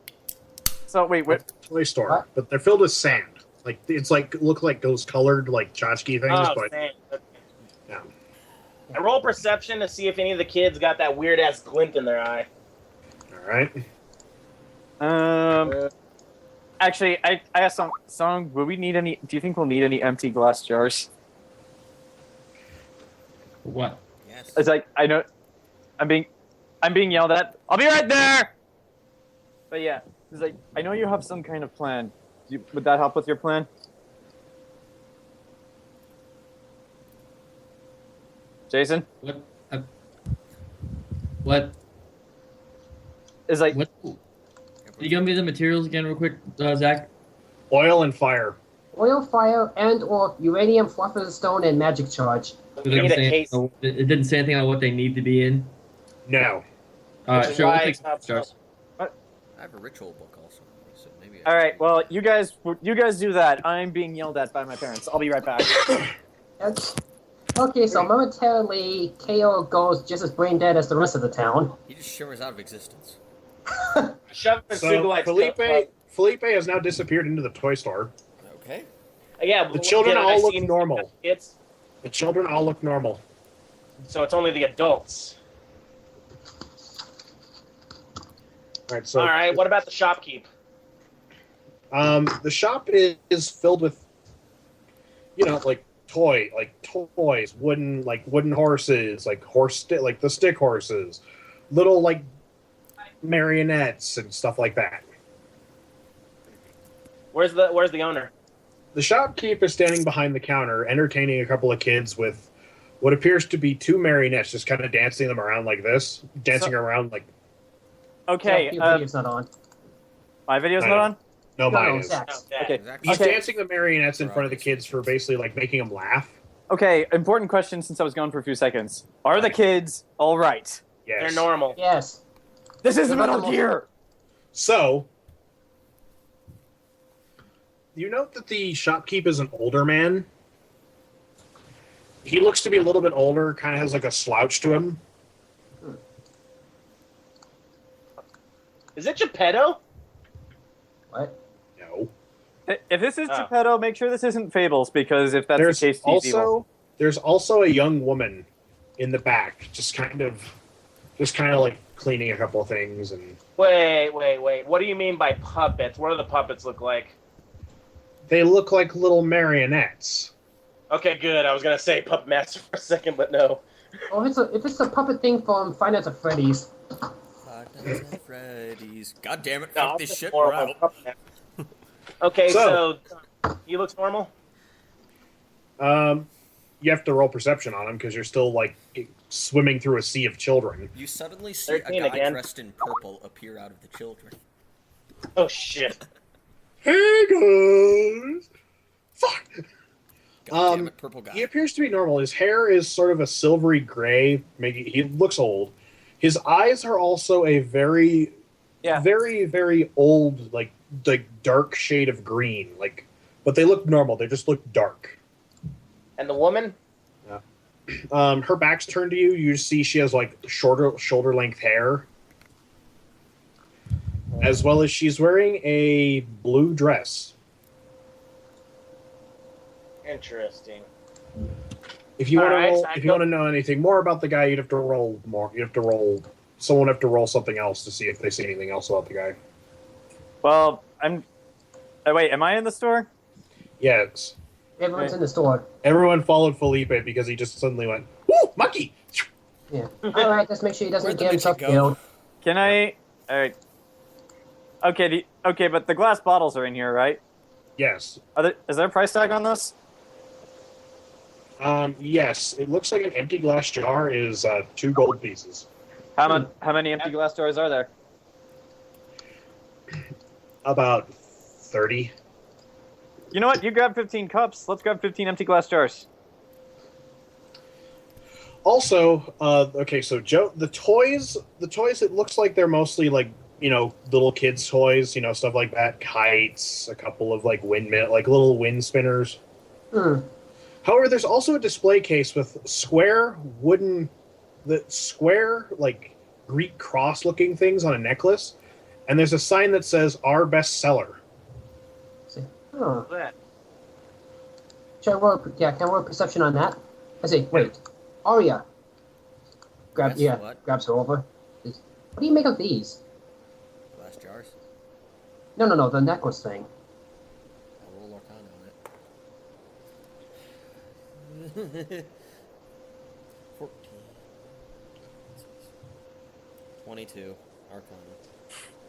So wait, wait. Toy store, What? but they're filled with sand. Like it's like look like those colored like tchotchke things, Oh, but dang. yeah. I roll perception to see if any of the kids got that weird ass glint in their eye. All right. Actually, I asked Song, will we need any? Do you think we'll need any empty glass jars? What? Yes. It's like I know, I'm being yelled at. I'll be right there. But yeah, it's like I know you have some kind of plan. Would that help with your plan? Jayson? What? What? Is like What? Can you give me the materials again, real quick, Zach? Oil and fire. Oil, fire, and/or uranium, phosphorus stone, and magic charge. It We need didn't a say case. anything- it didn't say anything about what they need to be in. No. Alright, is sure, why we'll take it's not- jars. I have a ritual book also, so maybe. all right. Well, you guys do that. I'm being yelled at by my parents. I'll be right back. Okay, so momentarily, KO goes just as brain dead as the rest of the town. He just shimmers out of existence. Shove the So Sugulite Phillipe has now disappeared into the toy store. Okay. Yeah, The children did I all see look any normal. Kids? The children all look normal. So it's only the adults. All right. So All right. What about the shopkeep? the shop is filled with, like toys, wooden horses, like like the stick horses, little like marionettes and stuff like that. Where's the owner? The shopkeep is standing behind the counter, entertaining a couple of kids with what appears to be two marionettes, just kind of dancing them around like this, dancing around like. Okay, Your video's not on. my video's not on? No, mine No, is. Zach's. Okay. Exactly. He's Okay. dancing the marionettes in front of the kids for basically like making them laugh. Okay, important question since I was gone for a few seconds. Are the kids all right? Yes. They're normal. Yes. This is They're Metal not the Gear! So, you note that the shopkeep is an older man. He looks to be a little bit older, kind of has like a slouch to him. Is it Geppetto? What? No. If this is Oh. Geppetto, make sure this isn't Fables, because if that's There's the case, he's evil. also a young woman in the back, just kind of like cleaning a couple of things and Wait. What do you mean by puppets? What do the puppets look like? they look like little marionettes. Okay, good. I was gonna say Puppet Master for a second, but no. Oh, if it's a puppet thing from Five Nights at Freddy's. Five Nights at Freddy's. God damn it! No, Fuck I'm this just shit. more We're of a out. Puppet Master. Okay, So- so he looks normal. You have to roll perception on him because you're still like swimming through a sea of children. You suddenly see a 13 guy again. dressed in purple appear out of the children. Oh shit. Hey guys! Fuck! God damn it, purple guy. He appears to be normal. His hair is sort of a silvery gray. Maybe he looks old. His eyes are also a very, very old, like dark shade of green. Like, but they look normal. They just look dark. And the woman? Her back's turned to you. You see she has like shoulder length hair, as well as she's wearing a blue dress. Interesting. If you want to Alright, roll, so I if you go- want to know anything more about the guy, you'd have to roll more. You have to roll. Someone have to roll something else to see if they see anything else about the guy. Well, I'm... wait, am I in the store? Yes. Everyone's in the store. Everyone followed Phillipe because he just suddenly went, "Woo, monkey!" Yeah. Alright, just make sure he doesn't Where'd the get himself midget go? killed. Can I... Alright. Okay, okay, but the glass bottles are in here, right? Yes. Is there a price tag on this? Yes. It looks like an empty glass jar is 2 gold pieces. How many empty glass jars are there? About 30. You know what? You grab 15 cups. Let's grab 15 empty glass jars. Also, okay, so Joe, the toys, it looks like they're mostly like, little kids' toys, stuff like that, kites, a couple of like windmill, like little wind spinners. However, there's also a display case with square like Greek cross looking things on a necklace, and there's a sign that says "Our best seller." Oh. What's that? Can I roll perception on that? I say, wait. Aria. Yes, what? Grabs her over. What do you make of these? Glass jars. No, the necklace thing. I'll roll Arcana on it. 14. 22. Arcana.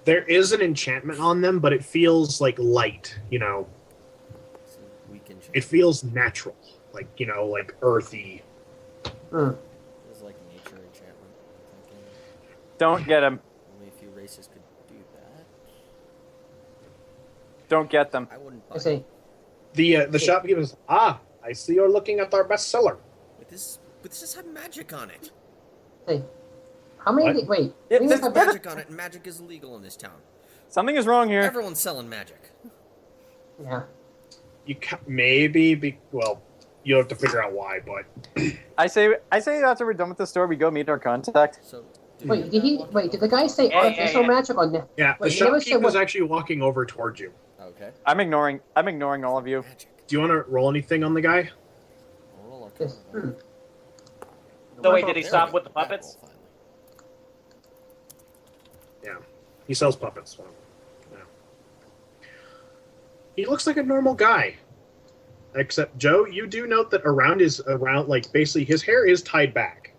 There is an enchantment on them, but it feels like light. It's a weak enchantment. It feels natural, like like earthy. It's like nature enchantment. I'm thinking. Don't get them. Only a few races could do that. Don't get them. I wouldn't buy I say, The shopkeeper says, "Ah, I see you're looking at our best seller." But this just had magic on it. say, how many? What? Wait. Yeah, things this- have Magic on it, and magic is illegal in this town. Something is wrong here. Everyone's selling magic. Yeah. You maybe you'll have to figure out why, but I say after we're done with the store, we go meet our contact. So. Wait, did the guy say artificial magic on that? yeah, Wait, the he never said shopkeeper is what- actually walking over towards you. Okay. I'm ignoring all of you. Magic. Do you want to roll anything on the guy? I'll roll Arcana. Yes. on it. So wait, did he There stop we with go. the puppets? Back roll, Yeah, he sells puppets. So, yeah. He looks like a normal guy, except Joe. You do note that around like basically his hair is tied back,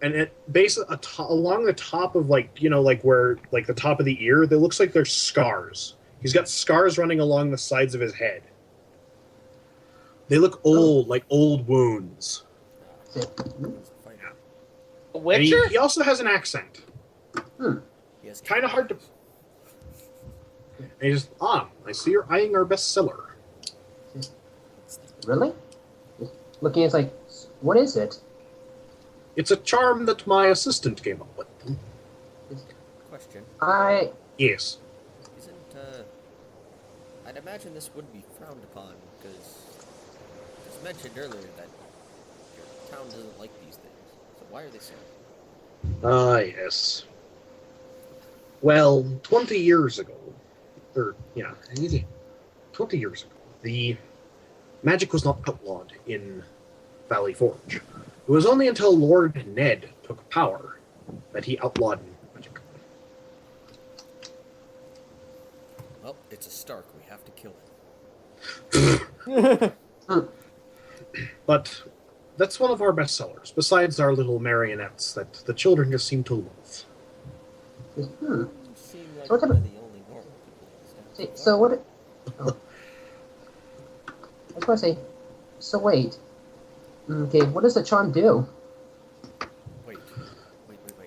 and it basically along the top of like where like the top of the ear, there looks like there's scars. He's got scars running along the sides of his head. They look old, like old wounds. Say, finally. The And Witcher? he also has an accent. Yes. Kind of hard to. And he just, I see you're eyeing our bestseller. Really? Looking, it's like, what is it? It's a charm that my assistant came up with. Question. Yes. Isn't, I'd imagine this would be frowned upon, because it was mentioned earlier that your town doesn't like these things. So why are they so? Yes. Well, 20 years ago, 20 years ago, the magic was not outlawed in Valley Forge. It was only until Lord Ned took power that he outlawed magic. Well, it's a Stark. We have to kill him. But that's one of our best sellers, besides our little marionettes that the children just seem to love. Seem like So what we're type of- the only normal people in this town. So what? I was going to say. So wait. Okay, what does the charm do? Wait.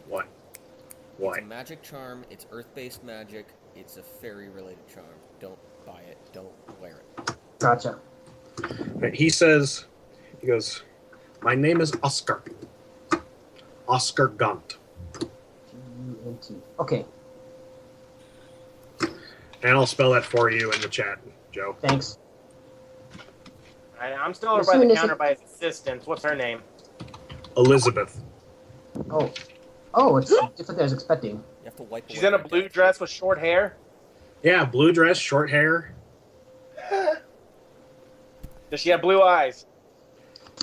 What? It's Why? a magic charm. It's earth-based magic. It's a fairy-related charm. Don't buy it. Don't wear it. Gotcha. He goes, my name is Oscar. Oscar Gaunt. G-U-N-T. Okay, And I'll spell that for you in the chat, Joe. thanks. I'm still over As by soon the as counter it- by his assistant. What's her name? Elizabeth. Oh, it's just like I was expecting. You have to wipe She's away in a your blue debt. dress with short hair. Yeah, blue dress, short hair. Does she have blue eyes?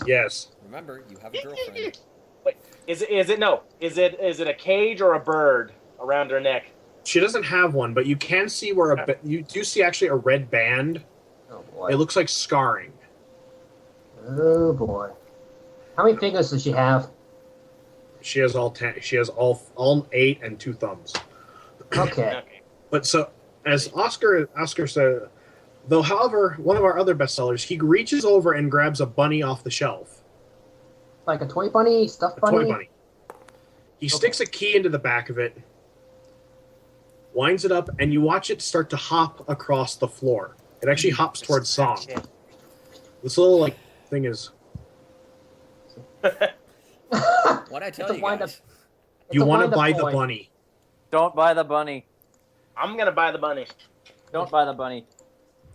Yes. Remember, you have a girlfriend. Wait, is it a cage or a bird around her neck? She doesn't have one, but you can see where you do see actually a red band. Oh boy. It looks like scarring. Oh boy. How many fingers does she have? She has all 10. She has all 8 and 2 thumbs. Okay. Okay. But so as Oscar said, though, however, one of our other bestsellers, he reaches over and grabs a bunny off the shelf. Like a toy bunny, stuffed A bunny? toy bunny. He sticks a key into the back of it, winds it up, and you watch it start to hop across the floor. It actually hops towards Song. Shit. This little thing is. What'd I tell It's a you wind-up- guys? it's You a want to wind-up buy the toy. bunny. Don't buy the bunny. I'm gonna buy the bunny. Don't buy the bunny.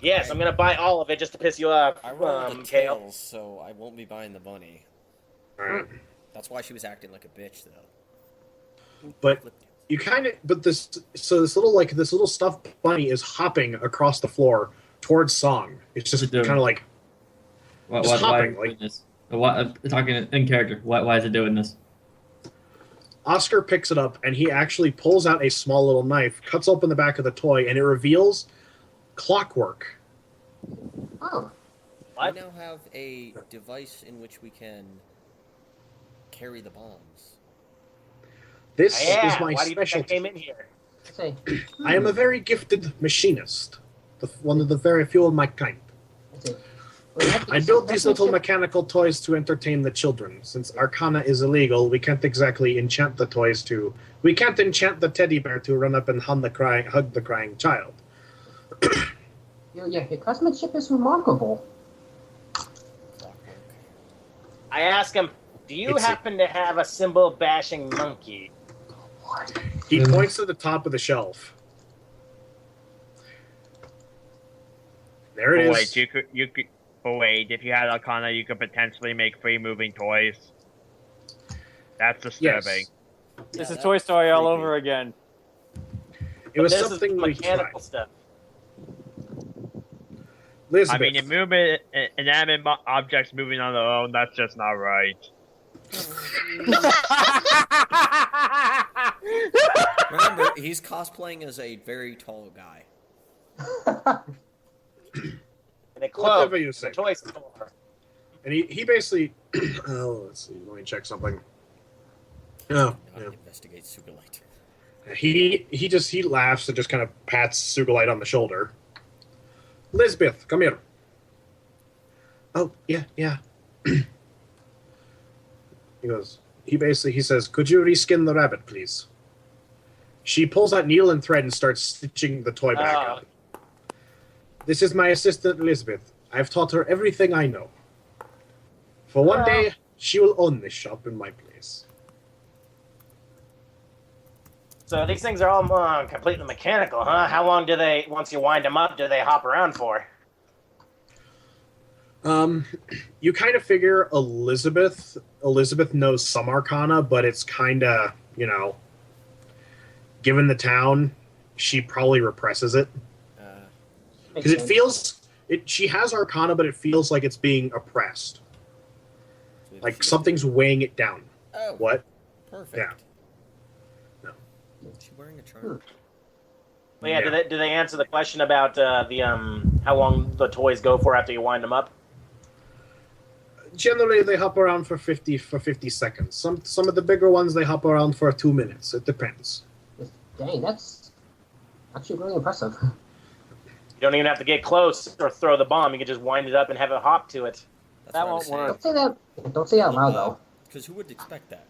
Yes, I'm gonna buy all of it just to piss you off, I rolled the Khale. tails, so I won't be buying the bunny. Alright. That's why she was acting like a bitch, though. But you kind of, this little stuffed bunny is hopping across the floor towards Song. It's just What's it doing? kind of like Just Why hopping, are you doing this? Talking in character. Why is it doing this? Oscar picks it up and he actually pulls out a small little knife, cuts open the back of the toy, and it reveals clockwork. Oh. What? We now have a device in which we can carry the bombs. This Yeah, is my why do you think I specialty. came in here? Say. I am a very gifted machinist, one of the very few of my kind. Say. Well, I built these little ship- mechanical toys to entertain the children. Since Arcana is illegal, we can't exactly enchant the toys to. We can't enchant the teddy bear to run up and hug the crying child. Your craftsmanship is remarkable. Clockwork. I ask him, do you It's a- happen to have a cymbal bashing monkey? He points to the top of the shelf. There it is. Wait, you could. But wait, if you had Arcana, you could potentially make free moving toys. That's disturbing. Yes. This is Yeah, Toy that's Story all creepy. over again. It was This is something we mechanical tried. stuff. Elizabeth, I mean, inanimate objects moving on their own, that's just not right. Remember, he's cosplaying as a very tall guy. In a Whatever cloak, you in say. a toy store. and he basically. Oh, let's see. Let me check something. Oh, Now yeah. investigate Sugulite. He laughs and just kind of pats Sugulite on the shoulder. Lisbeth, come here. Oh, yeah. He says, could you reskin the rabbit, please? She pulls out needle and thread and starts stitching the toy back up. This is my assistant, Elizabeth. I've taught her everything I know. For one day, she will own this shop in my place. So these things are all completely mechanical, huh? How long do they, once you wind them up, do they hop around for? You kind of figure Elizabeth knows some arcana, but it's kind of, given the town, she probably represses it. Because it feels, she has arcana, but it feels like it's being oppressed. Like something's weighing it down. Oh. What? Perfect. Yeah. No. Is she wearing a charm? Well, yeah. Do they answer the question about how long the toys go for after you wind them up? Generally, they hop around for 50 seconds. Some of the bigger ones, they hop around for 2 minutes. It depends. Dang, that's actually really impressive. You don't even have to get close or throw the bomb. You can just wind it up and have it hop to it. That's That what I won't was saying. work. Don't say that out loud, though. Because who would expect that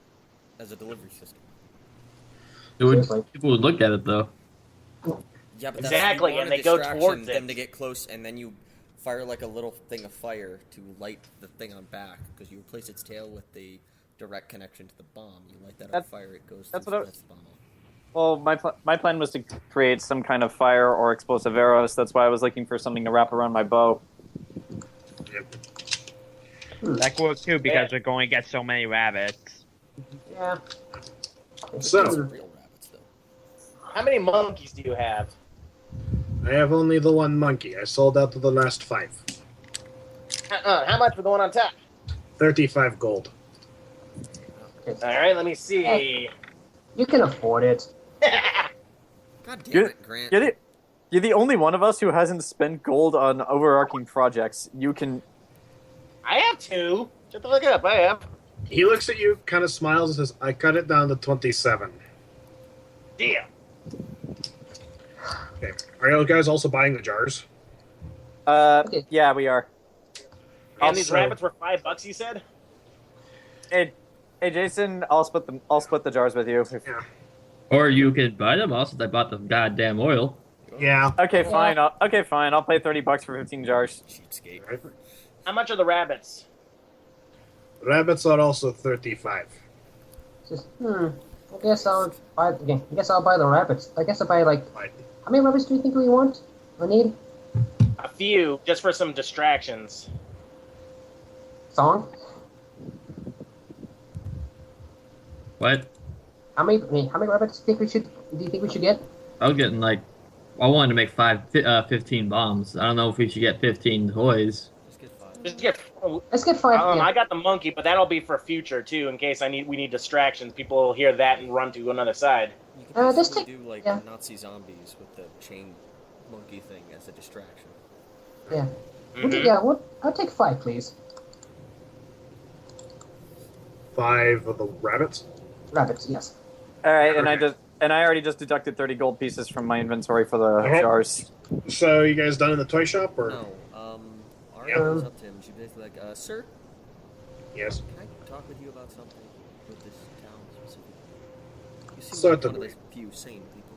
as a delivery system? Seriously. People would look at it though. Yeah, but Exactly, you want and a they go distraction, towards them it. to get close, and then you fire like a little thing of fire to light the thing on back, because you replace its tail with the direct connection to the bomb. You light that on fire, it goes. That's through, what I- that's the bomb off. Well, my plan was to create some kind of fire or explosive arrows. That's why I was looking for something to wrap around my bow. That works too because we're going to get so many rabbits. Yeah. So, Real rabbits, though. How many monkeys do you have? I have only the one monkey. I sold out to the last 5. How much for the one on top? 35 gold. All right, let me see. You can afford it. God damn You're, it, Grant. you're the only one of us who hasn't spent gold on overarching projects. You can. I have 2. Shut the fuck up. I have. He looks at you, kind of smiles, and says, I cut it down to 27. Deal. Okay. Are you guys also buying the jars? Yeah, we are. And these Also- rabbits were $5, you said? Hey, Jayson, I'll split the jars with you. Yeah. Or you could buy them also. I bought the goddamn oil. Yeah. Okay, fine. I'll pay $30 for 15 jars. Cheapskate. Right. How much are the rabbits? Rabbits are also 35. Just, I guess I'll buy. Okay, I guess I'll buy the rabbits. I guess I'll buy Right. How many rabbits do you think we want? Or need? A few, just for some distractions. Song? What? How many rabbits do you think we should get? I was getting I wanted to make 15 bombs. I don't know if we should get 15 toys. Just get 5. Just get. Let's get 5. I got the monkey, but that'll be for future too, in case we need distractions. People will hear that and run to another side. You could just basically take- do yeah. Nazi zombies with the chain monkey thing as a distraction. Yeah. Mhm. Yeah, I'll take 5, please. 5 of the rabbits? Rabbits, yes. All right, and Okay. I already just deducted 30 gold pieces from my inventory for the Okay. jars. So, you guys done in the toy shop, or? No, Aria Yeah. goes up to him. She's basically like, sir, Yes. can I talk with you about something with this town specifically? You seem like Certainly. one of those few sane people,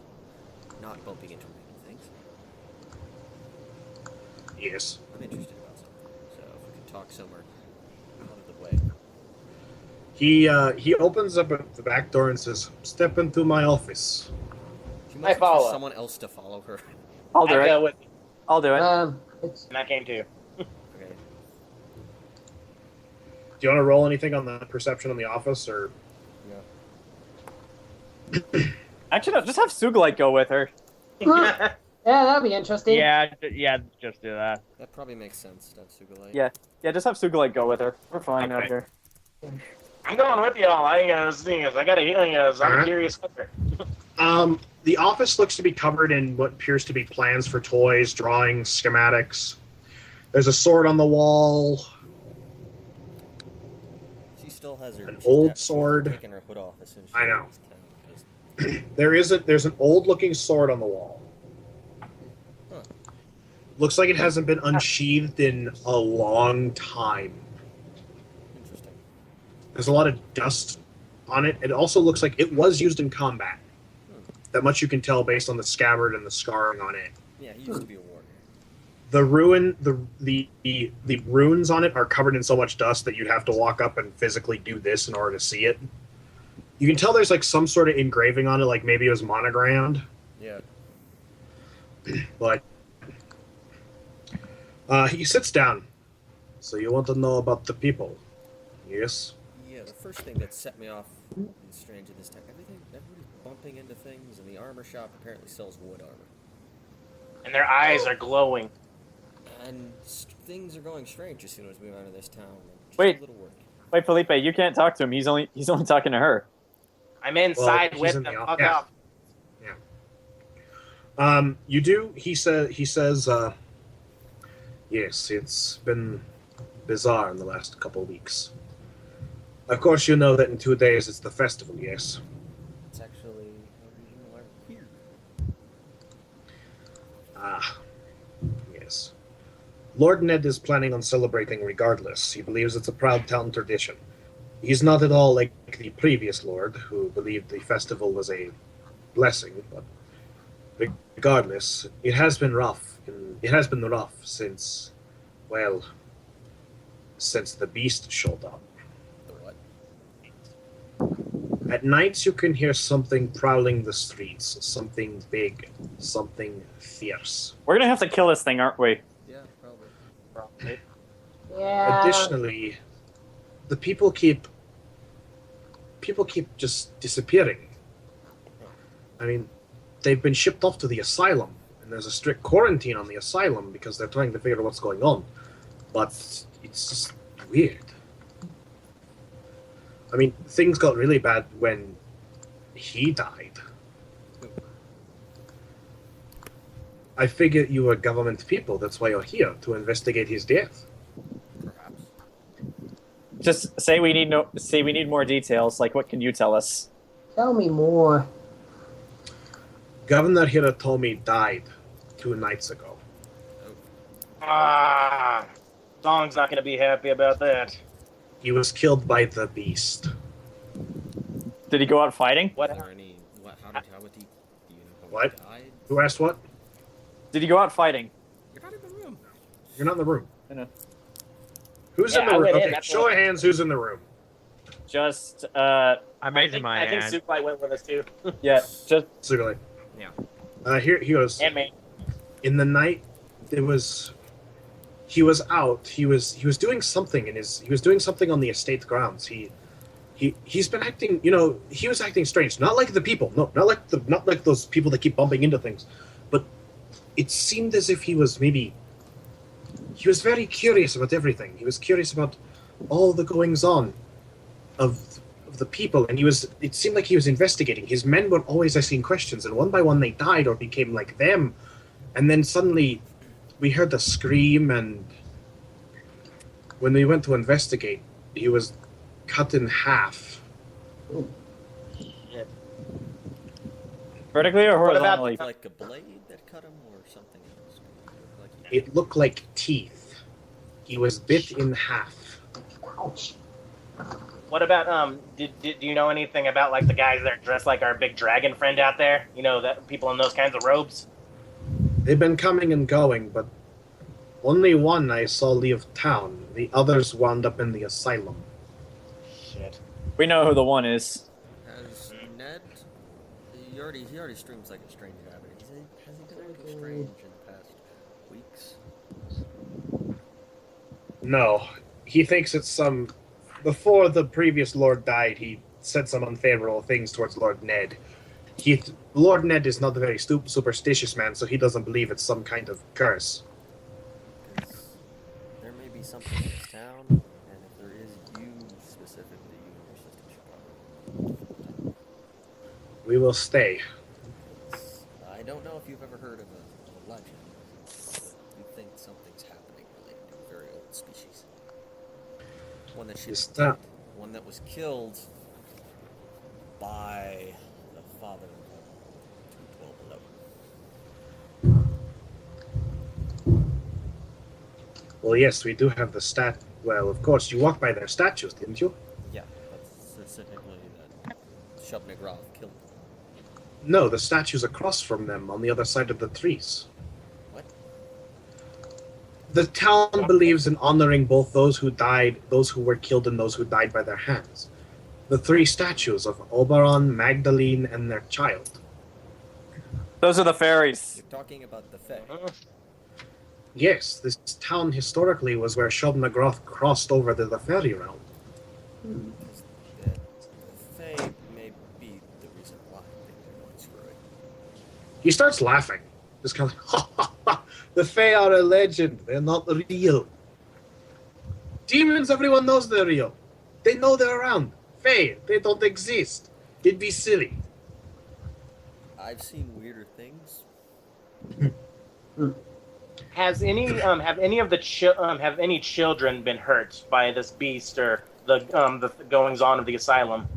not bumping into random things. Yes. I'm interested about something, so if we can talk somewhere out of the way. He opens up the back door and says, "Step into my office." She I must have follow. someone else to follow her. I'll do I go it. with I'll do it. It's and I came too. Okay. Do you want to roll anything on the perception on the office, or? Yeah. Actually, no, just have Sugulite go with her. yeah, that'd be interesting. Yeah, just do that. That probably makes sense, Dev Sugulite. Yeah. Yeah, just have Sugulite go with her. We're fine out Okay. here. I'm going with y'all. I got a healing. I'm Alright. curious. Fucker. The office looks to be covered in what appears to be plans for toys, drawings, schematics. There's a sword on the wall. She still has her. An she's old she's sword. Taking her hood off as soon as she I know. leaves town, 'cause There's an old-looking sword on the wall. Huh. Looks like it hasn't been unsheathed in a long time. Interesting. There's a lot of dust on it. It also looks like it was used in combat. That much you can tell based on the scabbard and the scarring on it. Yeah, he used to be a warrior. The runes on it are covered in so much dust that you'd have to walk up and physically do this in order to see it. You can tell there's like some sort of engraving on it, like maybe it was monogrammed. Yeah. But he sits down. So you want to know about the people? Yes. Yeah, the first thing that set me off in strange in this tech, everybody's bumping into things, and the armor shop apparently sells wood armor. And their eyes are glowing. And things are going strange as soon as we move out of this town. Just Wait. a little worried. Wait, Phillipe, you can't talk to him. He's only talking to her. I'm inside Well, with he's in them. the Fuck yeah. off. You do. He says. Yes, it's been bizarre in the last couple of weeks. Of course, you know that in 2 days it's the festival. Yes. It's actually regional here. Yes. Lord Ned is planning on celebrating regardless. He believes it's a proud town tradition. He's not at all like the previous lord, who believed the festival was a blessing, but regardless, it has been rough. It has been rough since the beast showed up. The what? At nights you can hear something prowling the streets, something big, something fierce. We're gonna have to kill this thing, aren't we? Yeah, probably. Probably. Yeah. Additionally, the people keep just disappearing. I mean, they've been shipped off to the asylum, and there's a strict quarantine on the asylum because they're trying to figure out what's going on. But it's just weird. I mean, things got really bad when he died. I figure you were government people, that's why you're here, to investigate his death. Perhaps. Just say we need more details. Like, what can you tell us? Tell me more. Governor Hirotomi died 2 nights ago. Ah, Song's not gonna be happy about that. He was killed by the beast. Did he go out fighting? What? Is there any? How did he? Do you know how What? he died? Who asked what? Did he go out fighting? You're not in the room. You're not in the room. I know. Who's Yeah, in the I room? went in, Okay, that's show what- of hands whows in the room. Just I'm I raising think, my I think hand. Sugulite went with us too. yeah, just Sugulite. Yeah. Here he goes. And me. In the night, he was out. He was doing something he was doing something on the estate grounds. He's been acting, he was acting strange. Not like the people. No, not like those people that keep bumping into things. But it seemed as if he was very curious about everything. He was curious about all the goings on of the people, and it seemed like he was investigating. His men were always asking questions, and one by one they died or became like them. And then suddenly we heard the scream, and when we went to investigate, he was cut in half. vertically or What about- horizontally? Like a blade that cut him, or something else. Like It looked like teeth. He was bit in half. Ouch. What about do you know anything about like the guys that are dressed like our big dragon friend out there? You know, that people in those kinds of robes? They've been coming and going, but only one I saw leave town. The others wound up in the asylum. Shit. We know who the one is. Has Ned? He already streams like a strange rabbit. Has he been acting strange in the past weeks? No, he thinks it's some. Before the previous Lord died, he said some unfavorable things towards Lord Ned. Lord Ned is not a very superstitious man, so he doesn't believe it's some kind of curse. 'Cause there may be something in this town, and if there is, you specifically, you and your sister should probably. We will stay. I don't know if you've ever heard of a legend. You think something's happening related to a very old species. One that should Is be that- dead. One that was killed by the father of 212 below. Well, yes, we do have the stat. Well, of course, you walked by their statues, didn't you? Yeah, that's specifically that Shub Negroth killed. No, the statue's across from them on the other side of the trees. What? The town believes in honoring both those who died, those who were killed, and those who died by their hands. The 3 statues of Oberon, Magdalene, and their child. Those are the fairies. You're talking about the Fae. Yes, this town historically was where Shub-Nagroth crossed over to the fairy realm. The Fae may be the reason why things are going screwy. He starts laughing. Just kind of like, ha ha ha! The Fae are a legend. They're not real. Demons, everyone knows they're real. They know they're around. Fae, they don't exist. It'd be silly. I've seen weirder things. Has any have any of the have any children been hurt by this beast or the goings on of the asylum?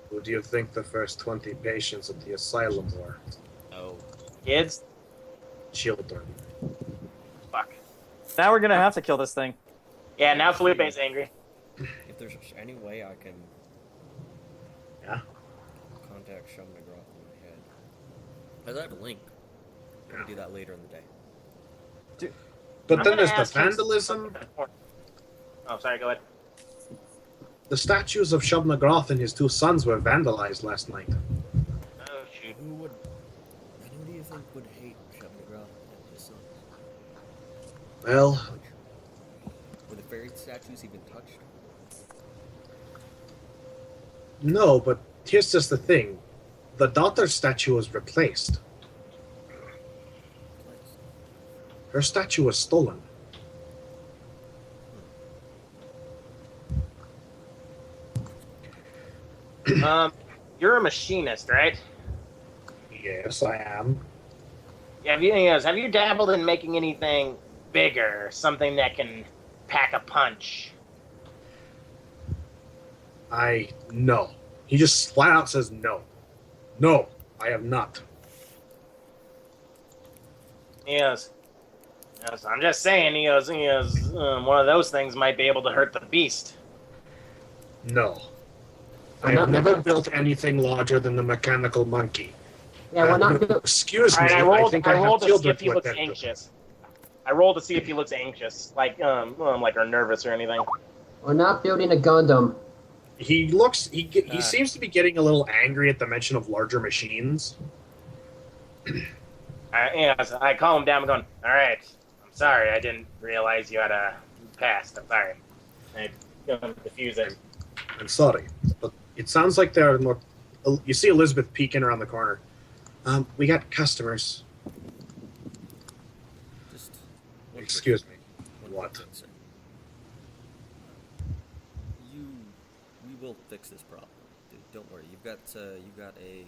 Who do you think the first 20 patients at the asylum were? Oh. Kids? Children. Fuck. Now we're gonna have to kill this thing. Yeah, now Philippe's angry. If there's any way I can Yeah? contact Shub-Nagroth in my head. Because I have a link. I'm gonna do that later in the day. But I'm then gonna there's the ask him vandalism. Oh, sorry, go ahead. The statues of Shub-Nagroth and his 2 sons were vandalized last night. Oh, shoot. Who do you think would hate Shub-Nagroth and his sons? Well, Were the fairy statues even touched? no, but here's just the thing. The daughter's statue was replaced. Her statue was stolen. You're a machinist, right? Yes, I am. Have you dabbled in making anything bigger, something that can pack a punch? No. He just flat out says no. No, I have not. Yes. Yes, I'm just saying, one of those things might be able to hurt the beast. No. I have never built anything larger than the mechanical monkey. Yeah, we're not. Excuse me, Alright, I think I have rolled to see children if he like looks that. anxious. I rolled to see if he looks anxious, like or nervous or anything. We're not building a Gundam. He seems to be getting a little angry at the mention of larger machines. I calm him down and going, all right, I'm sorry, I didn't realize you had a past. I'm sorry. I diffuse it. I'm sorry, but it sounds like there are more. You see Elizabeth peeking around the corner. We got customers. Just Excuse me. one What? quick thing, sir. We will fix this problem. Dude, don't worry. You've got a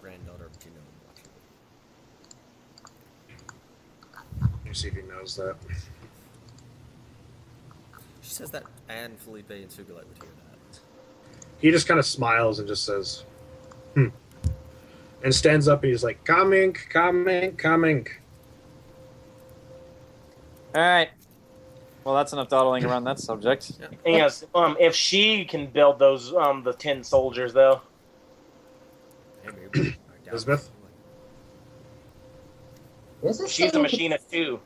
granddaughter of Genome watching. Let me see if he knows that. She says that, and Phillipe and Sugulite would hear that. He just kind of smiles and just says, "Hmm," and stands up and he's like, "Coming, coming, coming." All right. Well, that's enough dawdling around that subject. Yes, if she can build those the 10 soldiers though. Hey, maybe. I doubt Elizabeth? Is this She's a thing- machinist too.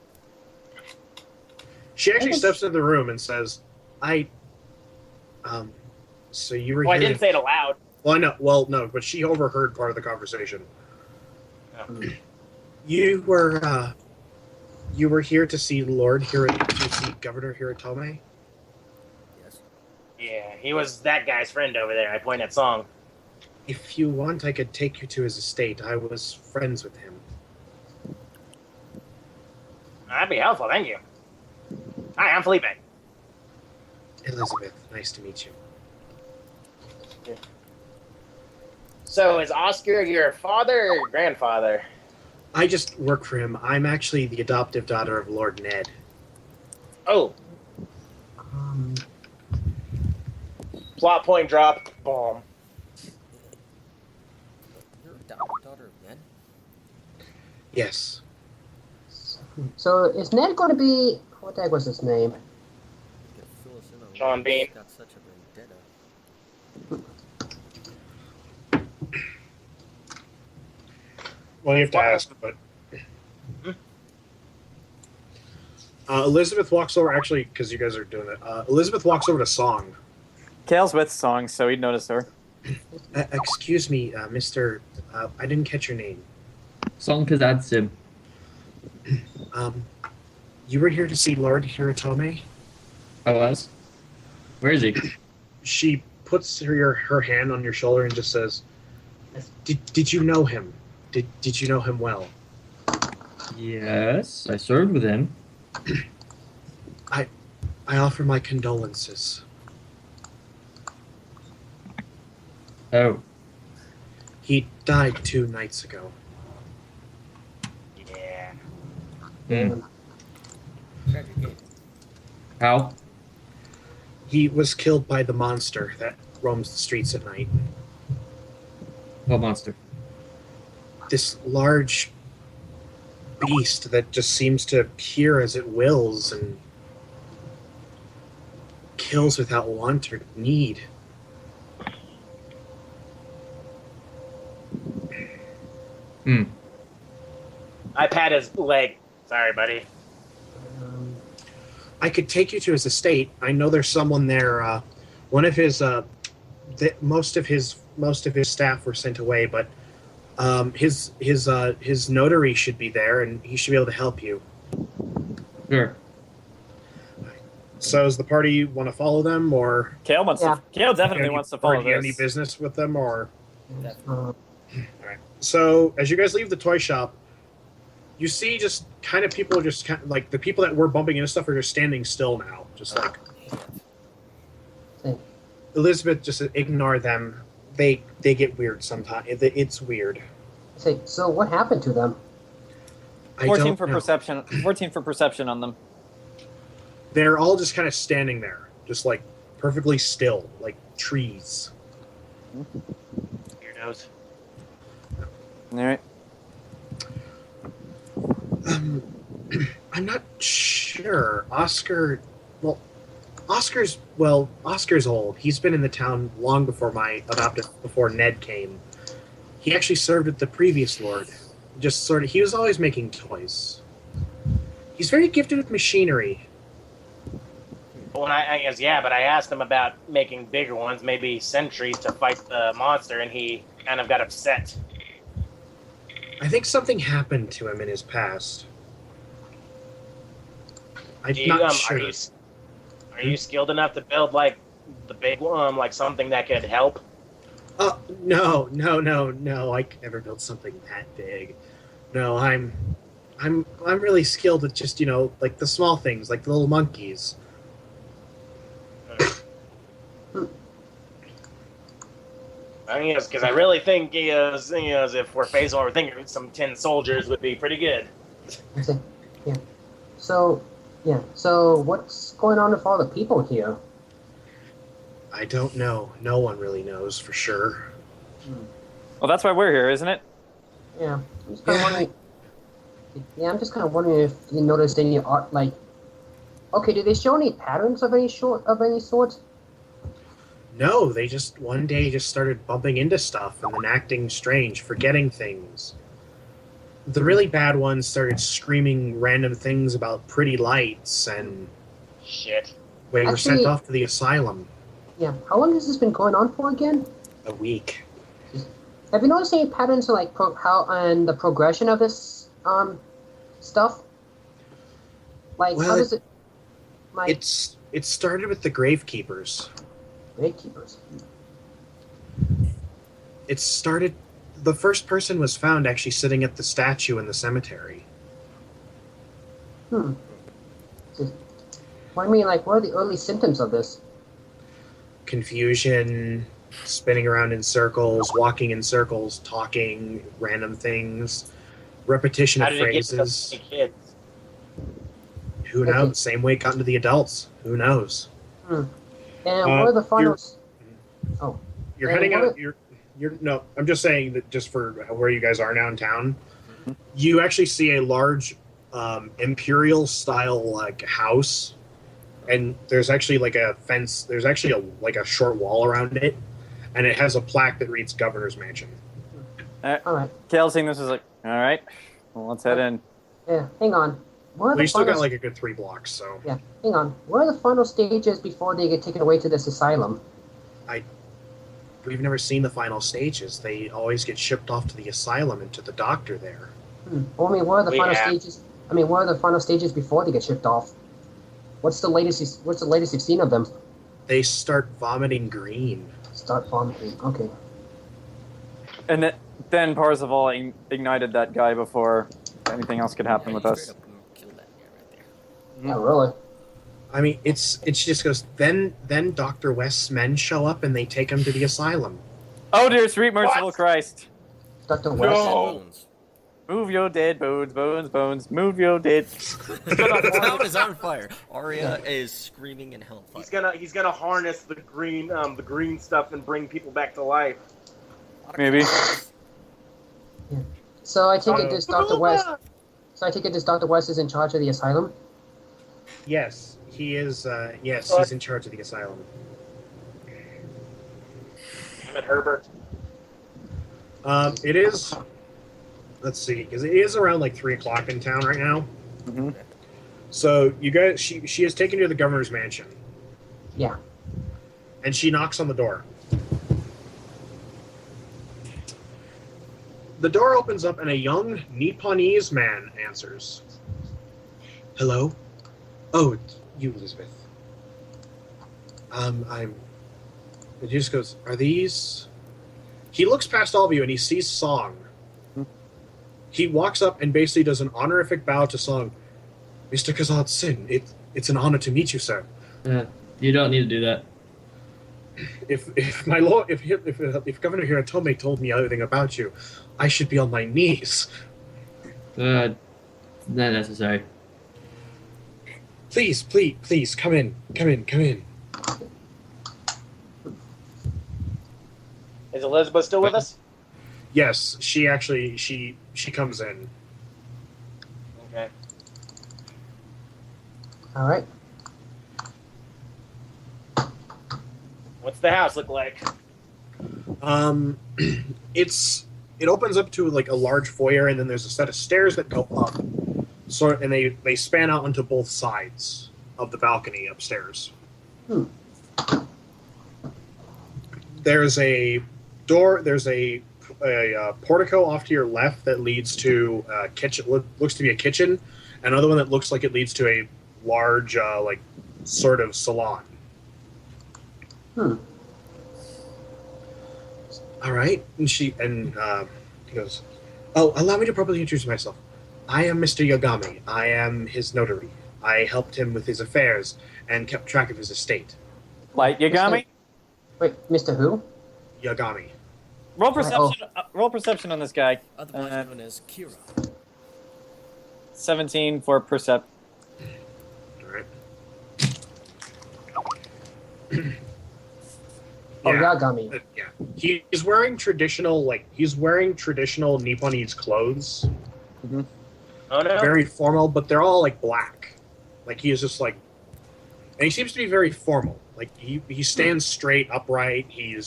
She actually steps into the room and says, so you were Well, I here. didn't say it aloud. Well, I know. Well, no, but she overheard part of the conversation. Oh. You were here to see Governor Hiratome? Yes. Yeah, he was that guy's friend over there. I point at Song. If you want, I could take you to his estate. I was friends with him. That'd be helpful, thank you. Hi, I'm Phillipe. Elizabeth, nice to meet you. So, is Oscar your father or grandfather? I just work for him. I'm actually the adoptive daughter of Lord Ned. Oh, plot point drop. Boom. You're a daughter of Ned? Yes. So is Ned going to be? What the heck was his name? You could fill us in on Sean why Bean. he's got such a vendetta. Well, you have to What? ask, but Elizabeth walks over. Actually, because you guys are doing it, Elizabeth walks over to Song. Khale's with Song, so he'd notice her. Excuse me, Mister. I didn't catch your name. Song Kazatsim. You were here to see Lord Hiratome? I was. Where is he? She puts her hand on your shoulder and just says, "Did you know him? Did you know him well?" Yes, I served with him. I offer my condolences. Oh, He died 2 nights ago. Yeah. hmm. Tragic game. How? He was killed by the monster that roams the streets at night. What monster? This large beast that just seems to appear as it wills and kills without want or need. Hmm. I pat his leg. Sorry, buddy. I could take you to his estate. I know there's someone there. One of his, most of his staff were sent away, but his notary should be there, and he should be able to help you. Sure. So, does the party want to follow them, or Khale wants Yeah. to. Khale definitely wants to or follow do you have any this. business with them, or? Uh, So, as you guys leave the toy shop, you see just kind of people just kind of like the people that were bumping into stuff are just standing still now, just like see. Elizabeth. Just ignore them. They get weird sometimes. It's weird. See, so what happened to them? I 14 don't for know. perception. 14 for perception on them. They're all just kind of standing there, just like perfectly still, like trees. Weirdos. All right. I'm not sure. Oscar's old. He's been in the town long before Ned came. He actually served with the previous lord. He was always making toys. He's very gifted with machinery. Well, I guess, yeah, but I asked him about making bigger ones, maybe sentries to fight the monster, and he kind of got upset. I think something happened to him in his past. I'm Do you, not sure. Are you skilled enough to build, like, the big one, like something that could help? No. I could never build something that big. No, I'm really skilled at just, like the small things, like the little monkeys. I mean, because I really think if we're facing what we're thinking, some 10 soldiers would be pretty good. I see. Yeah. So what's going on with all the people here? I don't know. No one really knows for sure. Well, that's why we're here, isn't it? Yeah. I'm just kind of wondering. Yeah, I'm just kind of wondering if you noticed any art, like. Okay, do they show any patterns of any sort? No, they just one day just started bumping into stuff and then acting strange, forgetting things. The really bad ones started screaming random things about pretty lights, and Shit. we were sent Actually- off to the asylum. Yeah. How long has this been going on for again? A week. Have you noticed any patterns in like and the progression of this stuff? Like Well, how does it? Like It started with the gravekeepers. gatekeepers. It started. The first person was found actually sitting at the statue in the cemetery. What do you mean? Like, what are the early symptoms of this? Confusion, spinning around in circles, walking in circles, talking random things, repetition How of did it get to phrases. the kids? Who knows? Same way it got into the adults. Who knows? And what are the finals? You're And heading what out. You're no. I'm just saying that just for where you guys are now in town, you actually see a large imperial style like house, and there's actually like a fence. There's actually a short wall around it, and it has a plaque that reads Governor's Mansion. All right. Khale seeing this is like, All right. Well, let's head in. Yeah, hang on. What are We the still got final... like a good 3 blocks, so Yeah, hang on. What are the final stages before they get taken away to this asylum? we've never seen the final stages. They always get shipped off to the asylum and to the doctor there. Well, I mean, what are the We final have- stages? I mean, what are the final stages before they get shipped off? What's the latest you've seen of them? They start vomiting green. Start vomiting. Okay. And then Parzival ignited that guy before anything else could happen with you us. straight up killed that guy right there. Yeah, really. I mean, it just goes. Then Dr. West's men show up and they take him to the asylum. Oh dear, sweet merciful What? Christ! Dr. No. West. Bones. Move your dead bones, bones, bones. Move your dead. The town is on fire. Aria is screaming in hellfire. He's gonna harness the green stuff and bring people back to life. Maybe. So I take it this Dr. West. So I take it this Dr. West is in charge of the asylum. Yes, he is. Yes, he's in charge of the asylum. Damn it, Herbert. It is. Let's see, because it is around like 3 o'clock in town right now. Mm-hmm. So you guys, she is taken to the governor's mansion, Yeah. and she knocks on the door. The door opens up, and a young Nipponese man answers. Hello? Oh, it's you, Elizabeth. I'm. It just goes, are these. He looks past all of you, and he sees Song. He walks up and basically does an honorific bow to Song. Mr. Kazad Sin, it's an honor to meet you, sir. You don't need to do that. If my lord, if Governor Hiratome told me everything about you, I should be on my knees. Not necessary. Please, come in. Is Elizabeth still with us? Yes, she actually she comes in. Okay. All right. What's the house look like? It opens up to like a large foyer, and then there's a set of stairs that go up. And they span out onto both sides of the balcony upstairs. There's a door. There's a portico off to your left that leads to a kitchen. Looks to be a kitchen. Another one that looks like it leads to a large, like, sort of salon. All right, and he goes, "Oh, allow me to properly introduce myself. I am Mr. Yagami. I am his notary. I helped him with his affairs and kept track of his estate. Like Yagami? Wait, Mr. Who? Yagami. Roll perception. Roll perception on this guy. Otherwise known as Kira. 17 for percept. All right. Oh, Yagami. Yeah. He's wearing traditional Nipponese clothes. Oh no. Very formal, but they're all like black. Like he is just like, and he seems to be very formal. Like he stands straight, upright. He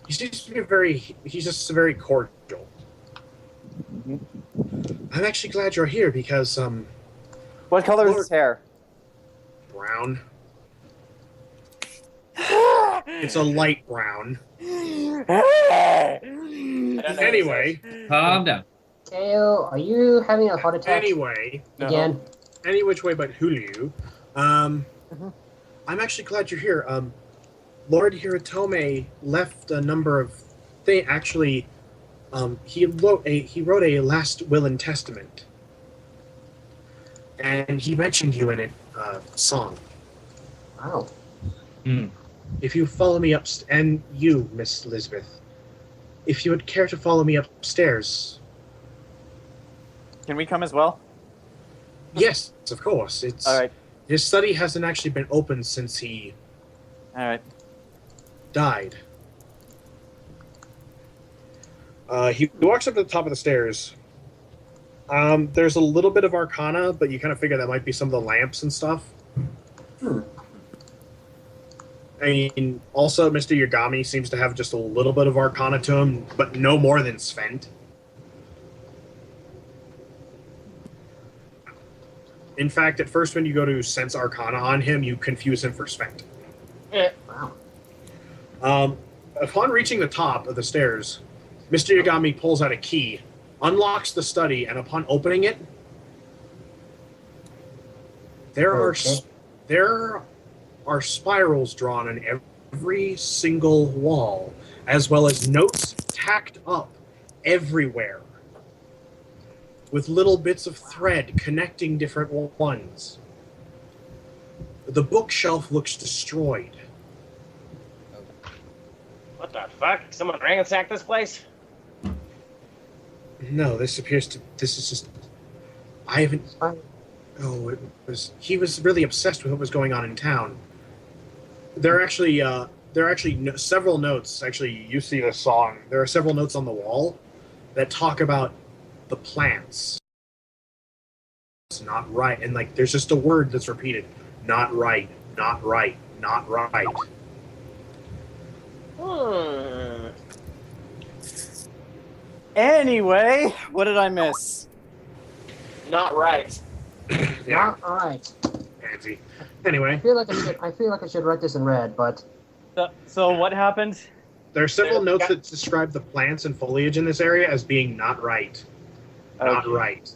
seems to be he's just very cordial. I'm actually glad you're here because What color is his hair? brown. It's a light brown. Anyway, Calm down. Khale, are you having a heart attack anyway, again? any which way but Hulu. I'm actually glad you're here. Lord Hiratome left a number of things. Actually, he wrote a last will and testament, and he mentioned you in it. Song. Wow. If you follow me up, and you, Miss Elizabeth, if you would care to follow me upstairs. Can we come as well? Yes, of course. It's All right. His study hasn't actually been opened since he All right. died. He walks up to the top of the stairs. There's a little bit of arcana, but you kind of figure that might be some of the lamps and stuff. I mean, also, Mr. Yagami seems to have just a little bit of Arcana to him, but no more than Svent. In fact, at first when you go to sense Arcana on him, you confuse him for Svent. Wow. Upon reaching the top of the stairs, Mr. Yagami pulls out a key, unlocks the study, and upon opening it, there are spirals drawn on every single wall, as well as notes tacked up everywhere, with little bits of thread connecting different ones. The bookshelf looks destroyed. What the fuck? Someone ransacked this place? No, this is just... I haven't... Oh, he was really obsessed with what was going on in town. There are actually several notes. Actually, you see the song. There are several notes on the wall that talk about the plants. It's not right, and like there's just a word that's repeated: not right, not right, not right. Anyway, what did I miss? Not right. Yeah, All right. fancy. Anyway, I feel like I should write this in red, but So what happened? there are several notes that describe the plants and foliage in this area as being not right. Not Okay. right.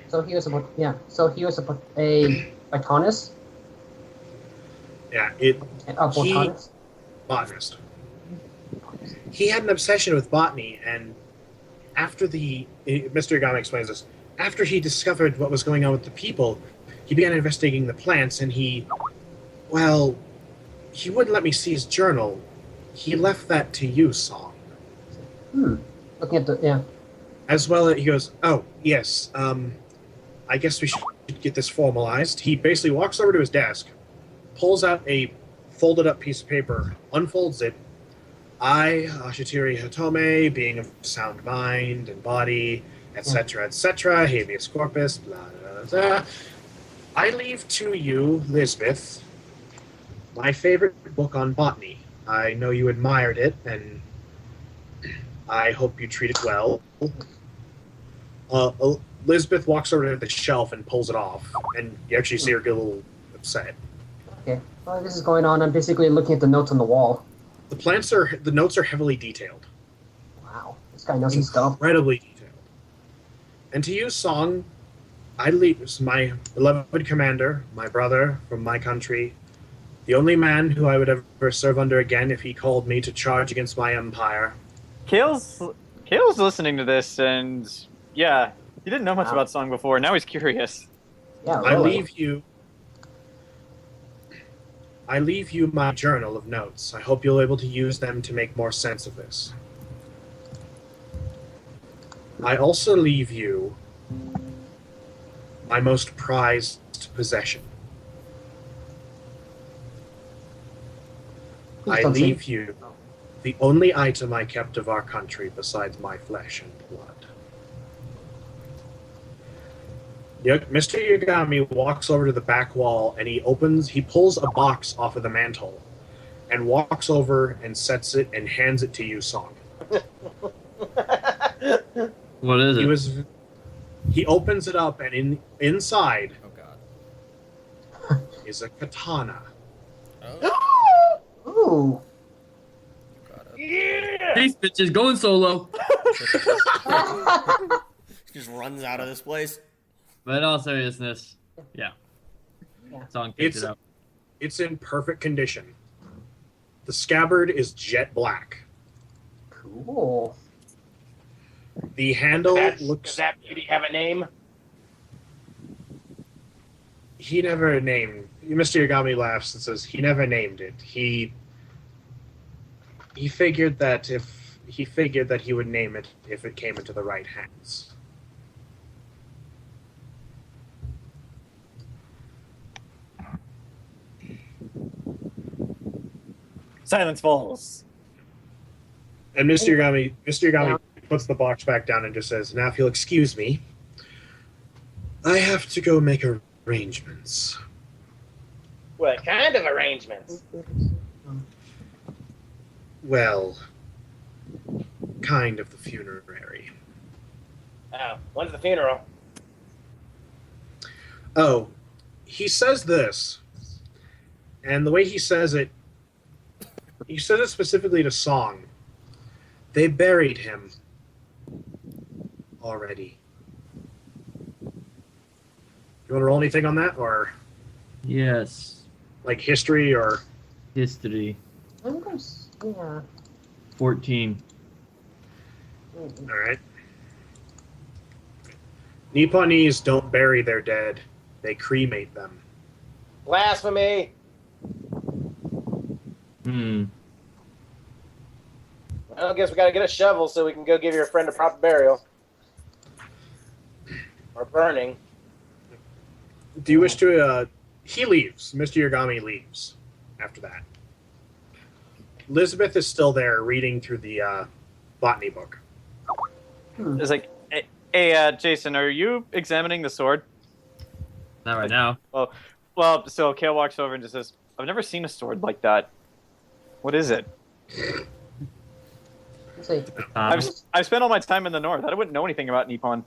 so he was a botanist. Yeah, A botanist. botanist. He had an obsession with botany, and after Mr. Yagami explains this, after he discovered what was going on with the people, he began investigating the plants, and he wouldn't let me see his journal. He left that to you, Song. Looking at the As well, he goes, oh, yes, I guess we should get this formalized. He basically walks over to his desk, pulls out a folded up piece of paper, unfolds it. I, Ashitiri Hatome, being of sound mind and body, etc., habeas corpus, blah, blah, blah. I leave to you, Lisbeth, my favorite book on botany. I know you admired it, and I hope you treat it well. Lisbeth walks over to the shelf and pulls it off, and you actually see her get a little upset. Okay. While this is going on, I'm basically looking at the notes on the wall. The notes are heavily detailed. Wow. This guy knows his stuff. Incredibly detailed. And to you, Song, I leave my beloved commander, my brother from my country, the only man who I would ever serve under again if he called me to charge against my empire. Khale's listening to this, and yeah, he didn't know much about Song before. Now he's curious. Yeah, I really. leave you my journal of notes. I hope you'll be able to use them to make more sense of this. I also leave you my most prized possession. Please I don't say- leave you the only item I kept of our country besides my flesh and blood. Mr. Yagami walks over to the back wall and he pulls a box off of the mantle and walks over and sets it and hands it to you, Song. What is it? He opens it up and inside Oh god. is a katana. Oh. Ooh. Got it. Yeah! These bitches going solo. Just runs out of this place. But in all seriousness, yeah. Yeah. Song picked it up. It's in perfect condition. The scabbard is jet black. Cool. The handle Does looks... that beauty have a name? He never named... Mr. Yagami laughs and says he never named it. He figured that he would name it if it came into the right hands. Silence falls. And Mr. Yagami puts the box back down and just says, now if you'll excuse me, I have to go make arrangements. What kind of arrangements? Well, kind of the funerary. Oh, when's the funeral? Oh, he says this, and the way he says it specifically to Song. They buried him already. You want to roll anything on that, or Yes. like history, or History. I'm going yeah. 14. all right? Nipponese don't bury their dead; they cremate them. Blasphemy! Hmm. Well, I guess we gotta get a shovel so we can go give your friend a proper burial. Or burning. Do you wish to? He leaves. Mr. Yagami leaves after that. Elizabeth is still there, reading through the botany book. It's like, hey, Jayson, are you examining the sword? Not right now. Well, so Khale walks over and just says, I've never seen a sword like that. What is it? Let's see. I've spent all my time in the north. I wouldn't know anything about Nippon.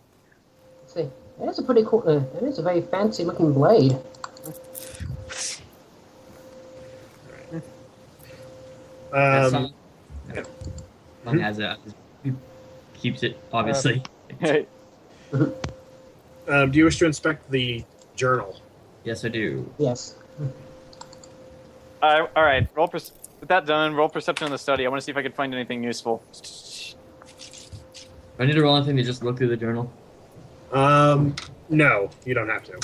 Let's see. It is a pretty cool. It is a very fancy looking blade. Song has it. He keeps it, obviously. Hey, Do you wish to inspect the journal? Yes, I do. Yes. all right. With that done, roll perception in the study. I want to see if I can find anything useful. Do I need to roll anything to just look through the journal? No, you don't have to.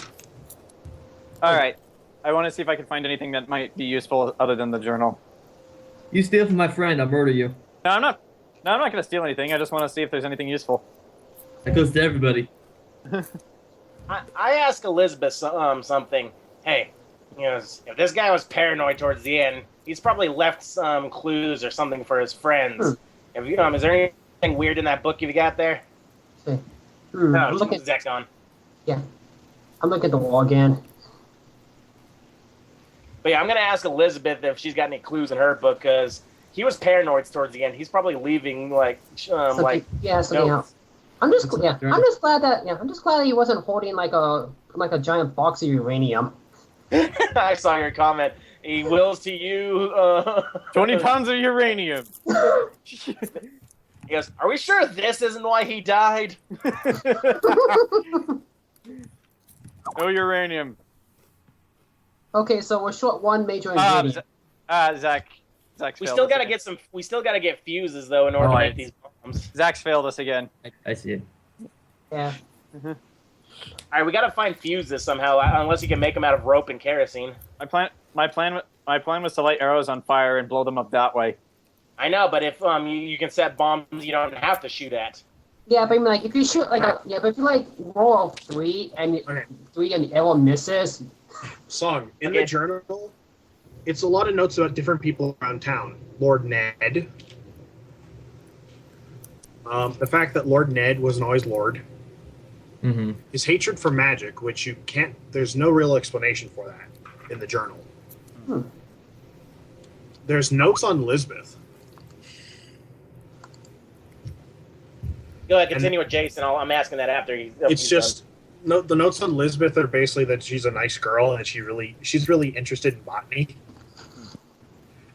All right. I want to see if I can find anything that might be useful other than the journal. You steal from my friend, I'll murder you. No, I'm not. No, I'm not going to steal anything. I just want to see if there's anything useful. That goes to everybody. I asked Elizabeth something. Hey, if this guy was paranoid towards the end, he's probably left some clues or something for his friends. Is there anything weird in that book you got there? Let's see. No, I'm looking. Zach's gone. Yeah. I'm looking at the wall again. But yeah, I'm gonna ask Elizabeth if she's got any clues in her book because he was paranoid towards the end. He's probably leaving Something notes. else. I'm just glad that he wasn't holding like a giant box of uranium. I saw your comment. He wills to you 20 pounds of uranium. He goes, "Are we sure this isn't why he died?" No uranium. Okay, so we're short one major ingredient. Zach. We still gotta get fuses though in order to make these bombs. Zach's failed us again. I see it. Yeah. All right, we gotta find fuses somehow, unless you can make them out of rope and kerosene. My plan was to light arrows on fire and blow them up that way. I know, but if you can set bombs you don't have to shoot at. Yeah, but I mean, like if you shoot but if you like roll 3 and Okay. 3 and the arrow misses. Song in the journal. It's a lot of notes about different people around town. Lord Ned. The fact that Lord Ned wasn't always Lord. Mm-hmm. His hatred for magic, which you can't. There's no real explanation for that in the journal. There's notes on Lisbeth. Go ahead, continue with Jayson. I'm asking that after It's just the notes on Lisbeth are basically that she's a nice girl and she's really interested in botany,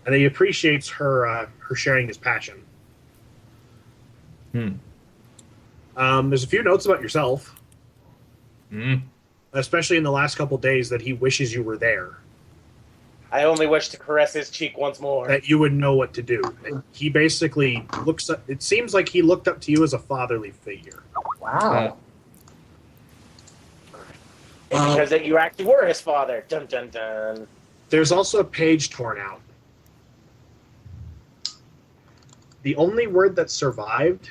and he appreciates her sharing his passion. There's a few notes about yourself, especially in the last couple days, that he wishes you were there. I only wish to caress his cheek once more. That you would know what to do. And he basically looks up. It seems like he looked up to you as a fatherly figure. Wow. Because that you actually were his father. Dun dun dun. There's also a page torn out. The only word that survived,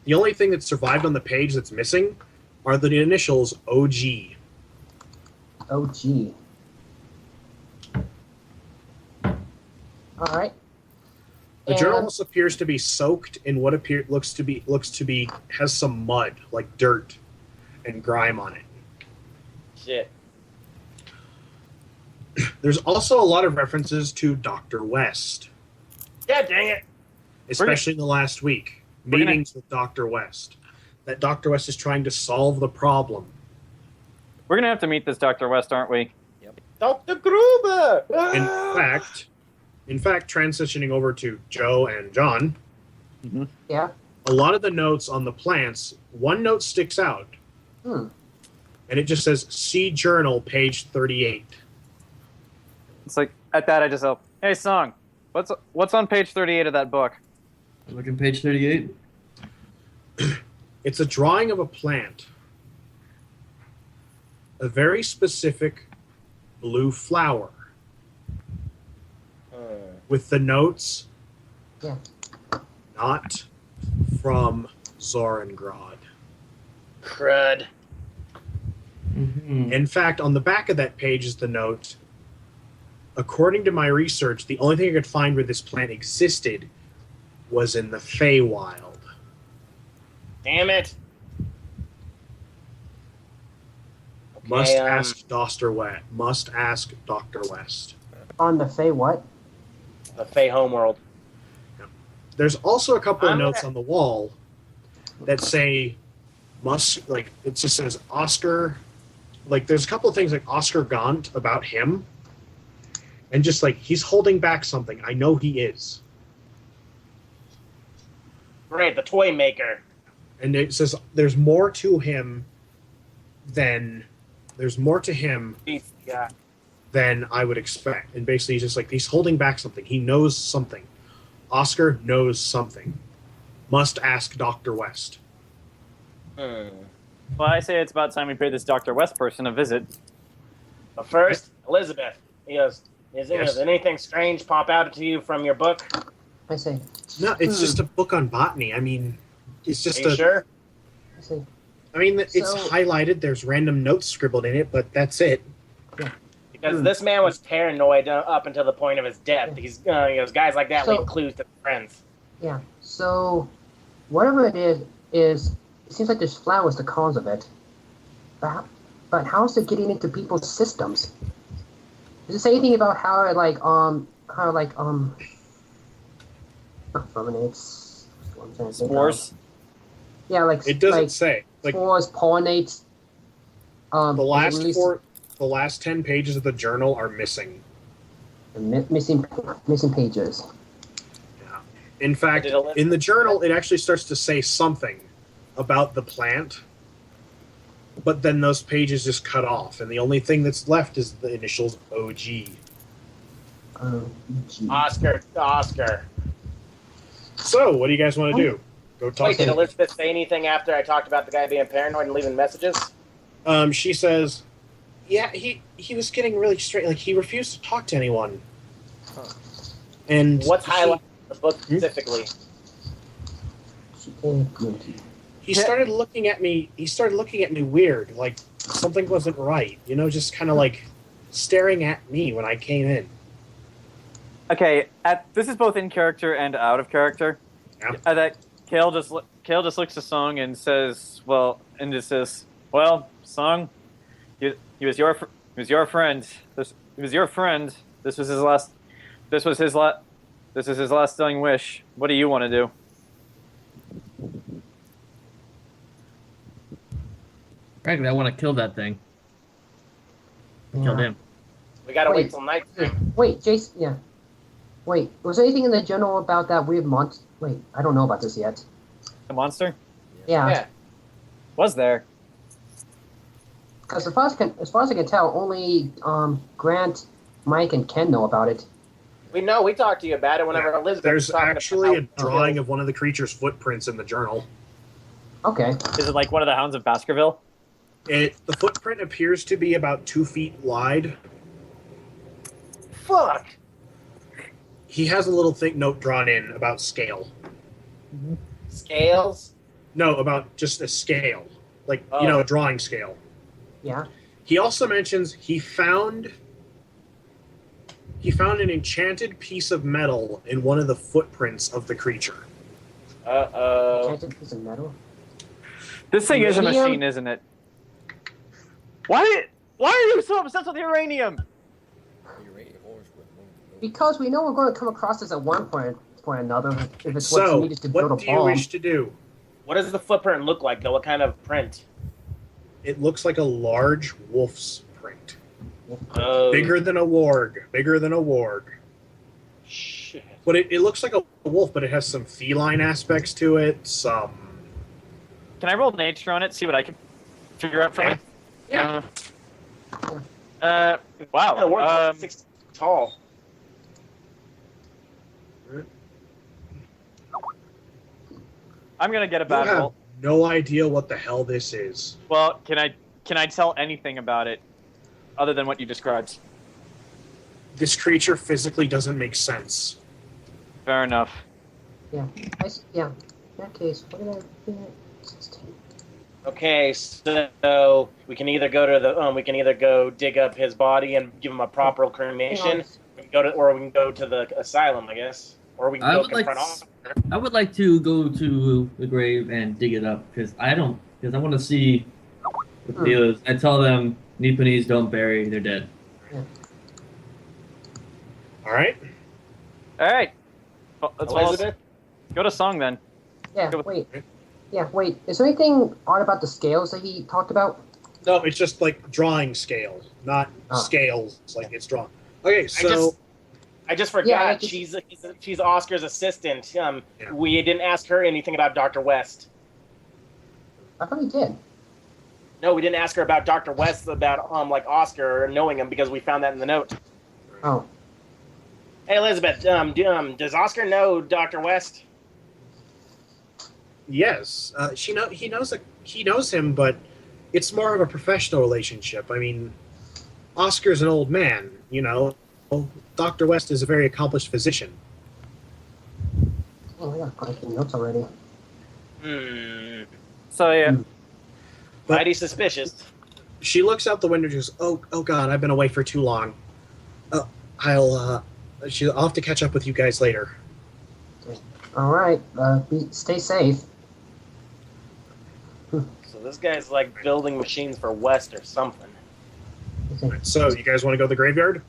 the only thing that survived on the page that's missing are the initials OG. OG. All right. The journal also appears to be soaked in what looks to be has some mud, like dirt and grime on it. Shit. There's also a lot of references to Dr. West, God dang it! especially in the last week. Meetings with Dr. West. That Dr. West is trying to solve the problem. We're gonna have to meet this Dr. West, aren't we? Dr. Gruber! In fact, transitioning over to Joe and John, Yeah. a lot of the notes on the plants, one note sticks out, Hmm. and it just says, see journal, page 38. It's like, at that I just go, hey, Song, what's on page 38 of that book? Look at page 38. It's a drawing of a plant. A very specific blue flower. With the notes, Yeah. not from Zorengrad. Crud. In fact, on the back of that page is the note, according to my research, the only thing I could find where this plant existed was in the Feywild. Damn it. Must Okay, ask Dr. West. Must ask Dr. West. On the Fey what? The Fey homeworld. There's also a couple of I'm notes gonna- on the wall that say must, like, it just says Oscar, like, there's a couple of things like Oscar Gaunt about him, and just like he's holding back something. I know he is. Right, the toy maker. And it says there's more to him than Yeah. than I would expect. And basically, he's just like, he's holding back something. He knows something. Oscar knows something. Must ask Dr. West. Hmm. Well, I say it's about time we pay this Dr. West person a visit. But first, Elizabeth. He goes, Yes. Does anything strange pop out to you from your book? I say. No, it's just a book on botany. I mean, it's just Are you sure? I say. I mean, it's So- highlighted. There's random notes scribbled in it, but that's it. Because this man was paranoid up until the point of his death. He's, he goes, guys like that So- leave clues to friends. Yeah. So, whatever it is it seems like this flower is the cause of it. But how is it getting into people's systems? Does it say anything about how it fulminates? What I'm trying to think of. Spores. Yeah, like It doesn't like say. Like spores pollinates. the last 10 pages of the journal are missing. missing pages. In fact, Did it- in the journal, it actually starts to say something about the plant, but then those pages just cut off, and the only thing that's left is the initials OG. Gee. Oscar. So, what do you guys want to do? Go talk Wait, did to Elizabeth say anything after I talked about the guy being paranoid and leaving messages? She says, yeah, he was getting really straight. Like, he refused to talk to anyone. And What's highlighted in the book specifically? he started looking at me. He started looking at me weird, like something wasn't right. You know, just kind of like staring at me when I came in. Okay, this is both in character and out of character. Yeah. That Khale just looks at Song and says, "Well," and just says, "Well, Song, he was your friend. He was your friend. This was his last. This was his last dying wish. What do you want to do?" Frankly, I want to kill that thing. Killed him. We gotta wait Wait. till night. Wait, Jason. Yeah. Wait, was there anything in the journal about that weird monster? Wait, I don't know about this yet. The monster Yeah. was there. Because as far as I can tell, only Grant, Mike, and Ken know about it. We know. We talked to you about it whenever Elizabeth There's was talking actually a about drawing of one of the creature's footprints in the journal. Okay. Is it like one of the Hounds of Baskerville? The footprint appears to be about 2 feet wide. Fuck. He has a little note drawn in about scale. Scales. No, about just a scale, like Oh. a drawing scale. Yeah. He also mentions he found an enchanted piece of metal in one of the footprints of the creature. Enchanted piece of metal. This thing is a Uranium? machine, isn't it? Why are you so obsessed with uranium? Because we know we're going to come across this at one point or another. If it's what's So, needed to build a what do you bomb. wish to do? What does the footprint look like, though? What kind of print? It looks like a large wolf's print. Oh, Bigger than a warg. Bigger than a warg. shit. But it looks like a wolf, but it has some feline aspects to it. Some. Can I roll nature on it? See what I can figure out from it. Yeah. Yeah, the Wow. warg's 6 feet tall. I'm gonna get a You bad have roll. no idea what the hell this is. Well, can I tell anything about it other than what you described? This creature physically doesn't make sense. Fair enough. Yeah. Yeah. In that case, what did I do? 16. Okay, so we can either go to the we can either go dig up his body and give him a proper cremation, we can go to the asylum, I guess, or we can I go would like confront s- Oscar. I would like to go to the grave and dig it up because I want to see what the deal is. I tell them Nipponese don't bury their dead. All right. All right. Well, let's follow- Elizabeth? go to song then. Yeah, Go- wait. Yeah, wait. Is there anything odd about the scales that he talked about? No, it's just like drawing scale, not scales. Like it's drawn. Okay, so I just forgot. Yeah, I just- She's Oscar's assistant. Yeah. We didn't ask her anything about Dr. West. I thought he did. No, we didn't ask her about Dr. West, about like Oscar knowing him, because we found that in the note. Oh. Hey, Elizabeth, does Oscar know Dr. West? yes, he knows him, but it's more of a professional relationship. I mean, Oscar's an old man, you know. Dr. West is a very accomplished physician. Oh, yeah. I'm taking notes already. So yeah. But- Mighty suspicious. She looks out the window and goes, "Oh God, I've been away for too long. I'll have to catch up with you guys later." All right. Stay safe. So this guy's like building machines for West or something. So, you guys want to go to the graveyard?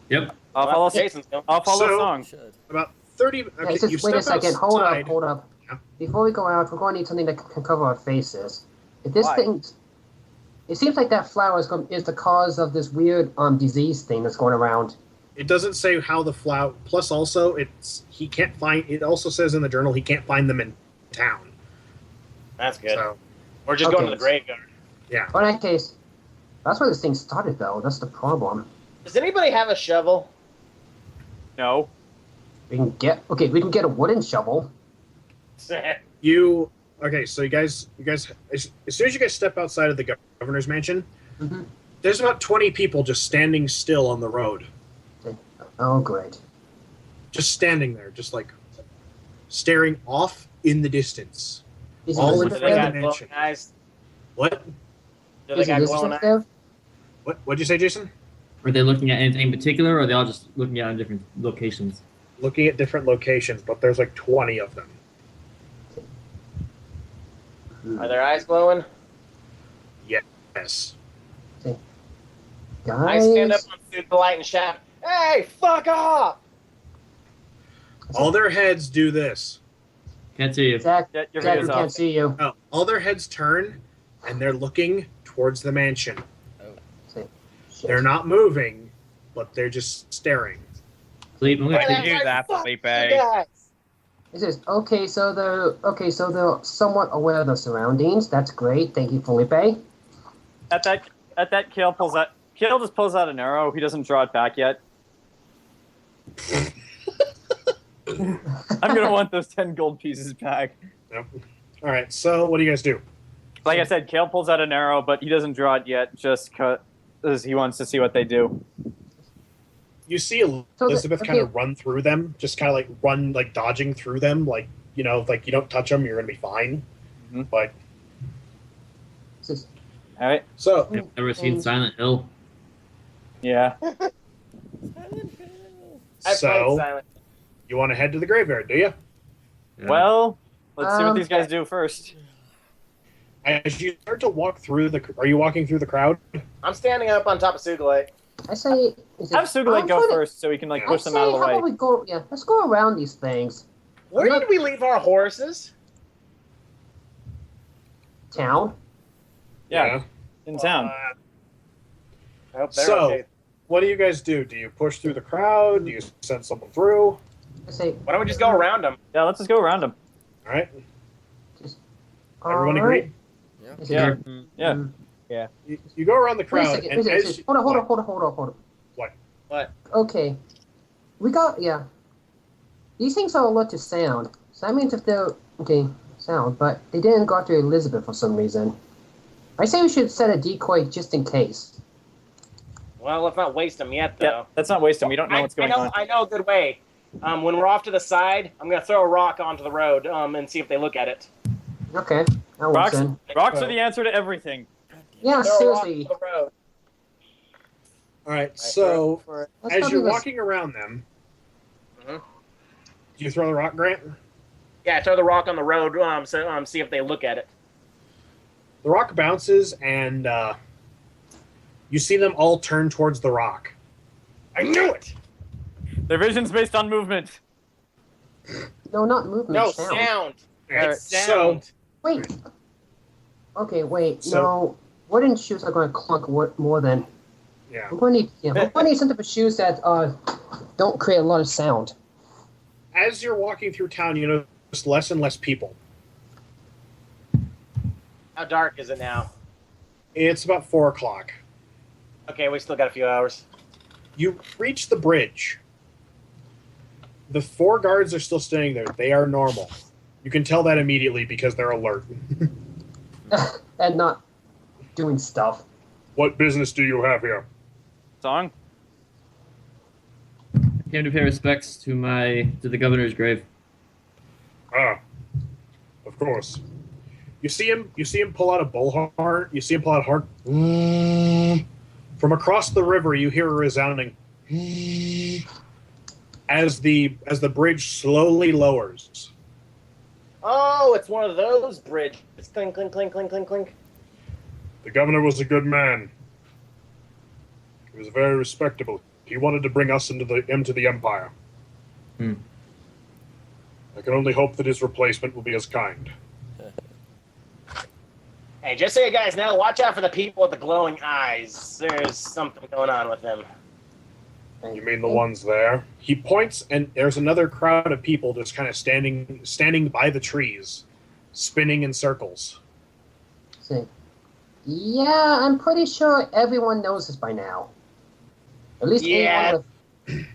Yep. I'll follow. Jason's going. I'll follow So- song. Should. About 30. Yeah, Okay, just you wait a step second. outside. Hold up. Yeah. Before we go out, we're going to need something that can cover our faces. If this Why? thing, it seems like that flower is the cause of this weird disease thing that's going around. It doesn't say how the flower. Plus, also, he can't find. It also says in the journal he can't find them in town. That's good. So, We're just going to Okay. the graveyard. yeah. But in that case, that's where this thing started, though. That's the problem. Does anybody have a shovel? No. We can get a wooden shovel. You okay? So you guys, as soon as you guys step outside of the governor's mansion, Mm-hmm. there's about 20 people just standing still on the road, Oh, great. just standing there, just like staring off in the distance. Is All in Do Elizabeth they front got of the there? glowing eyes? What? Do they Is got glowing Elizabeth eyes? there? What'd you say, Jason? Are they looking at anything in particular, or are they all just looking at different locations? Looking at different locations, but there's like 20 of them. Are their eyes glowing? Yes. I Guys, stand up on Sugulite and shout, "Hey, fuck off!" All their heads do this. Can't see you. Zach, Yeah, your Zach, we video's can't off. see you. Oh, all their heads turn, and they're looking towards the mansion. Shit. They're not moving, but they're just staring. Phillipe, I'm Hey, gonna that's do right, that, fuck Phillipe. you guys. It says, so they're somewhat aware of the surroundings. That's great. Thank you, Phillipe. At that, Khale pulls out. Khale just pulls out an arrow. He doesn't draw it back yet. I'm gonna want those 10 gold pieces back. Yep. All right. So, what do you guys do? Like I said, Khale pulls out an arrow, but he doesn't draw it yet, just because he wants to see what they do. You see Elizabeth kind of run through them, just kind of like run, like dodging through them, like like you don't touch them, you're gonna be fine. Mhm. But It says, All right. so I've never seen Silent Hill. Yeah. I played so silent. you want to head to the graveyard, do you? Yeah. Well, let's see what Um, these guys do first. As you start to walk through are you walking through the crowd? I'm standing up on top of Sugulite. I say. Is it, Have Sugulite I'm go trying to- first so we can like I push I them say, out of the how way. about we go? Yeah, let's go around these things. Where I'm did we leave our horses? Town. Yeah, in town. I hope they're So, okay. what do you guys do? Do you push through the crowd? Do you send someone through? I say. Why don't we just go around them? Yeah, let's just go around them. All right. Just, Everyone alright. agreed? Yeah. Is it- Yeah. Mm. Yeah. You go around the Wait a crowd, second. and Wait a as second. Hold on. What? What? Okay. We got These things are alert to sound. So that means if they're sound, but they didn't go after Elizabeth for some reason. I say we should set a decoy just in case. Well, let's not waste them yet, Yeah, though. let's not waste them. We don't know what's going on. I know a good way. When we're off to the side, I'm gonna throw a rock onto the road and see if they look at it. Okay, that works Rocks, then. rocks are the answer to everything. Yeah, Throw a rock seriously. onto the road. All right. So, Let's as not you're do this. walking around them, Mhm. do you throw the rock, Grant? Yeah, throw the rock on the road. See if they look at it. The rock bounces, and you see them all turn towards the rock. I knew it. Their vision's based on movement. No, not movement. No sound. sound. Alright, It's sound. Wait. Okay, wait. So- No, wooden shoes are going to clunk more than. Yeah. We're going to need some type of shoes that don't create a lot of sound. As you're walking through town, you notice less and less people. How dark is it now? It's about 4 o'clock. Okay, we still got a few hours. You reach the bridge. The 4 guards are still standing there. They are normal. You can tell that immediately because they're alert. And not doing stuff. What business do you have here? Song? I came to pay respects to the governor's grave. Ah, of course. You see him pull out a bullhorn. You see him pull out a horn. From across the river, you hear a resounding as the bridge slowly lowers. Oh, it's one of those bridges. Clink, clink, clink, clink, clink, clink. The governor was a good man. He was very respectable. He wanted to bring us into the empire. Hmm. I can only hope that his replacement will be as kind. Hey, just so you guys know, watch out for the people with the glowing eyes. There's something going on with them. You mean the ones there? He points, and there's another crowd of people just kind of standing by the trees, spinning in circles. See. Yeah, I'm pretty sure everyone knows this by now. At least Yeah. anyone with.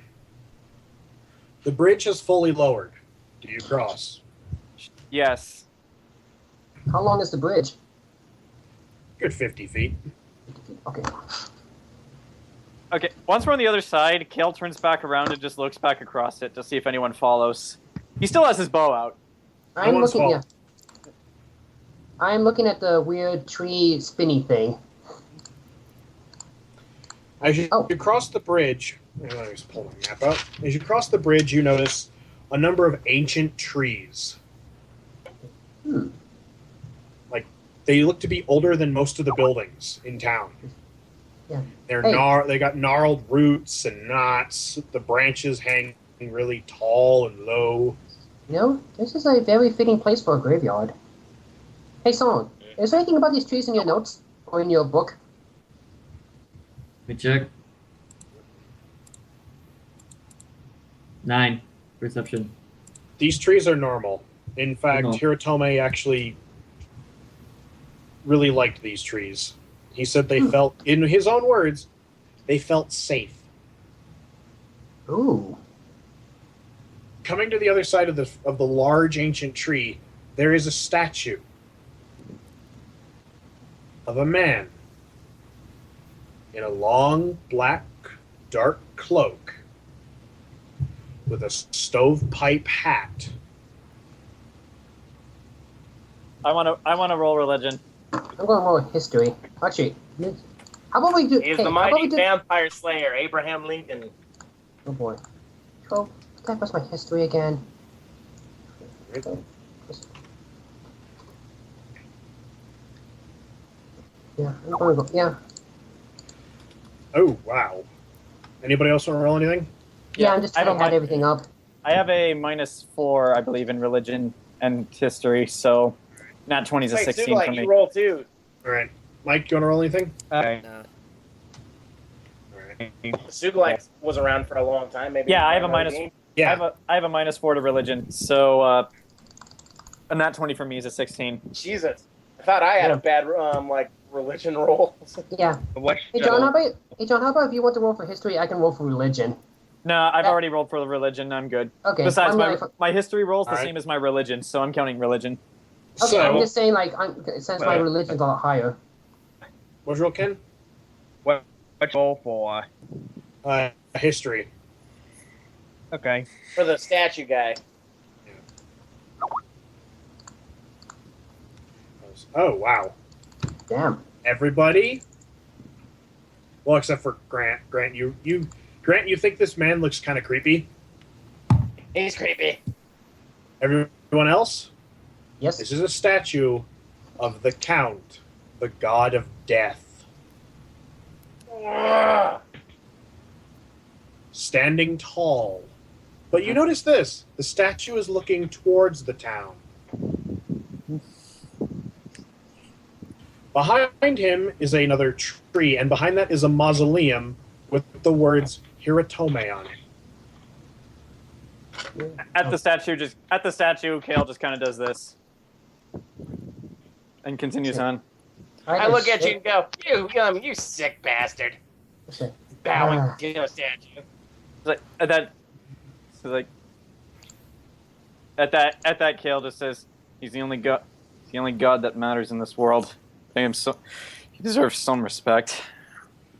The bridge is fully lowered. Do you cross? Yes. How long is the bridge? Good 50 feet. Okay. Okay, once we're on the other side, Khale turns back around and just looks back across it to see if anyone follows. He still has his bow out. I'm one's looking. fault. Yeah. I'm looking at the weird tree spinny thing. As you cross the bridge, let me just pull my map out. As you cross the bridge, you notice a number of ancient trees. Like, they look to be older than most of the buildings in town. Yeah. They're Hey. they got gnarled roots and knots. The branches hang really tall and low. You know, this is a very fitting place for a graveyard. Hey, Song, is there anything about these trees in your notes or in your book? Let me check. 9 perception. These trees are normal. In fact, Oh. Hiratome actually really liked these trees. He said they felt, in his own words, they felt safe. Ooh. Coming to the other side of the large ancient tree, there is a statue of a man in a long, black, dark cloak with a stovepipe hat. I wanna roll religion. I'm going more with history. Actually, how about we do... He's hey, the how about mighty we do... vampire slayer, Abraham Lincoln. Oh boy. Oh, that was my history again. Yeah, I'm going to go... Yeah. Oh, wow. Anybody else want to roll anything? Yeah, I'm just I trying don't to add mind. everything up. I have a -4, I believe, in religion and history, so not 20 is a Wait, 16 for Sugulite, me. you roll too. All right, Mike, do you want to roll anything? Okay. Nah. All right. Sugulite was around for a long time. Maybe. Yeah, I have a another minus. game. Yeah. I have a -4 to religion, so a nat 20 for me is a 16. Jesus, I thought I had a bad religion roll. Yeah. What's Hey John, how about if you want to roll for history, I can roll for religion. No, I've Yeah. already rolled for the religion. I'm good. Okay. Besides, I'm my, like- my history rolls the Alright. same as my religion, so I'm counting religion. Okay, So, I'm just saying, like, since my religion's a lot higher. what's your roll, Ken? What's roll for? History. Okay. For the statue guy. Oh wow! Damn. Everybody. Well, except for Grant. Grant, you think this man looks kind of creepy? He's creepy. Everyone else? Yes. This is a statue of the Count, the god of death, Ugh. standing tall. But you notice this: the statue is looking towards the town. Behind him is another tree, and behind that is a mausoleum with the words Hiratome on it. At the statue, Khale just kind of does this and continues on. I look at you and go, you sick bastard. Okay. Bowing Ah. to a statue. It's like at that, so like at that Khale just says he's the only god that matters in this world. I am so he deserves some respect.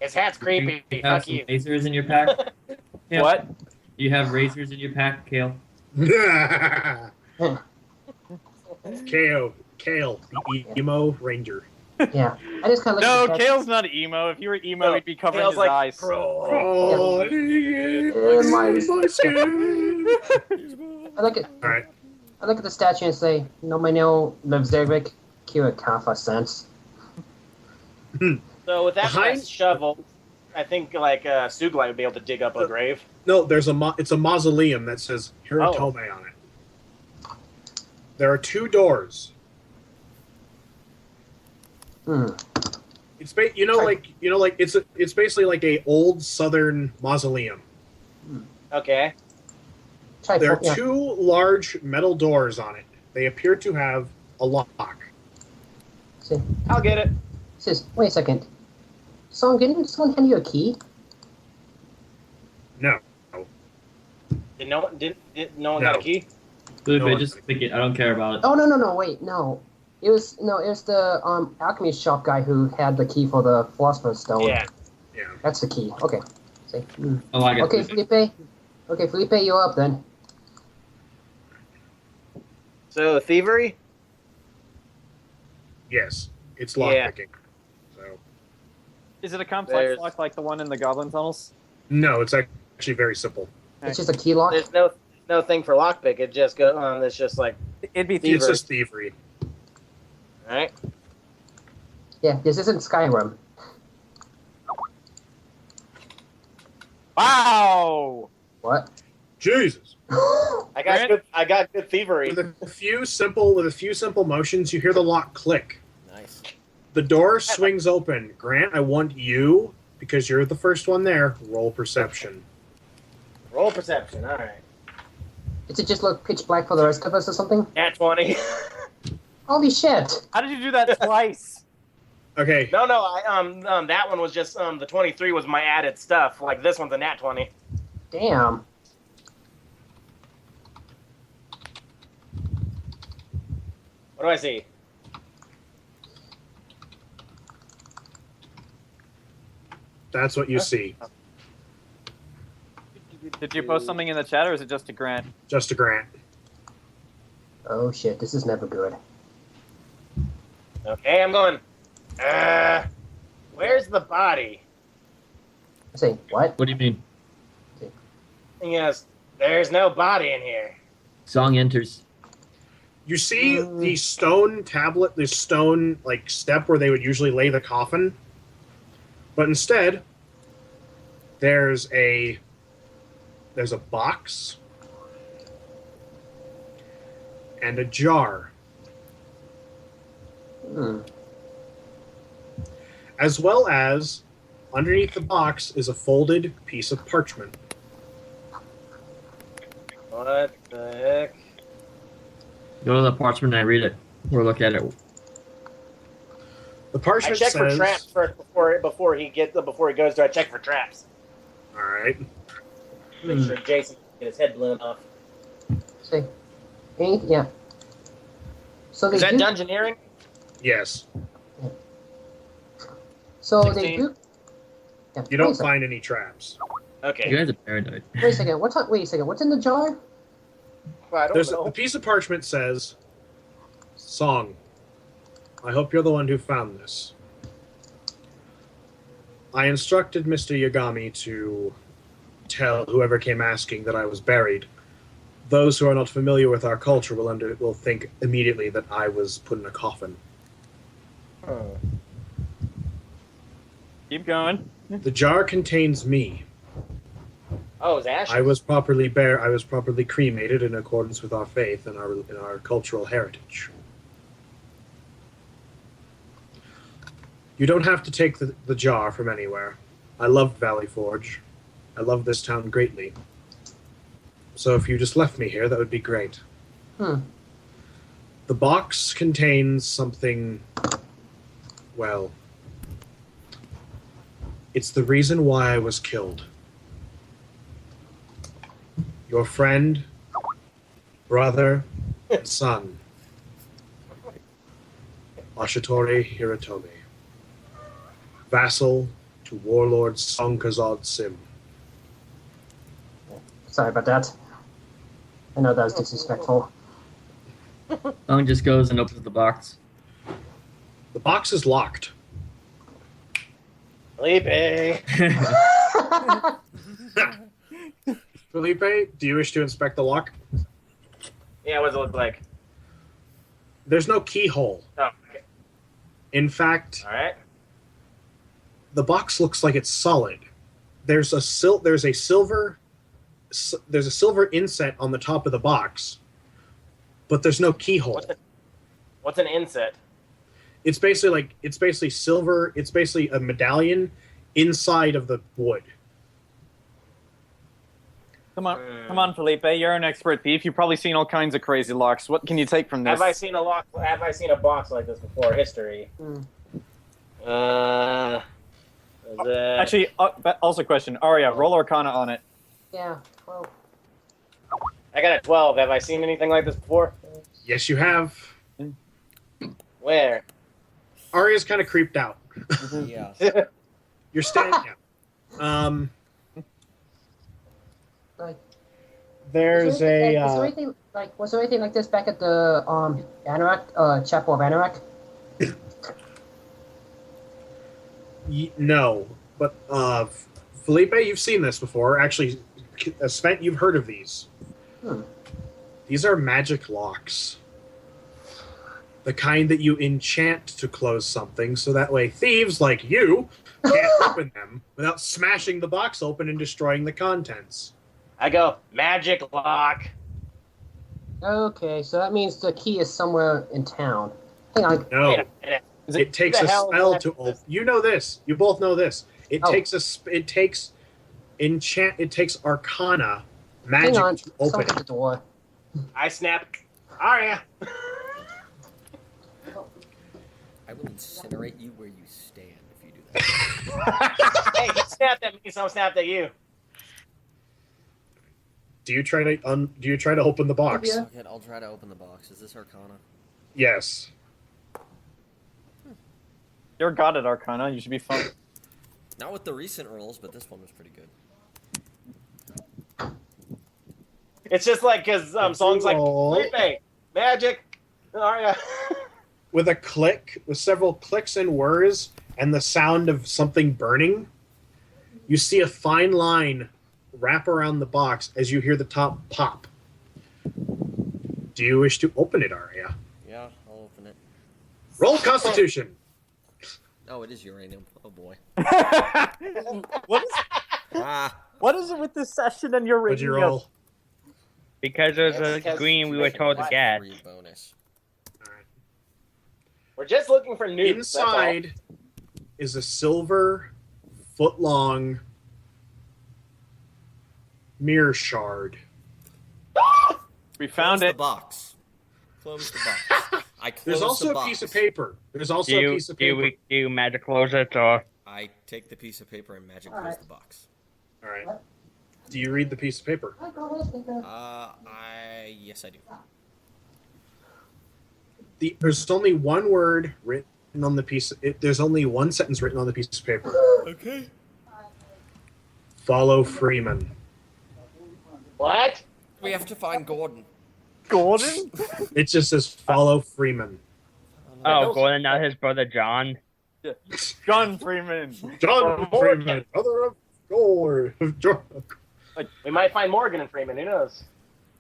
His hat's creepy. You have Fuck some you. razors in your pack? Kale? What? You have razors in your pack, Kale? Kale, the emo ranger. Yeah. I just kind of No, look at the Kale's not emo. If you were emo, No, he'd be covering Kale's his like, eyes. Oh, my skin. I look at All right. I look at the statue and say, no my no Levzervik Kira Kafa sense. So with that Behind- shovel, I think Sugulite would be able to dig up a grave. No, there's it's a mausoleum that says Hiratome on it. There are two doors. It's it's basically like a old southern mausoleum. Okay. Try There are yeah. two large metal doors on it. They appear to have a lock. See, I'll get it. says, wait a second. So didn't someone hand you a key? No. Did no one got No. a key? Phillipe, No, just pick it. I don't care about it. Oh no, wait, no. It was the alchemy shop guy who had the key for the philosopher's stone. Yeah. Yeah. That's the key. Okay. See. Oh, I got Okay, Phillipe. Okay, Phillipe, you're up then. So thievery? Yes. It's Yeah. lockpicking. So Is it a complex There's- lock like the one in the Goblin tunnels? no, it's actually very simple. It's just a key lock. There's no thing for lockpick. It just go. It's just like, It'd be It's thievery. just thievery. all right. Yeah, this isn't Skyrim. Wow! What? Jesus. I got good thievery. With a few simple motions, you hear the lock click. Nice. The door swings open. Grant, I want you, because you're the first one there, roll perception. Roll perception. All right. Does it just look pitch black for the rest of us or something? Nat 20. Holy shit! How did you do that twice? Okay. No, that one was just the 23 was my added stuff. Like this one's a nat 20. Damn. What do I see? That's what you see. Did you post something in the chat, or is it just a Grant? Just a Grant. Oh shit, this is never good. Okay, I'm going. Where's the body? I say, what? What do you mean? And he goes, there's no body in here. Song enters. You see the stone tablet, the stone step where they would usually lay the coffin, but instead, There's a box and a jar, as well as underneath the box is a folded piece of parchment. What the heck? Go to the parchment and read it, or look at it. The I parchment check says, for traps first before he goes to. I check for traps. all right, Make sure Jayson can get his head blown off. See, yeah. So they Is that do. dungeoneering? yes, So 16? they do. Yeah, you wait a don't second. find any traps. Okay. You guys are paranoid. Wait a second. Wait a second. What's in the jar? Well, I don't There's know. the piece of parchment says, "Song. I hope you're the one who found this. I instructed Mr. Yagami to tell whoever came asking that I was buried. Those who are not familiar with our culture will think immediately that I was put in a coffin. Keep going. The jar contains me. Oh, it's ashes. I was properly cremated in accordance with our faith and our cultural heritage. You don't have to take the jar from anywhere. I love Valley Forge. I love this town greatly. So if you just left me here, that would be great." The box contains something, well, it's the reason why I was killed. Your friend, brother, and son, Ashitori Hiratomi, vassal to Warlord Songkazad Sim. Sorry about that. I know that was disrespectful. Song just goes and opens the box. The box is locked. Phillipe. Phillipe, do you wish to inspect the lock? Yeah, what does it look like? There's no keyhole. Oh, okay. In fact, All right. the box looks like it's solid. There's a silver inset on the top of the box, but there's no keyhole. What's an inset? It's basically silver. It's basically a medallion inside of the wood. Come on, Felipe. You're an expert thief. You've probably seen all kinds of crazy locks. What can you take from this? Have I seen a box like this before? History. Actually, but also question. Aria, roll Arcana on it. Yeah. Well. I got a 12. Have I seen anything like this before? Yes, you have. Where? Aria's kind of creeped out. Yeah. You're standing. Like, There's was there anything like this back at the Anorak Chapel of Anorak? No, but Felipe, you've seen this before. Actually, Svent, you've heard of these. These are magic locks. The kind that you enchant to close something, so that way thieves like you can't open them without smashing the box open and destroying the contents. I go, magic lock. Okay, so that means the key is somewhere in town. Hang on. No, Wait a minute. it takes Who a the hell spell is to that? open. You know this. You both know this. It Oh. takes Arcana Hang magic on. to open Someone at the it. door. I snap. Aria. I will incinerate you where you stand if you do that. Hey, you snapped at me, so I snapped at you. Do you try to open the box? Yeah. Okay, I'll try to open the box. Is this Arcana? Yes. You're god at Arcana. You should be fine. Not with the recent rolls, but this one was pretty good. It's just like because songs like Roll. Felipe, magic, Aria. With a click, with several clicks and whirs, and the sound of something burning, you see a fine line wrap around the box as you hear the top pop. Do you wish to open it, Aria? Yeah, I'll open it. Roll Constitution. Oh, it is uranium. Oh boy. What is What is it with this session and your What'd you rating? roll? Because it was Yes, a because green we were make it told to black. get. Free bonus. We're just looking for newts. Inside is a silver, foot-long mirror shard. We found Close it. the box. Close the box. I close There's also the a box. piece of paper. There's also Do a you, piece of do paper. you magic close it or? I take the piece of paper and magic All close right. the box. All right. Do you read the piece of paper? Yes, I do. There's only one word written on the piece. There's only one sentence written on the piece of paper. Okay. Follow Freeman. What? We have to find Gordon. Golden? It just says follow Freeman. Oh, Golem, not his brother John. John Freeman. John Morgan. Freeman, brother of Gore. We might find Morgan and Freeman. Who knows?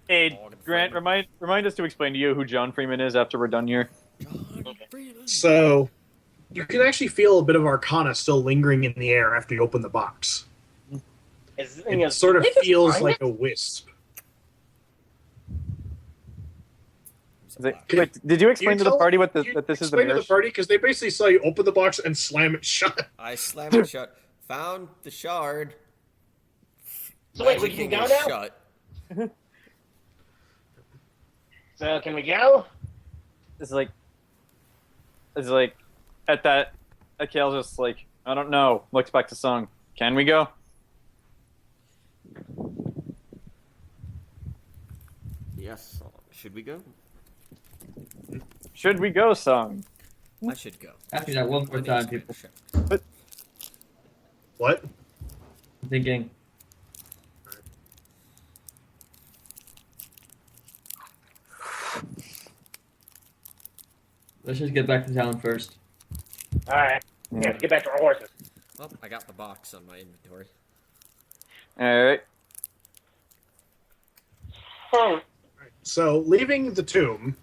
Hey, Morgan Grant, Freeman. remind us to explain to you who John Freeman is after we're done here. John Freeman. So, you can actually feel a bit of arcana still lingering in the air after you open the box. It sort of feels like a wisp. Wait, did you explain to the party that this is the Explain to mirror? the party because they basically saw you open the box and slam it shut. I slammed it shut. Found the shard. So wait, we can Magicking go it now? shut. So can we go? It's like at that, Khale's just like, I don't know. Looks back to Sung. Can we go? Yes. Should we go? Should we go, Sung? I should go. After that one more time, people. What? I'm thinking. Let's just get back to town first. All right. We have to get back to our horses. Well, I got the box on my inventory. All right. So, leaving the tomb,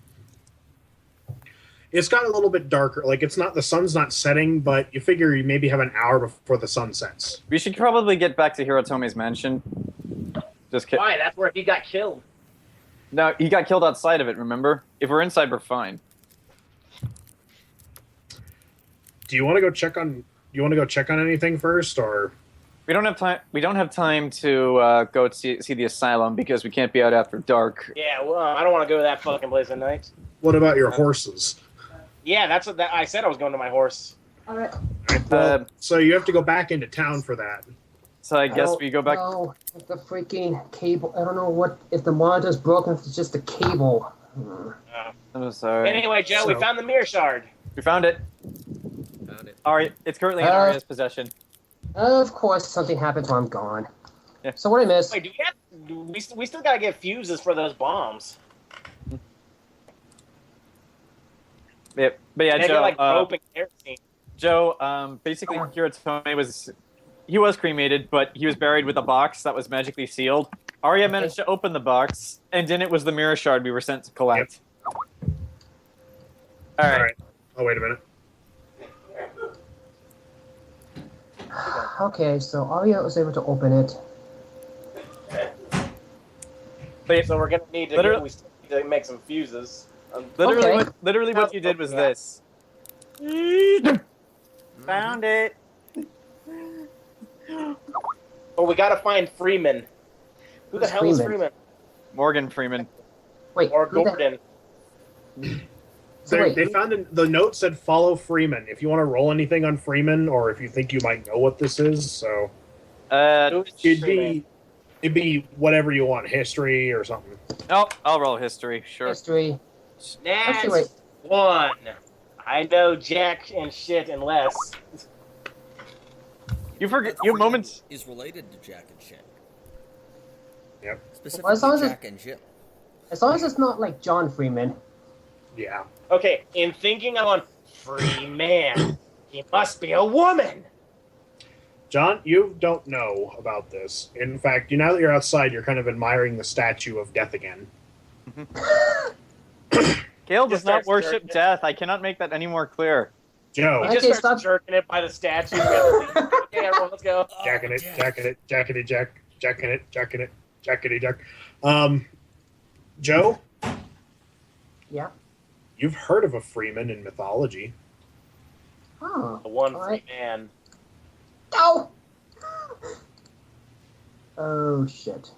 it's got a little bit darker. Like, the sun's not setting, but you figure you maybe have an hour before the sun sets. We should probably get back to Hirotome's mansion. Just kidding. Why? That's where he got killed. No, he got killed outside of it. Remember? If we're inside, we're fine. Do you want to go check on? Anything first, or We don't have time. We don't have time to go see the asylum because we can't be out after dark. Yeah, well, I don't want to go to that fucking place at night. what about your horses? Yeah, that's what I said. I was going to my horse. All right. Well, so you have to go back into town for that. So I guess we go back. No, if the freaking cable. I don't know what if the monitor's broken. If it's just the cable. I'm sorry. Anyway, Joe, we So- found the mirror shard. We found it. Found it. Aria, it's currently in Aria's possession. Of course, something happens while I'm gone. Yeah. So what I missed? Wait, we still gotta get fuses for those bombs? Yeah, but yeah, They Joe. get like rope and kerosene. Joe, basically, Hirotome was cremated, but he was buried with a box that was magically sealed. Aria managed to open the box, and in it was the mirror shard we were sent to collect. All right. Oh, wait a minute. Okay, so Aria was able to open it. But So we're gonna need to Literally- we still need to make some fuses. literally, Okay. literally, what you did was this. Found it. Oh, we gotta find Freeman. Who the Who's hell is Freeman? Freeman? Morgan Freeman. Wait, Or who the- Gordon? So wait, They found the note said follow Freeman. If you want to roll anything on Freeman, or if you think you might know what this is, so Who is Freeman? it'd be whatever you want, history or something. Oh, I'll roll history. Sure. history. That's Actually, wait. 1. I know Jack and shit and less. You forget. You have moments. Is related to Jack and Shin. Yep. Specifically, Well, as long as Jack and Jill. As long as it's not like John Freeman. Yeah. Okay, in thinking I'm on Freeman, he must be a woman. John, you don't know about this. In fact, now that you're outside, you're kind of admiring the statue of death again. Khale does Just not starts worship searching. death. I cannot make that any more clear. Joe. He Okay, just starts stop. jerking it by the statue. Okay, everyone, let's go. Jacking it, jacking it, jacking it, jack. Joe, Yeah. you've heard of a freeman in mythology. Oh. The one Alright. free man. Oh! Oh, shit.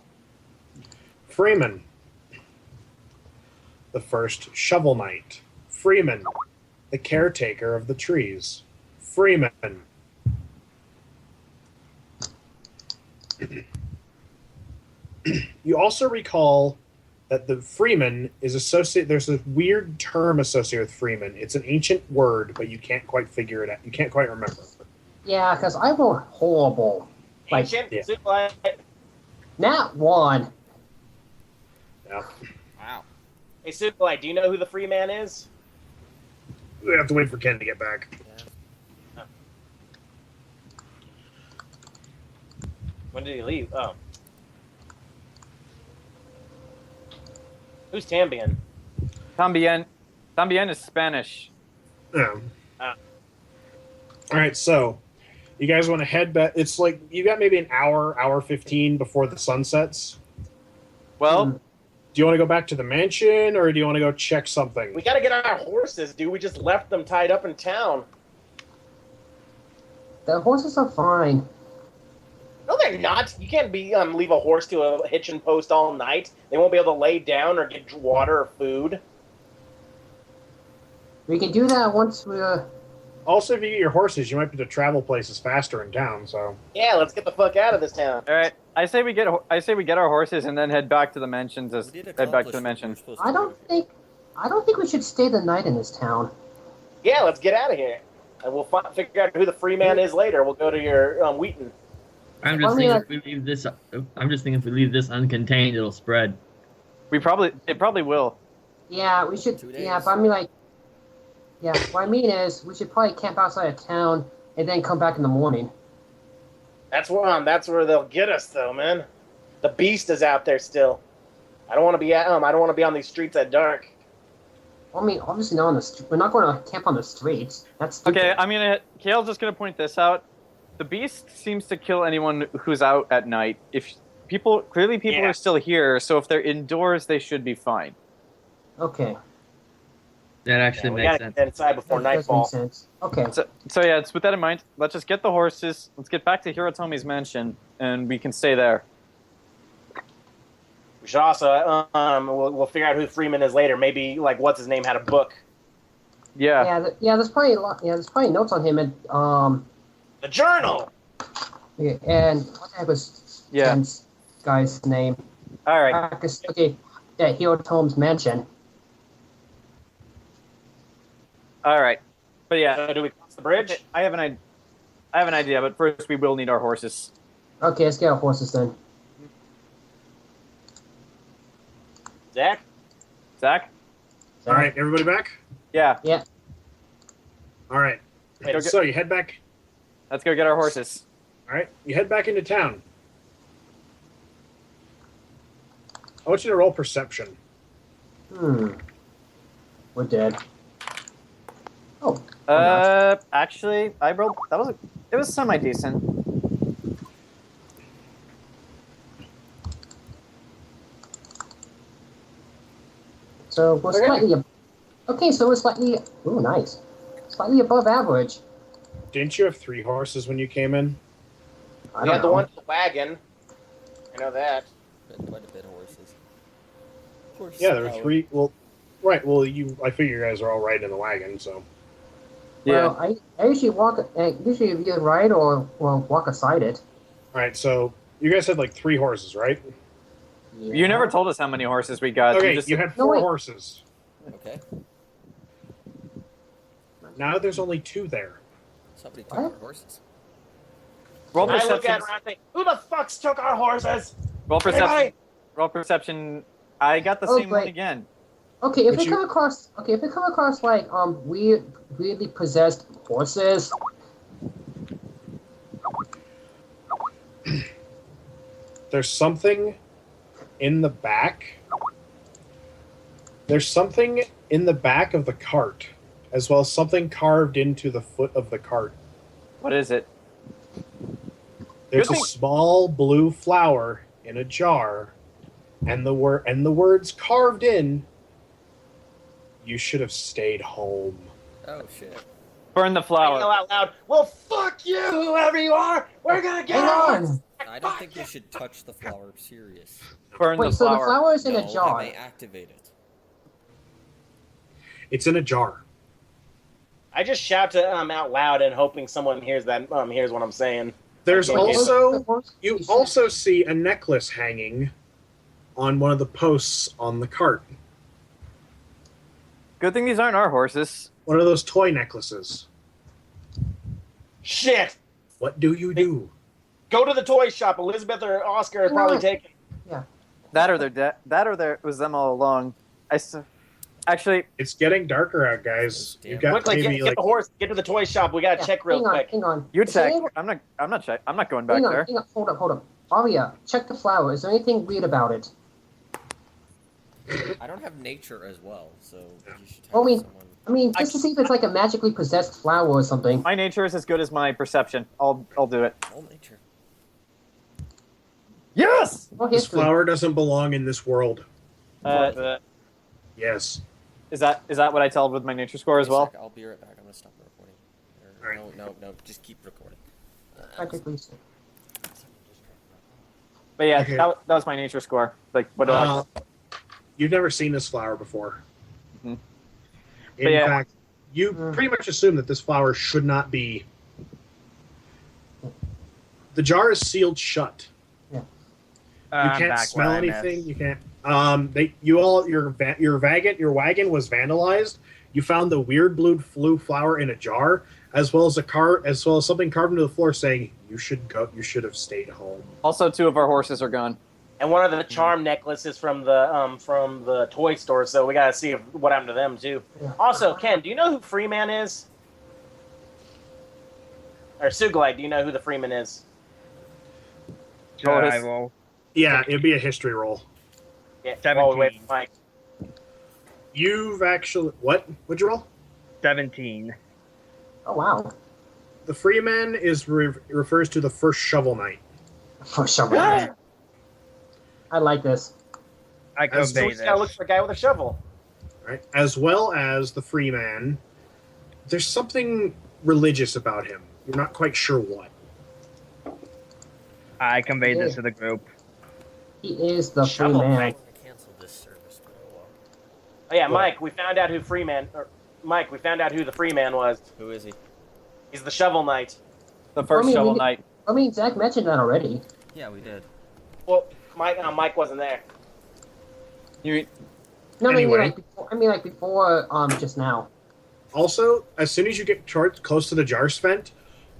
Freeman. The first shovel knight. Freeman. The caretaker of the trees. Freeman. You also recall that the freeman is associated. There's a weird term associated with freeman. It's an ancient word, but you can't quite figure it out. You can't quite remember. Yeah, because I rolled horrible. Like, Ancient Yeah. Sugulite. not one. Yeah. Wow. Hey, Sugulite, do you know who the free man is? We have to wait for Ken to get back. Yeah. When did he leave? Oh. Who's Tambian? Tambien is Spanish. Yeah. Ah. All right, so you guys want to head back? It's like you got maybe an hour 15 before the sun sets. Well, Hmm. Do you want to go back to the mansion, or do you want to go check something? We gotta get our horses, dude. We just left them tied up in town. The horses are fine. No, they're not. You can't leave a horse to a hitching post all night. They won't be able to lay down or get water or food. We can do that once we, Also, if you get your horses, you might be able to travel places faster in town. So Yeah, let's get the fuck out of this town. all right. I say we get our horses and then head back to the mansions. We did Head back to accomplish the what we mansion. were supposed I to don't do. think we should stay the night in this town. Yeah, let's get out of here. And we'll figure out who the free man is later. We'll go to your Wheaton. I'm Well, just I mean, thinking if we leave this. I'm just thinking if we leave this uncontained, it'll spread. It probably will. Yeah, we should. 2 Yeah, days. but I mean, like, yeah. What I mean is, we should probably camp outside of town and then come back in the morning. That's where they'll get us, though, man. The beast is out there still. I don't want to be I don't want to be on these streets at dark. I mean, obviously not on the. We're not going to camp on the streets. That's stupid. Okay, Khale's just gonna point this out. The beast seems to kill anyone who's out at night. If people Yeah. are still here, so if they're indoors, they should be fine. Okay. That Yeah, actually we makes gotta sense. get inside before That does nightfall. make sense. Okay. So yeah, it's with that in mind. Let's just get the horses. Let's get back to Hirotomi's mansion, and we can stay there. We should also we'll figure out who Freeman is later. Maybe like what's his name had a book. Yeah. Yeah, there's probably a lot. Yeah, there's probably notes on him and The journal. yeah, and what the heck was Yeah. Jen's guy's name? All right. Okay, yeah, Hirotomi's mansion. All right. But yeah, So do we cross the bridge? I have an idea, but first we will need our horses. Okay, let's get our horses then. Zach? Zach? all right, everybody back. Yeah. All right. Wait, Okay. So you head back. Let's go get our horses. All right, you head back into town. I want you to roll perception. We're dead. Oh. Actually, I rolled. It was semi decent. So we're Okay. slightly. Okay, so we're slightly. Ooh, nice. Slightly above average. Didn't you have 3 horses when you came in? I We don't had the know. one in the wagon. I know that. Been quite a bit of horses. Horse Yeah, there were power. 3. Well, right. Well, I figure you guys are all right in the wagon, so. Yeah. Well, I usually walk. Usually either ride or walk aside it. All right, so you guys had like 3 horses, right? Yeah. You never told us how many horses we got. Okay, You just you had No, 4 wait. horses. Okay. Now there's only 2 there. Somebody took What? our horses. roll I look perception. at her and I think, who the fuck's took our horses? Roll perception. Anybody? Roll perception. I got the Oh, same one great. again. Okay, if Would we you- come across. Okay, if we come across like weirdly possessed horses. There's something in the back. There's something in the back of the cart as well as something carved into the foot of the cart. What is it? There's a Good thing- small blue flower in a jar, and the words carved in. You should have stayed home. Oh shit. Burn the I yell flower. out loud. Well, fuck you, whoever you are. We're gonna get Hang out. on. I don't think we should touch the flower. Serious. Burn Wait, the so the flower. flower is in No, a jar. I may activate it. It's in a jar. I just shout to out loud and hoping someone hears that hears what I'm saying. There's Okay. also you should- also see a necklace hanging on one of the posts on the cart. Good thing these aren't our horses. One of those toy necklaces. Shit! What do you do? Go to the toy shop. Elizabeth or Oscar are probably No. taken. That or they're dead. That or there was them all along. Actually, It's getting darker out, guys. Damn. You've got Quickly, maybe get like the horse. Get to the toy shop. We gotta check real hang quick. On, hang on. you Is there check. any- I'm not going back hang on, there. hang on. Hold up. Aria, check the flower. Is there anything weird about it? I don't have nature as well, so you should Well, have someone. I mean, just to see if it's like a magically possessed flower or something. My nature is as good as my perception. I'll do it. All nature. Yes. Or this history. flower doesn't belong in this world. Yes. Is that what I tell with my nature score as Wait a well? sec, I'll be right back. I'm gonna stop the recording. Alright. No, just keep recording. Magically. But yeah, Okay. that was my nature score. Like what? You've never seen this flower before. Mhm. In But yeah. fact, you pretty much assume that this flower should not be. The jar is sealed shut. You can't smell anything. You can't. Your wagon was vandalized. You found the weird blue flower in a jar, as well as something carved into the floor saying you should go. You should have stayed home. Also, 2 of our horses are gone. And one of the charm necklaces from the toy store. So we gotta see what happened to them too. Yeah. Also, Ken, do you know who Freeman is? Or Sugulite, do you know who the Freeman is? Survival. Yeah, it'd be a history roll. Yeah. 17. While we wait for Mike. You've actually what? What'd you roll? 17. Oh wow. The Freeman refers to the first Shovel Knight. For some reason. I like this. I As convey So we this. just gotta look for a guy with a shovel. Right? As well as the Freeman, there's something religious about him. You're not quite sure what. I convey this to the group. He is the free Shovel man. Knight. I canceled this service, but oh well. Oh yeah, What? Mike, we found out who the Freeman was. Who is he? He's the Shovel Knight. The first I mean, Shovel we- Knight. I mean, Zach mentioned that already. Yeah, we did. Well, Mike wasn't there. You No, Anyway. I mean like before just now. Also, as soon as you get close to the jar, Svent,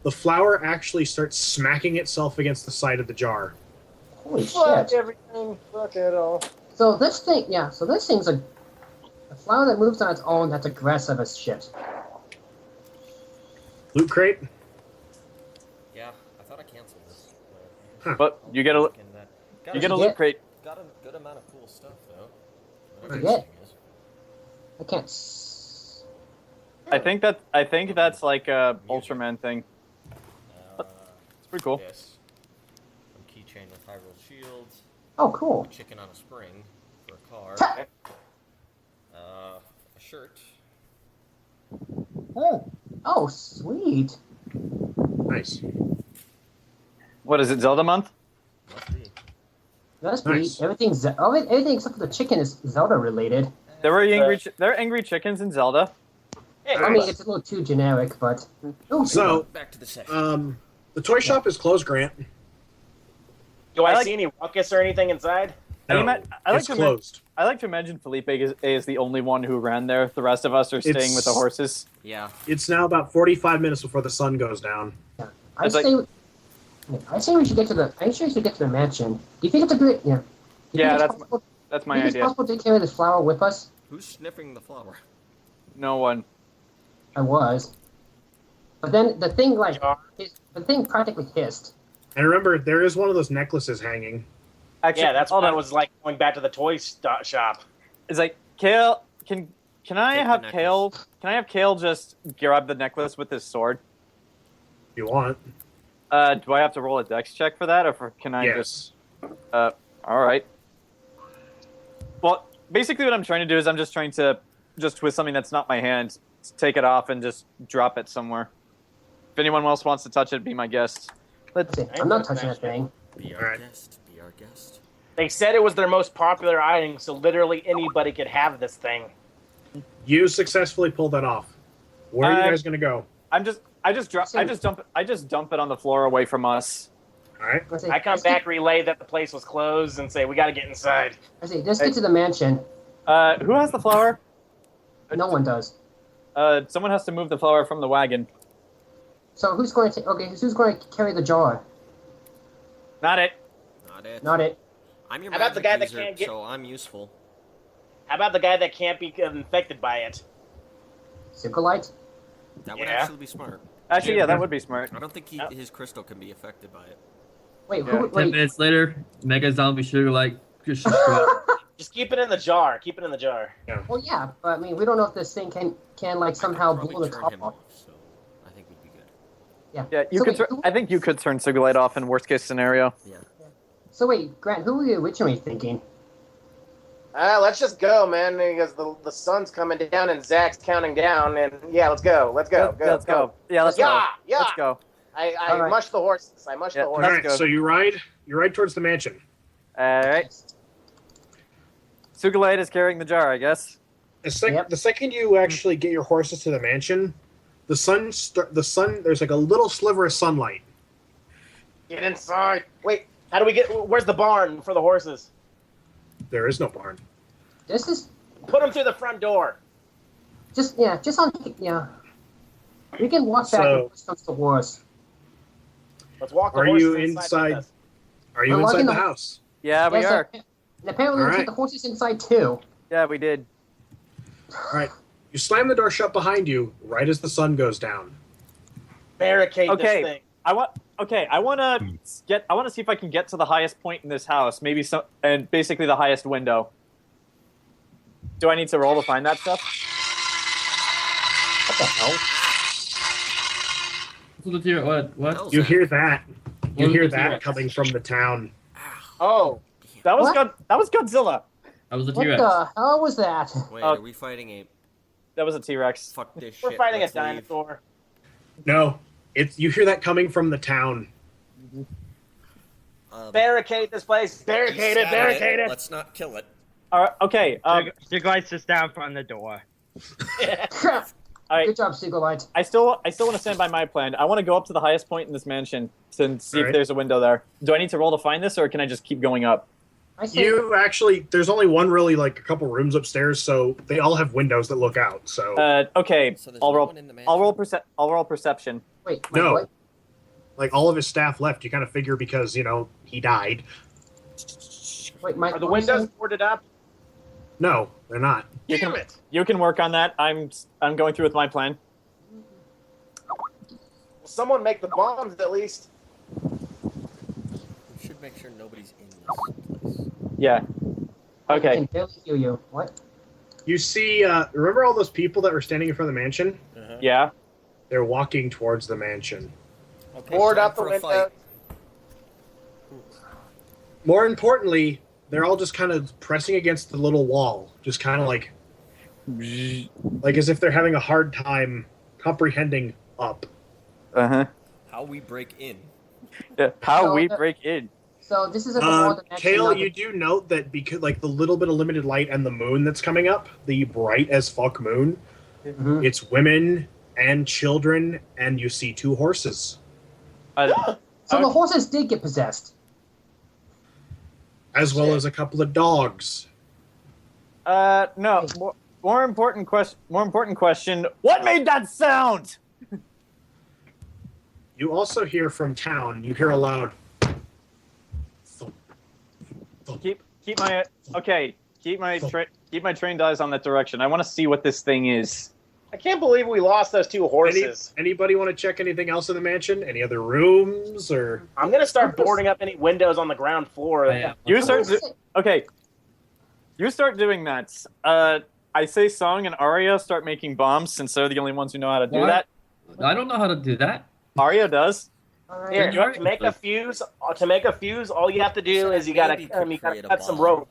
the flower actually starts smacking itself against the side of the jar. Holy Fuck shit. everything. Fuck it all. So this thing's a flower that moves on its own that's aggressive as shit. Loot crate? Yeah, I thought I canceled this. but you get a Fucking that. you get a Yeah. loot crate. Got a good amount of cool stuff though. Yeah. Whatever this thing is. I can't. I think that's like a Ultraman thing. It's pretty cool. This. Some keychain with high roll shields. Oh, cool. A chicken on a spring for a car. Ta- A shirt. Oh, sweet. Nice. What is it? Zelda month? Must be. That's Nice. pretty. Everything except for the chicken is Zelda related. There are angry chickens in Zelda. Hey, I mean, it's a little too generic, but. Oh, So, Back to the session. the toy shop is closed, Grant. do I I like- see any ruckus or anything inside? No, I like it's to closed. I like to imagine Phillipe is the only one who ran there. The rest of us are staying with the horses. Yeah. It's now about 45 minutes before the sun goes down. I It's like- say. I say we should get to the. I say we should get to the mansion. Do you think it's a good? Yeah. Do you Yeah, think it's that's possible- That's do my you think idea. it's possible to take care of this flower with us? Who's sniffing the flower? No one. I was. But then the thing Jar. the thing practically hissed. And remember, there is one of those necklaces hanging. Actually, Yeah, that's hold what I on. was like going back to the toy shop. It's like Khale. Can Can I Take the have necklace. Khale? Can I have Khale just grab the necklace with his sword? If you want. Do I have to roll a dex check for that, can I just? Yes. All right. Well, basically, what I'm trying to do is I'm just trying to twist something that's not my hand, take it off, and just drop it somewhere. If anyone else wants to touch it, be my guest. Let's see. I'm not touching that thing. Be our Alright. guest. Be our guest. They said it was their most popular item, so literally anybody could have this thing. You successfully pulled that off. Where are you guys gonna go? I just dump it on the floor away from us. All right. Let's see. I come back, relay that the place was closed, and say we got to get inside. Let's see. Let's get to the mansion. Who has the flower? No one does. Someone has to move the flower from the wagon. So who's going to? Okay, who's going to carry the jar? Not it. Not it. Not it. I'm your How about the magic guy that user, can't get- so I'm useful. How about the guy that can't be infected by it? Sugulite. That would Yeah. actually be smart. Actually, yeah, that would be smart. I don't think his crystal can be affected by it. Wait, Yeah. who? 10 Wait. minutes later, Mega Zombie Sugar like just destroyed. Just keep it in the jar. Keep it in the jar. Well, yeah, but I mean, we don't know if this thing can like somehow Probably blow the turn top him off. so I think we'd be good. Yeah. Yeah, you So could. wait, who- I think you could turn Sugulite off in worst case scenario. Yeah. So wait, Grant, who were you originally thinking? Let's just go, man, because the sun's coming down and Zach's counting down, and yeah, let's go. Let's go. Let's go. Yeah, let's go. Yeah, yeah. Let's go. I All right. mushed the horses. I mushed Yeah. the All horses. right. go. So you ride towards the mansion. All right. Sugulite is carrying the jar, I guess. Yep. The second you actually get your horses to the mansion, the sun. There's like a little sliver of sunlight. Get inside. Wait, how do we get? Where's the barn for the horses? There is no barn. This is Put them through the front door. just on We can walk back So- if push comes to worse. Let's walk the Are horses you inside? inside? with us. Are you We're inside walking the the- house? Yeah, we Yes, are. And apparently we All took right. the horses inside too. Yeah, we did. All right. You slam the door shut behind you right as the sun goes down. Barricade Okay. this thing. I want to see if I can get to the highest point in this house, and basically the highest window. Do I need to roll to find that stuff? What the hell? What's the what? Hell's You that? hear that? You What hear was that that? coming from the town. Oh, That was What? That was Godzilla. That was the What T-Rex. the hell was that? Wait, Oh. are we fighting a That was a T-Rex. fuck this we're shit? fighting a let's leave? dinosaur. No, you hear that coming from the town. Barricade this place. Barricade it. Barricade it. Let's not kill it. All right. Okay. Sugulite's just down front of the door. Crap. All right. Good job, Sugulite. I still want to stand by my plan. I want to go up to the highest point in this mansion to see if Alright. there's a window there. Do I need to roll to find this, or can I just keep going up? I say You actually, there's only one really, like a couple rooms upstairs, so they all have windows that look out. So Okay. So there's I'll no roll. one in the I'll roll mansion? I'll roll perception. wait. No. What? like all of his staff left. You kind of figure because he died. Wait, Mike. Are the what were you windows saying? boarded up? No, they're not. You Damn can it. you can work on that. I'm going through with my plan. Will someone make the bombs at least? We should make sure nobody's in this place. Yeah. I Okay. can barely hear you. What? You see, remember all those people that were standing in front of the mansion? Yeah. They're walking towards the mansion. Okay, Board time up the for a window. fight. More importantly, they're all just kind of pressing against the little wall, just kind of like as if they're having a hard time comprehending up. Uh-huh. How we break in. Yeah. How So, we break in. So this is at the wall of the mansion. Khale, not you do note that because like the little bit of limited light and the moon that's coming up, the bright as fuck moon, Mhm. it's women and children, and you see two horses, So the horses did get possessed. as well as a couple of dogs. No. More important question. What made that sound? You also hear from town. You hear a loud. Keep my trained eyes on that direction. I want to see what this thing is. I can't believe we lost those two horses. Anybody want to check anything else in the mansion? Any other rooms or? I'm gonna start boarding up any windows on the ground floor. Yeah. You start doing that. I I say Song and Aria start making bombs since they're the only ones who know how to do What? that. I don't know how to do that. Aria does. All right. Here, You are- to make a fuse, all you have to do is you Maybe gotta could you gotta create a cut some bomb. rope.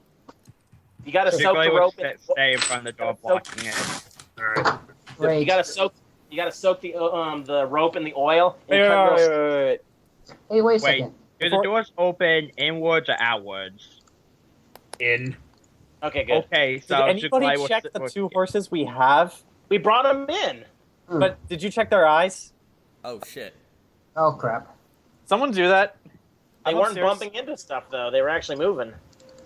You gotta soak Sugulite the would rope. stay in front of the door blocking it. All right. Great. You gotta soak the rope in the oil. And Wait, cut little- wait. Hey, wait a Wait, second. do the doors open inwards or outwards? In. Okay, good. Okay, Did so anybody Sugulite check will- the 2 horses we have? We brought them in. But did you check their eyes? Oh shit. Oh crap. Someone do that. They I'm weren't upstairs. bumping into stuff though. They were actually moving.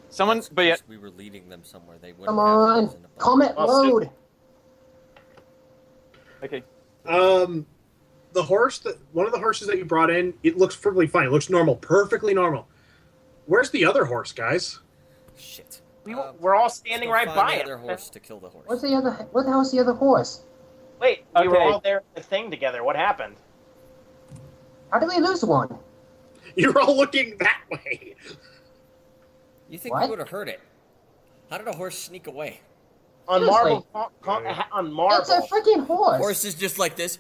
Someone, That's but yeah, 'cause we were leading them somewhere. They wouldn't Come have on. those in a bomb. Comet Oh, load. okay. The horse one of the horses that you brought in, it looks perfectly fine. It looks normal, perfectly normal. Where's the other horse, guys? Shit. We're all standing let's right go find by the it. other horse to kill the horse. What the hell is the other horse? Wait, we were Okay. all there in the thing together. What happened? How did we lose one? You're all looking that way. You think What? we would have heard it? How did a horse sneak away? On Seriously? marble. On marble. It's a freaking horse. Horse is just like this.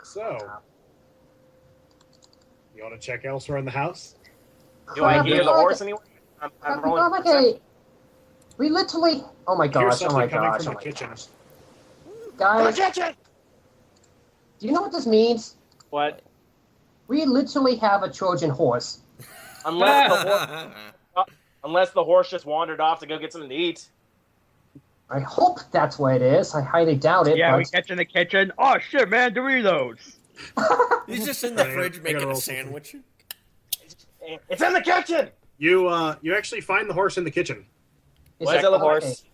So, you want to check elsewhere in the house? Do I Crap, hear the crap, horse anywhere? I'm rolling. crap, perception. okay. We literally. Oh my Here's gosh! Oh something my coming gosh! from Oh the my kitchen. gosh! Guys, do you know what this means? What? We literally have a Trojan horse. Unless the horse just wandered off to go get something to eat. I hope that's what it is. I highly doubt it. Yeah, but... we catch in the kitchen. Oh shit, man, Doritos! He's just in the Right, fridge I making gotta a roll sandwich. It's in the kitchen. You actually find the horse in the kitchen. Is Why that does it look okay? horse?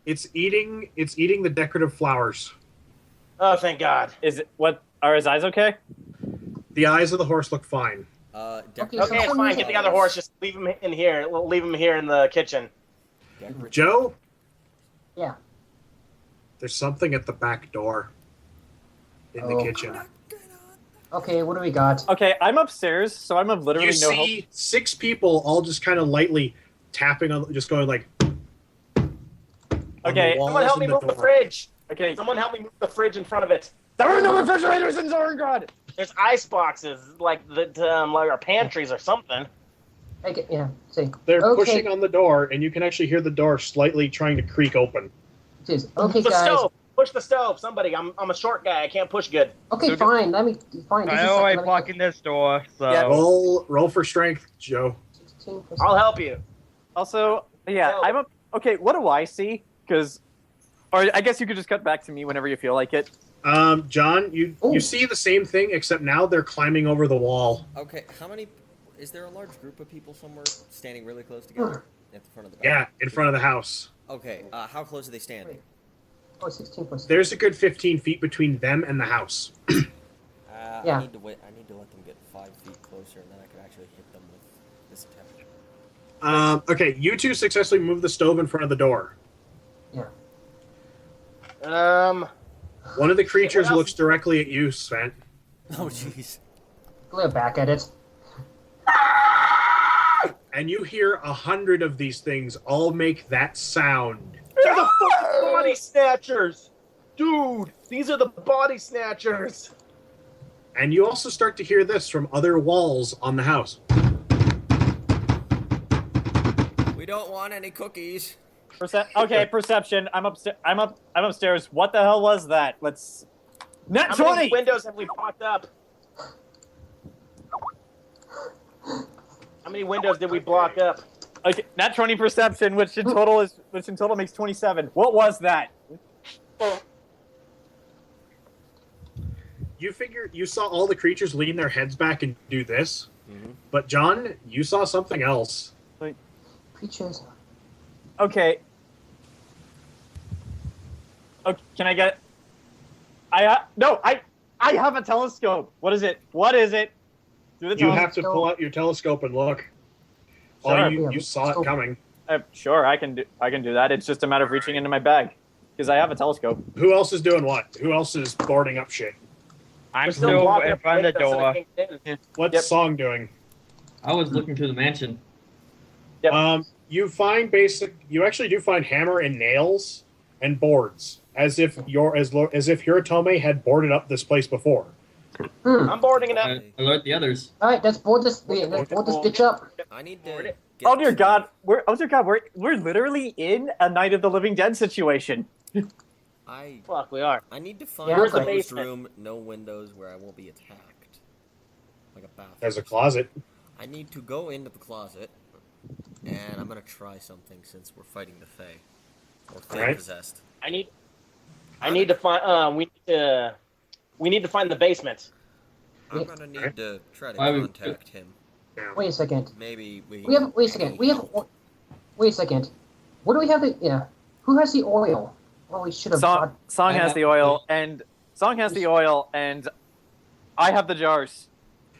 It's eating the decorative flowers. Oh, thank God. Is it what? Are his eyes okay? The eyes of the horse look fine. Okay, Okay, so it's some fine. reason- Get the other horse. Just leave him in here. We'll leave him here in the kitchen. Joe, Yeah. there's something at the back door in the Oh, kitchen. Okay, what do we got? Okay, I'm upstairs, so I'm of literally You no help. see 6 people all just kind of lightly tapping on, just going like. on the Okay, walls Someone help and me the move the door. fridge. Okay, Someone help me move the fridge in front of it. there are no refrigerators in Zorengrad. There's ice boxes, like like our pantries or something. Yeah, see. They're Okay. pushing on the door, and you can actually hear the door slightly trying to creak open. Jeez. Okay, The guys. stove. Push the stove. Somebody. I'm a short guy. I can't push good. Okay, fine. Fine. I Just a know second, I'm let me- blocking this door, so Yeah. Roll for strength, Joe. 16%. I'll help you. Also, yeah, No. I'm up. Okay, what do I see? Because, or I guess you could just cut back to me whenever you feel like it. John, you Ooh. see the same thing, except now they're climbing over the wall. Okay, how many? Is there a large group of people somewhere standing really close together at the front of the back? Yeah, in front of the house. Okay, how close are they standing? Oh, 16%. There's a good 15 feet between them and the house. Yeah. I need to wait. I need to let them get 5 feet closer, and then I can actually hit them with this attack. Okay, you two successfully moved the stove in front of the door. Yeah. One of the creatures What else? looks directly at you, Svent. Oh jeez. Glare back at it. And you hear 100 of these things all make that sound. They're the fucking body snatchers, dude. These are the body snatchers. And you also start to hear this from other walls on the house. We don't want any cookies. Okay, perception. I'm upstairs. I'm upstairs. What the hell was that? Let's. Net How 20. many windows have we blocked up? How many windows did we block up? Okay, nat 20 perception, which in total makes 27. What was that? You figure you saw all the creatures lean their heads back and do this, Mm-hmm. but John, you saw something else. Creatures. Okay. Okay, can I get? No. I have a telescope. What is it? What is it? Do the You telescope. have to pull out your telescope and look. Sure. Oh, you saw it coming. Sure, I can do that. It's just a matter of reaching into my bag because I have a telescope. Who else is doing what? Who else is boarding up shit? I'm We're still still blocking in front of the windows so door. they can't get in. What's Yep. Song doing? I was looking through the mansion. Yep. You find you actually do find hammer and nails and boards, as if Hiratome had boarded up this place before. I'm boarding it up. Alert the others. All right, let's board this bitch up. I need Board to. it. Get Oh dear to- God, we're literally in a Night of the Living Dead situation. Fuck, we are. I need to find Yeah, a where's the closed basement? room, no windows, where I won't be attacked. Like a bathroom. There's a closet. I need to go into the closet, and I'm gonna try something since we're fighting the Fae. Or Fae Alright. possessed. I need to find. We need to find the basement. I'm gonna need to try to Why would- contact him. Wait a second. Maybe we. Wait a second. Wait a second. What do we have? Who has the oil? Well, we should have. Song I has have- the oil, and I have the jars.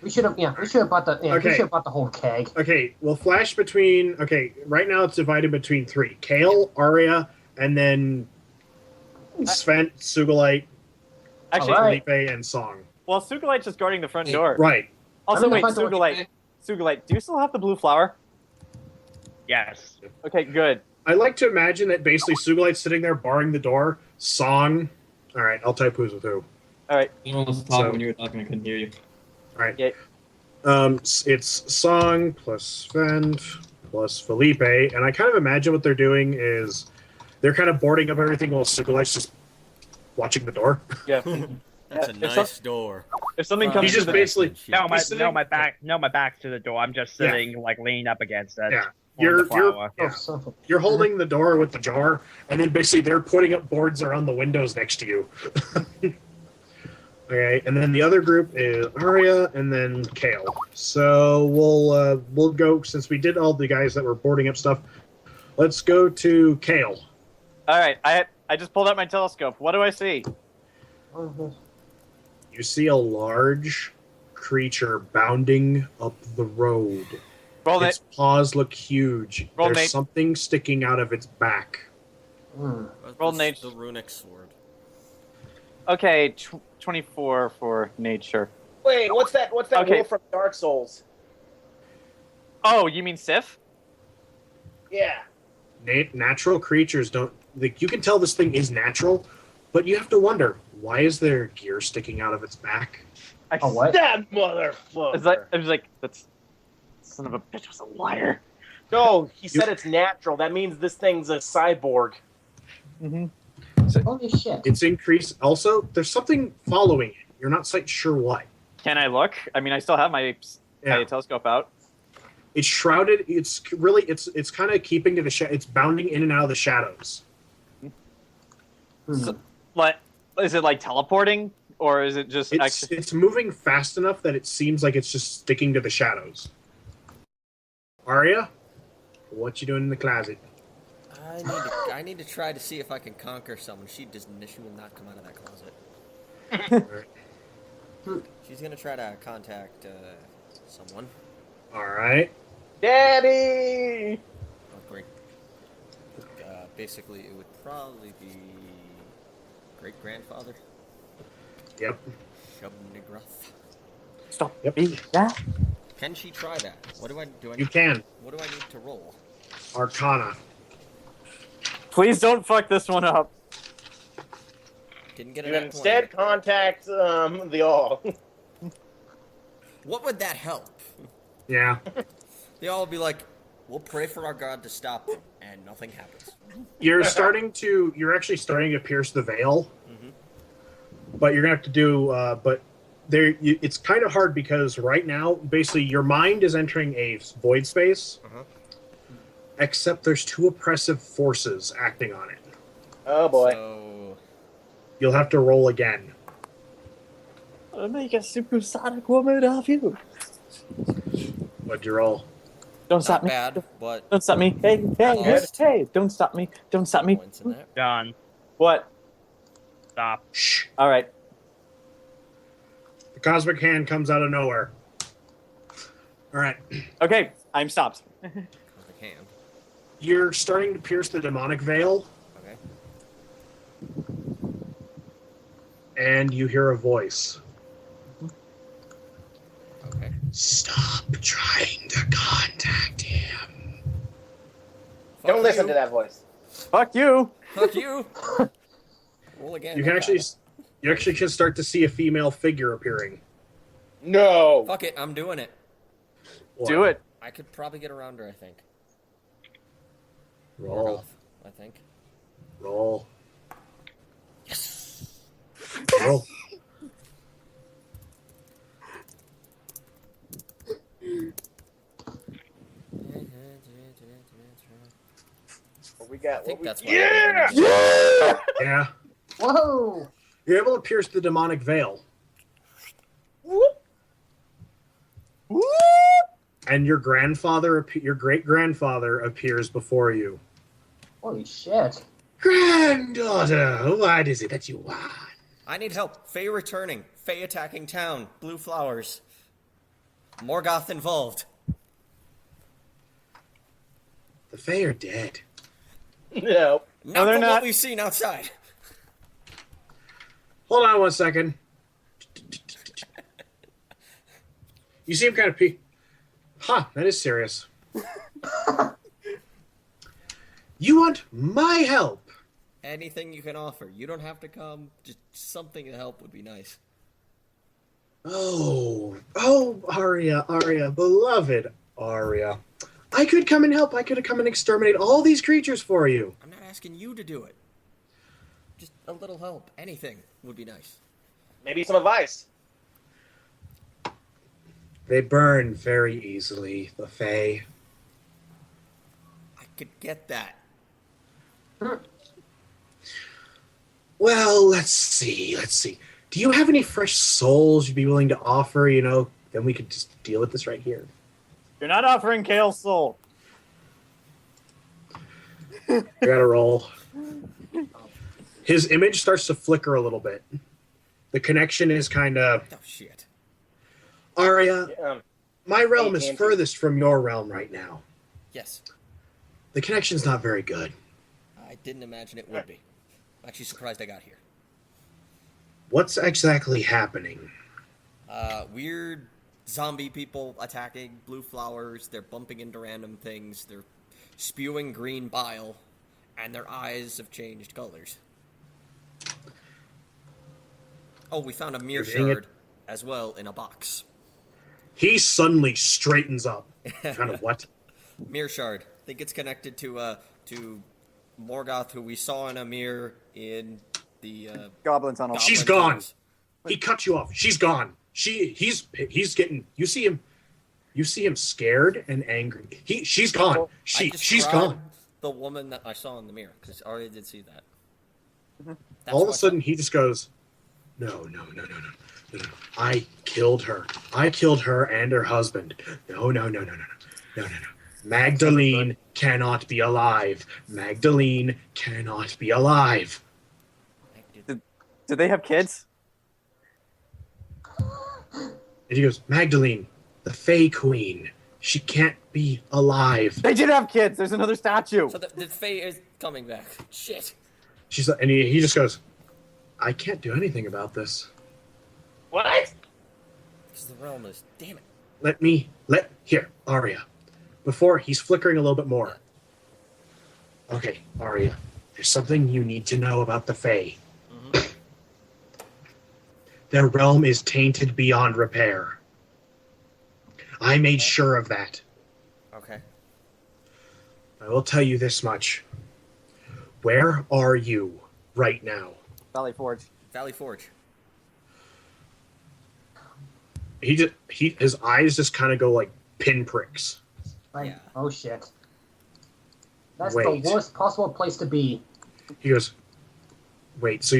We should have. Yeah, we should have bought the. Yeah, Okay. we should have bought the whole keg. Okay, we'll flash between. Okay, right now it's divided between three: Khale, Aria, and then Svent, Sugulite, Actually, Alright. Phillipe, and Song. well, Sugulite's just guarding the front door. Right. Also, I'm wait, gonna find the- Sugulite, do you still have the blue flower? Yes. Okay, good. I like to imagine that basically Sugulite's sitting there barring the door. Song. All right, I'll type who's with who. All right. Someone was talking So- when you were talking. I couldn't hear you. All right. Yeah. It's Song plus Svent plus Phillipe, and I kind of imagine what they're doing is they're kind of boarding up everything while Sugulite's just watching the door. Yeah. That's a If nice door. If something He's comes He's to just the basically No, He's sitting- my back's to the door. I'm just Yeah. sitting like leaning up against it. Yeah. on You're the flower. Oh, son of a- you're holding the door with the jar, and then basically they're putting up boards around the windows next to you. Okay, and then the other group is Aria and then Khale. So we'll go since we did all the guys that were boarding up stuff. Let's go to Khale. All right, I just pulled out my telescope. What do I see? You see a large creature bounding up the road. Roll Its it. paws look huge. Roll There's Nate. something sticking out of its back. Roll This- nature. The runic sword. Okay, 24 for nature. Wait, what's that? What's that Okay. wolf from Dark Souls? Oh, you mean Sif? Yeah. Natural creatures don't. Like, you can tell this thing is natural, but you have to wonder why is there gear sticking out of its back? Oh, what? That motherfucker. It's like I was like, that's son of a bitch was a liar. No, he said it's natural. That means this thing's a cyborg. Mm-hmm. Holy shit. It's increased. Also, there's something following it. You're not quite sure what. Can I look? I mean, I still have my Yeah. telescope out. It's shrouded. It's really. It's kind of keeping to the. It's bounding in and out of the shadows. So, like, is it like teleporting, or is it just actually? It's moving fast enough that it seems like it's just sticking to the shadows. Aria, what you doing in the closet? I need to try to see if I can conquer someone. She will not come out of that closet. She's gonna try to contact someone. All right. Daddy! Oh, great. Basically, it would probably be great grandfather. Yep. Shub-Nigroth. Stop. Yep. Yeah. Can she try that? What do I do? You can. What do I need to roll? Arcana. Please don't fuck this one up. Didn't get You it. instead contact the all. What would that help? Yeah. They all be like, "We'll pray for our God to stop them," and nothing happens. You're actually starting to pierce the veil, but you're gonna have to do. But it's kind of hard because right now, basically, your mind is entering a void space. Except there's two oppressive forces acting on it. Oh boy. So, You'll have to roll again. I'll make a supersonic woman of you. What'd you roll? Don't stop not me. bad, but Don't stop me. Hey, hey. Don't stop me. Don't stop me. points in that. Done. What? Stop. Shh. All right. The cosmic hand comes out of nowhere. All right. Okay, I'm stopped. Cosmic hand. You're starting to pierce the demonic veil, Okay. and you hear a voice. Okay. Stop trying to contact him. Don't listen you. to that voice. Fuck you. Fuck you. Roll again. You actually can start to see a female figure appearing. No. Fuck it, I'm doing it. Do it. I could probably get around her, I think. Roll. Morgoth, I think. Roll. Yes. Roll. What we got? I think that's Yeah! Yeah. Whoa! You're able to pierce the demonic veil. And your great grandfather appears before you. Holy shit! Granddaughter, what is it that you want? I need help. Fae returning. Fae attacking town. Blue flowers. Morgoth involved. The Fae are dead. No. Not they're from not. what we've seen outside. Hold on 1 second. You seem kind of Huh, that is serious. You want my help? Anything you can offer. You don't have to come. Just something to help would be nice. Oh, Aria, beloved Aria. I could come and help. I could come and exterminate all these creatures for you. I'm not asking you to do it. Just a little help. Anything would be nice. Maybe some advice. They burn very easily, the Fae. I could get that. Well, let's see. Do you have any fresh souls you'd be willing to offer? Then we could just deal with this right here. You're not offering Khale's soul. I gotta roll. His image starts to flicker a little bit. The connection is kind of... Oh, shit. Aria, my realm is AT&T. furthest from your realm right now. Yes. The connection's not very good. I didn't imagine it would be. I'm actually surprised I got here. What's exactly happening? Weird zombie people attacking blue flowers. They're bumping into random things. They're spewing green bile. And their eyes have changed colors. Oh, we found a mirror You're seeing it? shard as well in a box. He suddenly straightens up. Kind of what? Mirror shard. I think it's connected to Morgoth, who we saw in a mirror in the Goblin tunnel. She's Goblin gone. tunnels. He cut you off. She's gone. He's getting. You see him scared and angry. She's gone. I She's described gone. the woman that I saw in the mirror, because I already did see that. That's All of a what- sudden, he just goes, No. I killed her. I killed her and her husband. No. Magdalene cannot be alive. Magdalene cannot be alive. Did they have kids? And he goes, Magdalene, the Fae Queen. She can't be alive. They did have kids. There's another statue. So the Fae is coming back. Shit. And he just goes, I can't do anything about this. What? Because the realm is... Damn it. Here, Aria. Before, he's flickering a little bit more. Okay, Aria, there's something you need to know about the Fae. Their realm is tainted beyond repair. I made sure of that. Okay. I will tell you this much. Where are you right now? Valley Forge. Valley Forge. His eyes just kind of go like pinpricks. Like, Yeah. oh shit. That's Wait. the worst possible place to be. He goes, wait, so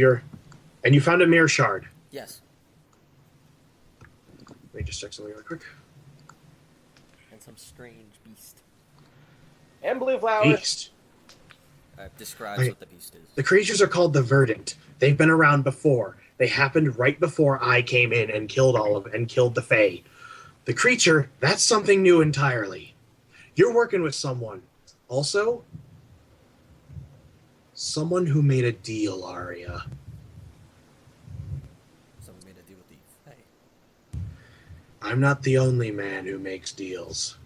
and you found a mirror shard. Yes. Let me just check something really quick. And some strange beast. And blue flowers. Beast. Describes Okay. what the beast is. The creatures are called the Verdant. They've been around before. They happened right before I came in and killed the Fae. The creature, that's something new entirely. You're working with someone. Also, someone who made a deal, Aria. Someone made a deal with the Fae. I'm not the only man who makes deals.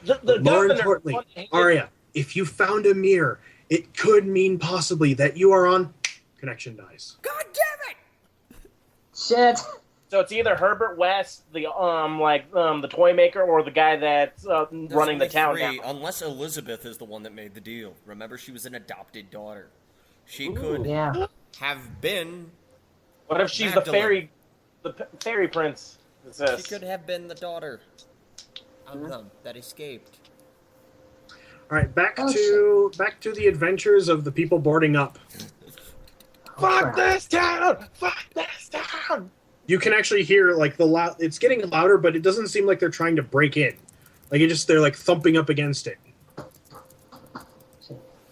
The But more governor importantly, wanted- Aria, if you found a mirror, it could mean possibly that you are on connection dice. God damn it! Shit. So it's either Herbert West, the toy maker, or the guy that's There's running the only town three, now. unless Elizabeth is the one that made the deal. Remember, she was an adopted daughter. She could Yeah. have been. What if she's Magdalene. the fairy prince? She could have been the daughter of them that escaped. All right, back Oh, to the adventures of the people boarding up. Fuck this town! Fuck this town! You can actually hear like the loud. It's getting louder, but it doesn't seem like they're trying to break in. Like they're like thumping up against it.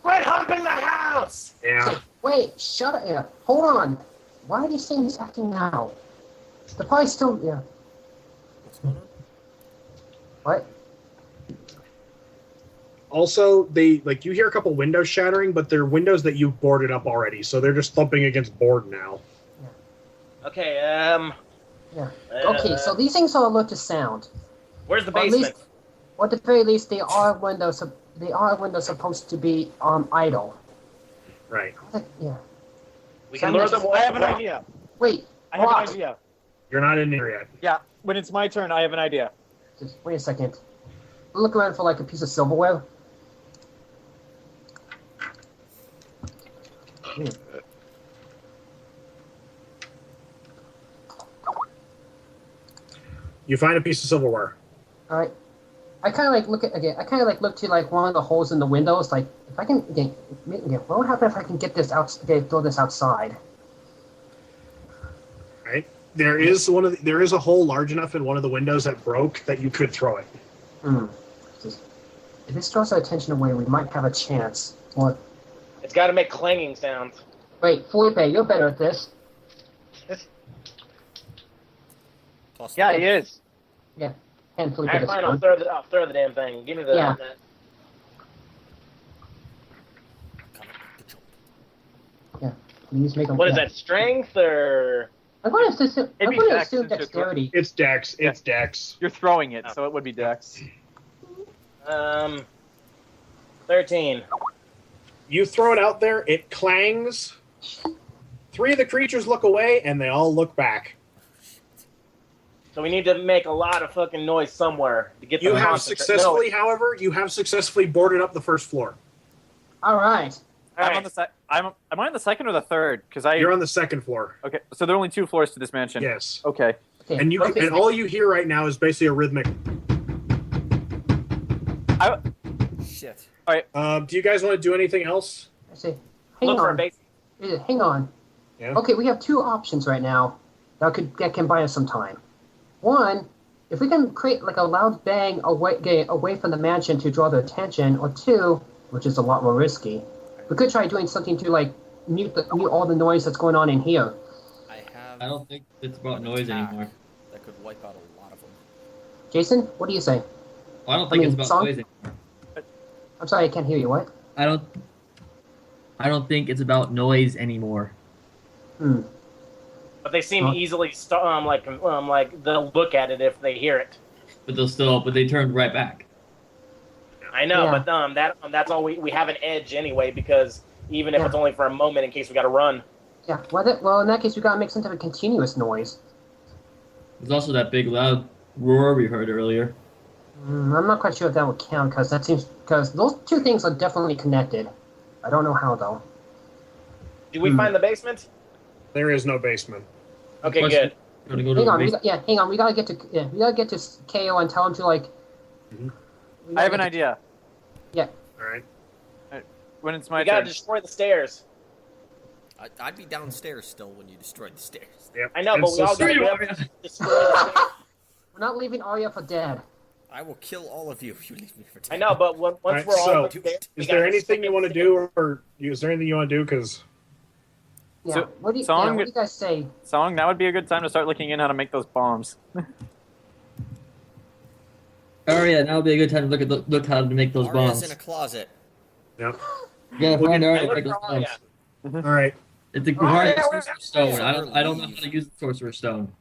Quit humping the house! Yeah. Wait, shut up. Yeah. Hold on. Why are these things acting now? They're probably still. Yeah. What's going on? What? Also, they like you hear a couple windows shattering, but they're windows that you boarded up already, so they're just thumping against board now. Okay, Yeah. Okay, so these things are alert to sound. where's the Or at basement? least, or at the very least, they are windows. They are windows supposed to be idle. Right. Yeah. We can lure them. I have an idea. Wait. I have what? an idea. You're not in here yet. Yeah, when it's my turn, I have an idea. Just wait a second. Look around for like a piece of silverware. You find a piece of silverware. All right. I kind of like look at again. I kind of like look to like one of the holes in the windows. Like if I can again, what would happen if I can get this out? Throw this outside. Right. There is there is a hole large enough in one of the windows that broke that you could throw it. If this draws our attention away, we might have a chance. What? It's got to make clanging sounds. Wait, Phillipe, you're better at this. Toss Yeah, the- he is. Yeah. And Phillipe Alright, this fine. one. I'll throw the damn thing. Give me the. Yeah. Please make them. What is that? Strength or? I'm going to assume, It'd be Dex, assume since it's dexterity. It's Dex. It's Dex. You're throwing it, so it would be Dex. 13. You throw it out there. It clangs. 3 of the creatures look away, and they all look back. So we need to make a lot of fucking noise somewhere to get them You have concentrated. successfully, however, boarded up the first floor. All right. All I'm on the am I on the second or the third? Because You're on the second floor. Okay, so there are only 2 floors to this mansion. Yes. Okay. Okay. And and all you hear right now is basically a rhythmic. Shit. Do you guys want to do anything else? I say, hang Look for a on. base. Hang on. Yeah. Okay, we have 2 options right now that can buy us some time. One, if we can create like a loud bang away from the mansion to draw their attention, or 2, which is a lot more risky, we could try doing something to like mute all the noise that's going on in here. I have. I don't think it's about noise anymore. That could wipe out a lot of them. Jason, what do you say? I don't think I it's mean, about song? noise anymore. I'm sorry, I can't hear you. What? I don't think it's about noise anymore. But they seem Huh? easily like they'll look at it if they hear it. But they turned right back. I know, Yeah. but that's all we have an edge anyway, because even if Yeah. it's only for a moment in case we got to run. Yeah. Well, in that case, we gotta make some type of continuous noise. There's also that big loud roar we heard earlier. I'm not quite sure if that would count because those 2 things are definitely connected. I don't know how though. Do we find the basement? There is no basement. Okay, Question- good. You wanna go to Hang the on, base- hang on. We gotta get to KO and tell him to like. Mhm. we I have gotta an get idea. All right. When it's my We gotta turn. destroy the stairs. I'd be downstairs still when you destroyed the stairs. Yep. I know, And but we so all screw you, gotta Aria. destroy the stairs. We're not leaving Aria for dead. I will kill all of you if you leave me for dead. I know, but once Alright, we're all so, upstairs, we Is gotta there anything you want to do, destroy or is there anything you want to do? Because Yeah. So- what do you? so Yeah, I'm what go- do you guys say? Song, now would be a good time to start looking in how to make those bombs. Oh yeah, now would be a good time to look how to make those Aria's bombs. in a closet. yeah. You gotta Look find at- Aria I to look make those for bombs. Aria. All right. It's required yeah, Sorcerer's Stone. I don't know how to Leave. use the Sorcerer's Stone.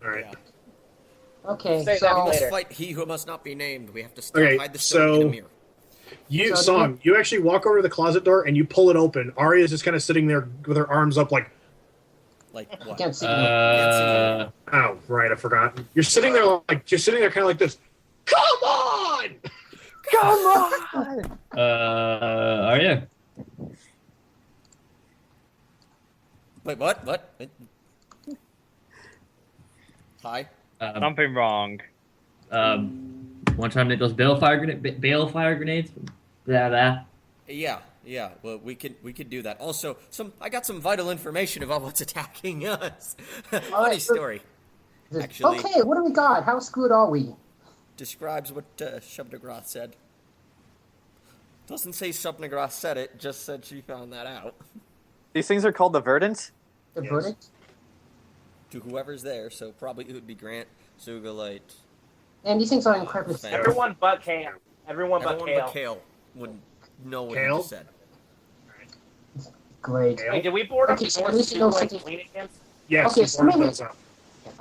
All right. Yeah. Okay, Say that so Let's later. fight he who must not be named. We have to stop, Okay, hide the stone in so- a mirror. You actually walk over to the closet door and you pull it open. Aria's just kind of sitting there with her arms up like, Like I what? can't see you. Uh, oh, right, I forgot. You're sitting there kind of like this. Come on! Come on! Aria. Wait, what? Hi. Something wrong. Want to try to make those balefire grenades? Blah. Yeah. Well, we could do that. Also, I got some vital information about what's attacking us. Funny Alright, story. Actually, Okay, what do we got? How screwed are we? describes what Shubnagrath said. Doesn't say Shubnagrath said it, just said she found that out. These things are called the Verdant. The Yes. verdict? To whoever's there, so probably it would be Grant, Sugulite. And these things are incredibly Svent. Everyone but Khale. Everyone but Khale. Khale would know what he Khale? just said. great. Khale? Wait, did we board up Okay, the so at doors least you to know like something- lean against? Yes, Okay, you so pointed maybe- those out.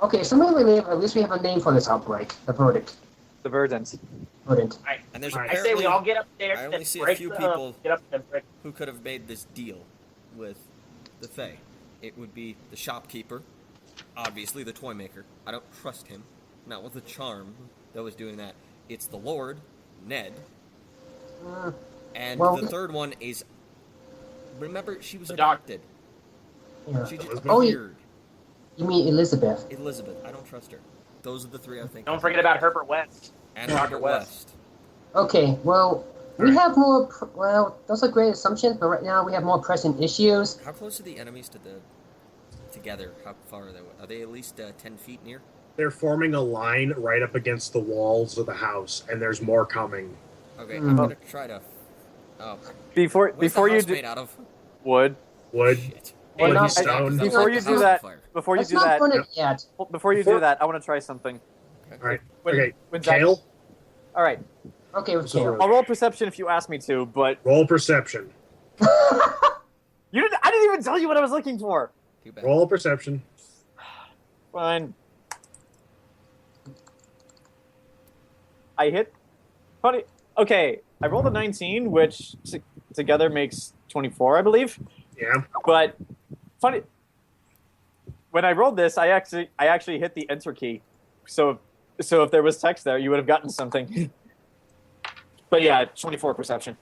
Okay, so maybe at least we have a name for this outbreak. The verdict. The Verdant. Verdict. And there's Alright. I say we apparently all get upstairs I only and see a break few the, people- get up and break. who could have made this deal with the Fae. It would be the shopkeeper, obviously the toy maker. I don't trust him. Not with the charm that was doing that. It's the Lord, Ned, Mm, and Well, the third one is. Remember, she was The doc- adopted. yeah. She just Elizabeth? Oh, appeared. You mean Elizabeth? Elizabeth, I don't trust her. Those are the three I think. Don't forget about Herbert West. And Dr. Robert West. West. Okay, well, we have more. Well, those are great assumptions, but right now we have more pressing issues. How close are the enemies together? How far are they? Are they at least 10 feet near? They're forming a line right up against the walls of the house, and there's more coming. Okay, Hmm. I'm gonna try to. Oh, Before what's the you house do made out of? wood. Wood, Shit. Well, wood not- and stone. Before you do that, before you Let's do not that, burn it yet. before you do that, I want to try something. All right. When- Okay. when Zach- Kale, All right, Okay, with So- Kale. I'll roll perception if you ask me to, but roll perception. you didn't. I didn't even tell you what I was looking for. Too bad. Roll perception. Fine. I hit. Funny. Okay, I rolled a 19, which together makes 24, I believe. Yeah. But funny. When I rolled this, I actually hit the enter key. So if there was text there, you would have gotten something. But yeah, 24 perception.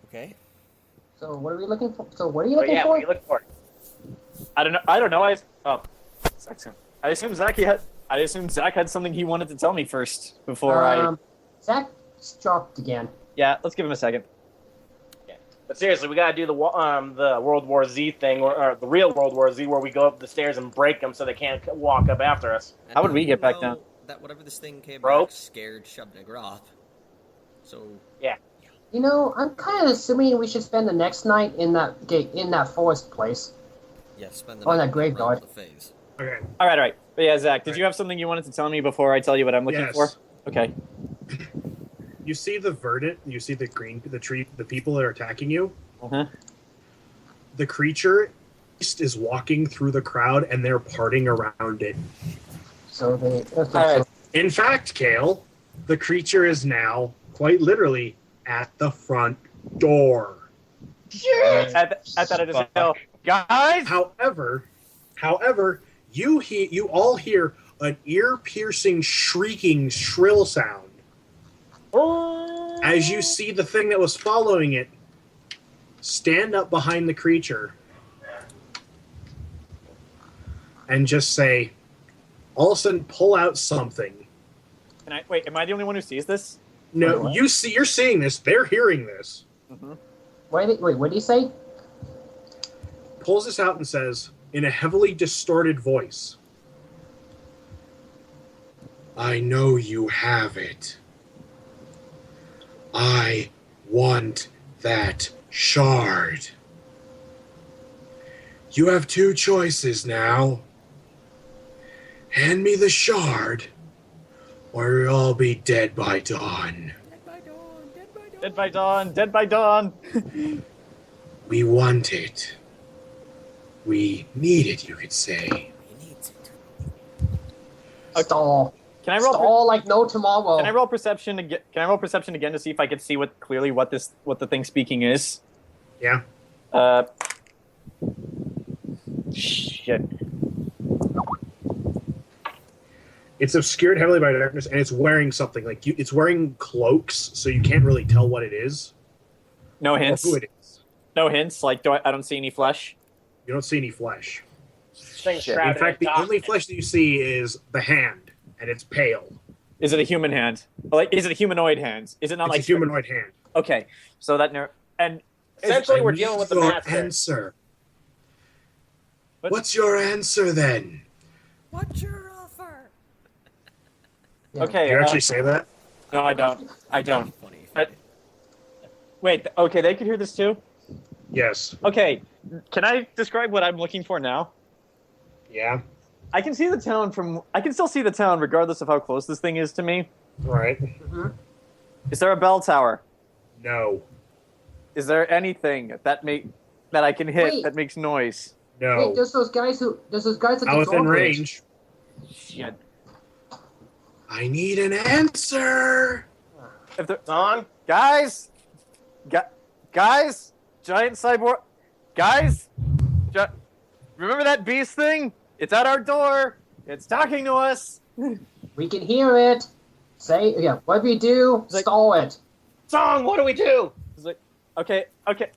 Okay. So what are we looking for? So what are you But looking yeah, for? what do you look for? I don't know. I assume Zach had something he wanted to tell me first before Zach dropped again. Yeah, let's give him a second. But seriously, we gotta do the World War Z thing, or the real World War Z, where we go up the stairs and break them so they can't walk up after us. And How would we you get back know down? That whatever this thing came Rope? back scared Shubnagrath. So You know, I'm kind of assuming we should spend the next night in that forest place. yeah, spend the Oh, night that graveyard. around the phase. Okay. All right. But yeah, Zach, did you have something you wanted to tell me before I tell you what I'm looking Yes. for? Okay. You see the verdant. You see the the people that are attacking you. Uh-huh. The creature is walking through the crowd, and they're parting around it. So they. All right. In fact, Kale, the creature is now quite literally at the front door. At that, I just go, guys. However, you all hear an ear-piercing, shrieking, shrill sound as you see the thing that was following it stand up behind the creature and just say, all of a sudden, pull out something. Wait, am I the only one who sees this? No, you're seeing this. They're hearing this. Wait, what do you say? Pulls this out and says, in a heavily distorted voice, I know you have it. I want that shard. You have two choices now. Hand me the shard, or you'll all be dead by dawn. Dead by dawn. Dead by dawn. We want it. We need it, you could say. He needs it. Stall. Can I roll? Stall like no tomorrow. Can I roll perception again? Can I roll perception again to see if I can see what the thing speaking is? Yeah. Shit. It's obscured heavily by darkness, and it's wearing something it's wearing cloaks, so you can't really tell what it is. No Or hints. who it is. No hints. Like, I don't see any flesh. You don't see any flesh. Thing's Shit. In shrouded fact, in the only darkness. flesh that you see is the hand, and it's pale. Is it a human hand? Like, is it a humanoid hand? Is it not It's like a humanoid hand. Okay, so that and Essentially, we're I dealing need with the your master. answer. What? What's your answer then? What's your offer? okay. Do you actually say that? No, I don't. I don't. Funny. Wait. Okay, they could hear this too. Yes. Okay, can I describe what I'm looking for now? Yeah. I can see the town from. I can still see the town regardless of how close this thing is to me. Right. Is there a bell tower? No. Is there anything that I can hit Wait. that makes noise? No. Wait, there's those guys at Not the within drawbridge. range. Shit. I need an answer. If there, Song? guys, giant cyborg, guys, remember that beast thing? It's at our door. It's talking to us. We can hear it. Say, yeah, whatever you do, Like- stall it. Song, what do we do? It's like, okay,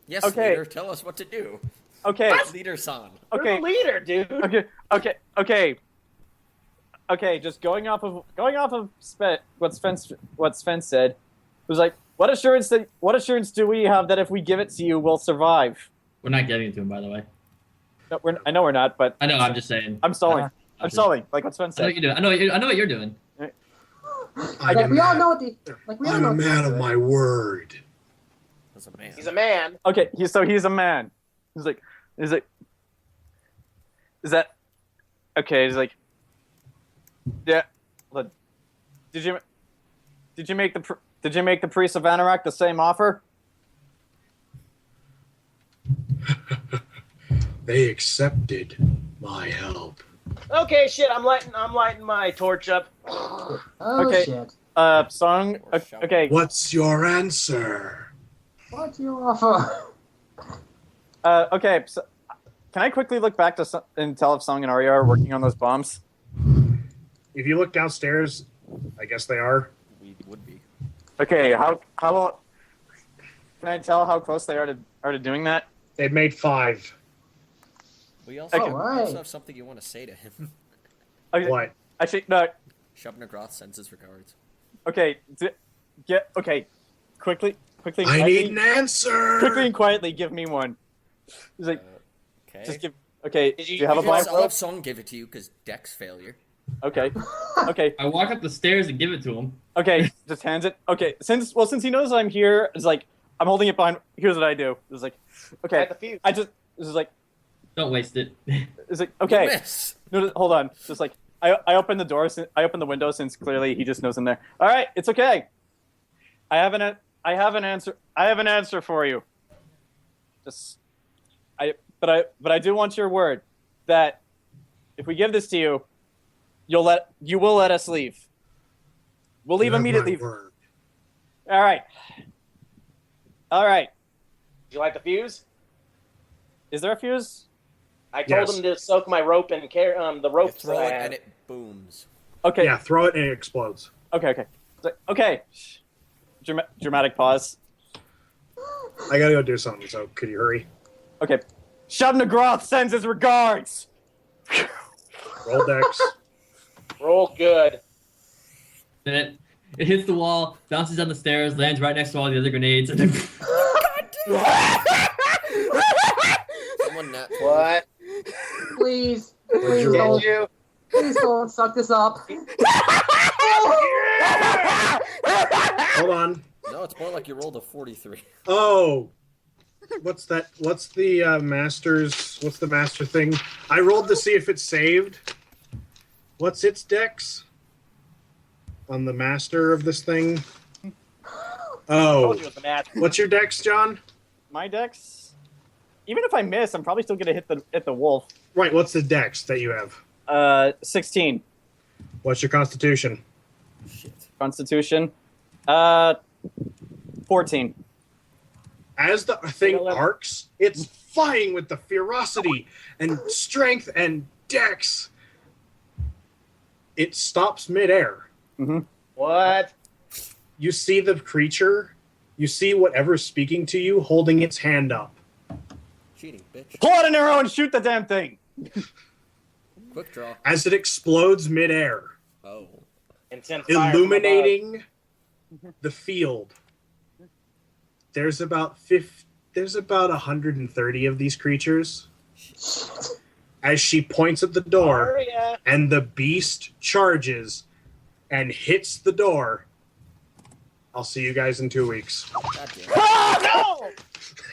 Yes, okay, leader, tell us what to do. okay, Leader San. You're okay, the leader, dude. okay. Just going off of what Svent said, it was like, what assurance do we have that if we give it to you, we'll survive? We're not giving it to him, by the way. No, I know we're not, but I know. I'm just saying. I'm stalling. I'm stalling, like what Svent I know said. what you're doing. I know what you're doing. Like we all know what the we all I'm know a what the man answer of is. my word. As a man. He's a man. Okay, he's a man. He's like, is that okay? He's like, yeah. Hold on. Did you make the priest of Anorak the same offer? They accepted my help. Okay, shit. I'm lighting my torch up. Oh Okay. shit. Song. Okay. What's your answer? What's your offer? Okay. So, can I quickly look back to and tell if Song and Aria are working on those bombs? If you look downstairs, I guess they are. We would be. Okay. How can I tell how close they are to doing that? They've made 5. We also, Okay. we Alright. also have something you want to say to him. Okay, What? Actually, no. Shubnagroth sends his regards. Okay. Okay. Quickly. I quietly, need an answer. quickly and quietly give me one. He's like, Okay. just give. Okay. Did Do you- you have a did you blind? I'll have Song give it to you because Dex failure. Okay. Okay. I walk up the stairs and give it to him. Okay. Just hands it. Okay. Since he knows I'm here, it's like I'm holding it behind. Here's what I do. It's like, okay. Light the fuse. This is like, Don't waste it. it's like, okay. Miss. No, hold on. Just like I open the door. I open the window since clearly he just knows I'm there. All right. It's okay. I have an answer. I have an answer for you. But I do want your word that if we give this to you, you will let us leave. We'll leave You have my immediately. word. All right. Did you light the fuse? Is there a fuse? I told Yes. him to soak my rope and carry the You ropes throw that I it had. and it booms. Okay. Yeah, throw it and it explodes. Okay. It's like, okay. Dramatic pause. I gotta go do something, so could you hurry? Okay. Shubnagroth sends his regards. Roll dex. Roll good. Then it hits the wall, bounces down the stairs, lands right next to all the other grenades, and then Someone nat. What? Please, What'd please you roll? don't, You? please don't suck this up. Hold on. No, it's more like you rolled a 43. Oh, what's that? What's the master's? What's the master thing? I rolled to see if it's saved. What's its dex on the master of this thing? I told Oh, you it was the match. what's your dex, John? My dex. even if I miss, I'm probably still gonna hit the wolf. Right, what's the dex that you have? 16. What's your constitution? Shit. Constitution. 14. As the thing 11. arcs, it's flying with the ferocity and strength and dex. It stops midair. What? You see the creature, you see whatever's speaking to you holding its hand up. Cheating, bitch. Pull out an arrow and shoot the damn thing. Quick draw. As it explodes midair, Oh. Intense fire from illuminating the field. There's about 130 of these creatures. As she points at the above. door, Aria. and the beast charges and hits the door. I'll see you guys in 2 weeks. God damn it. Oh, no!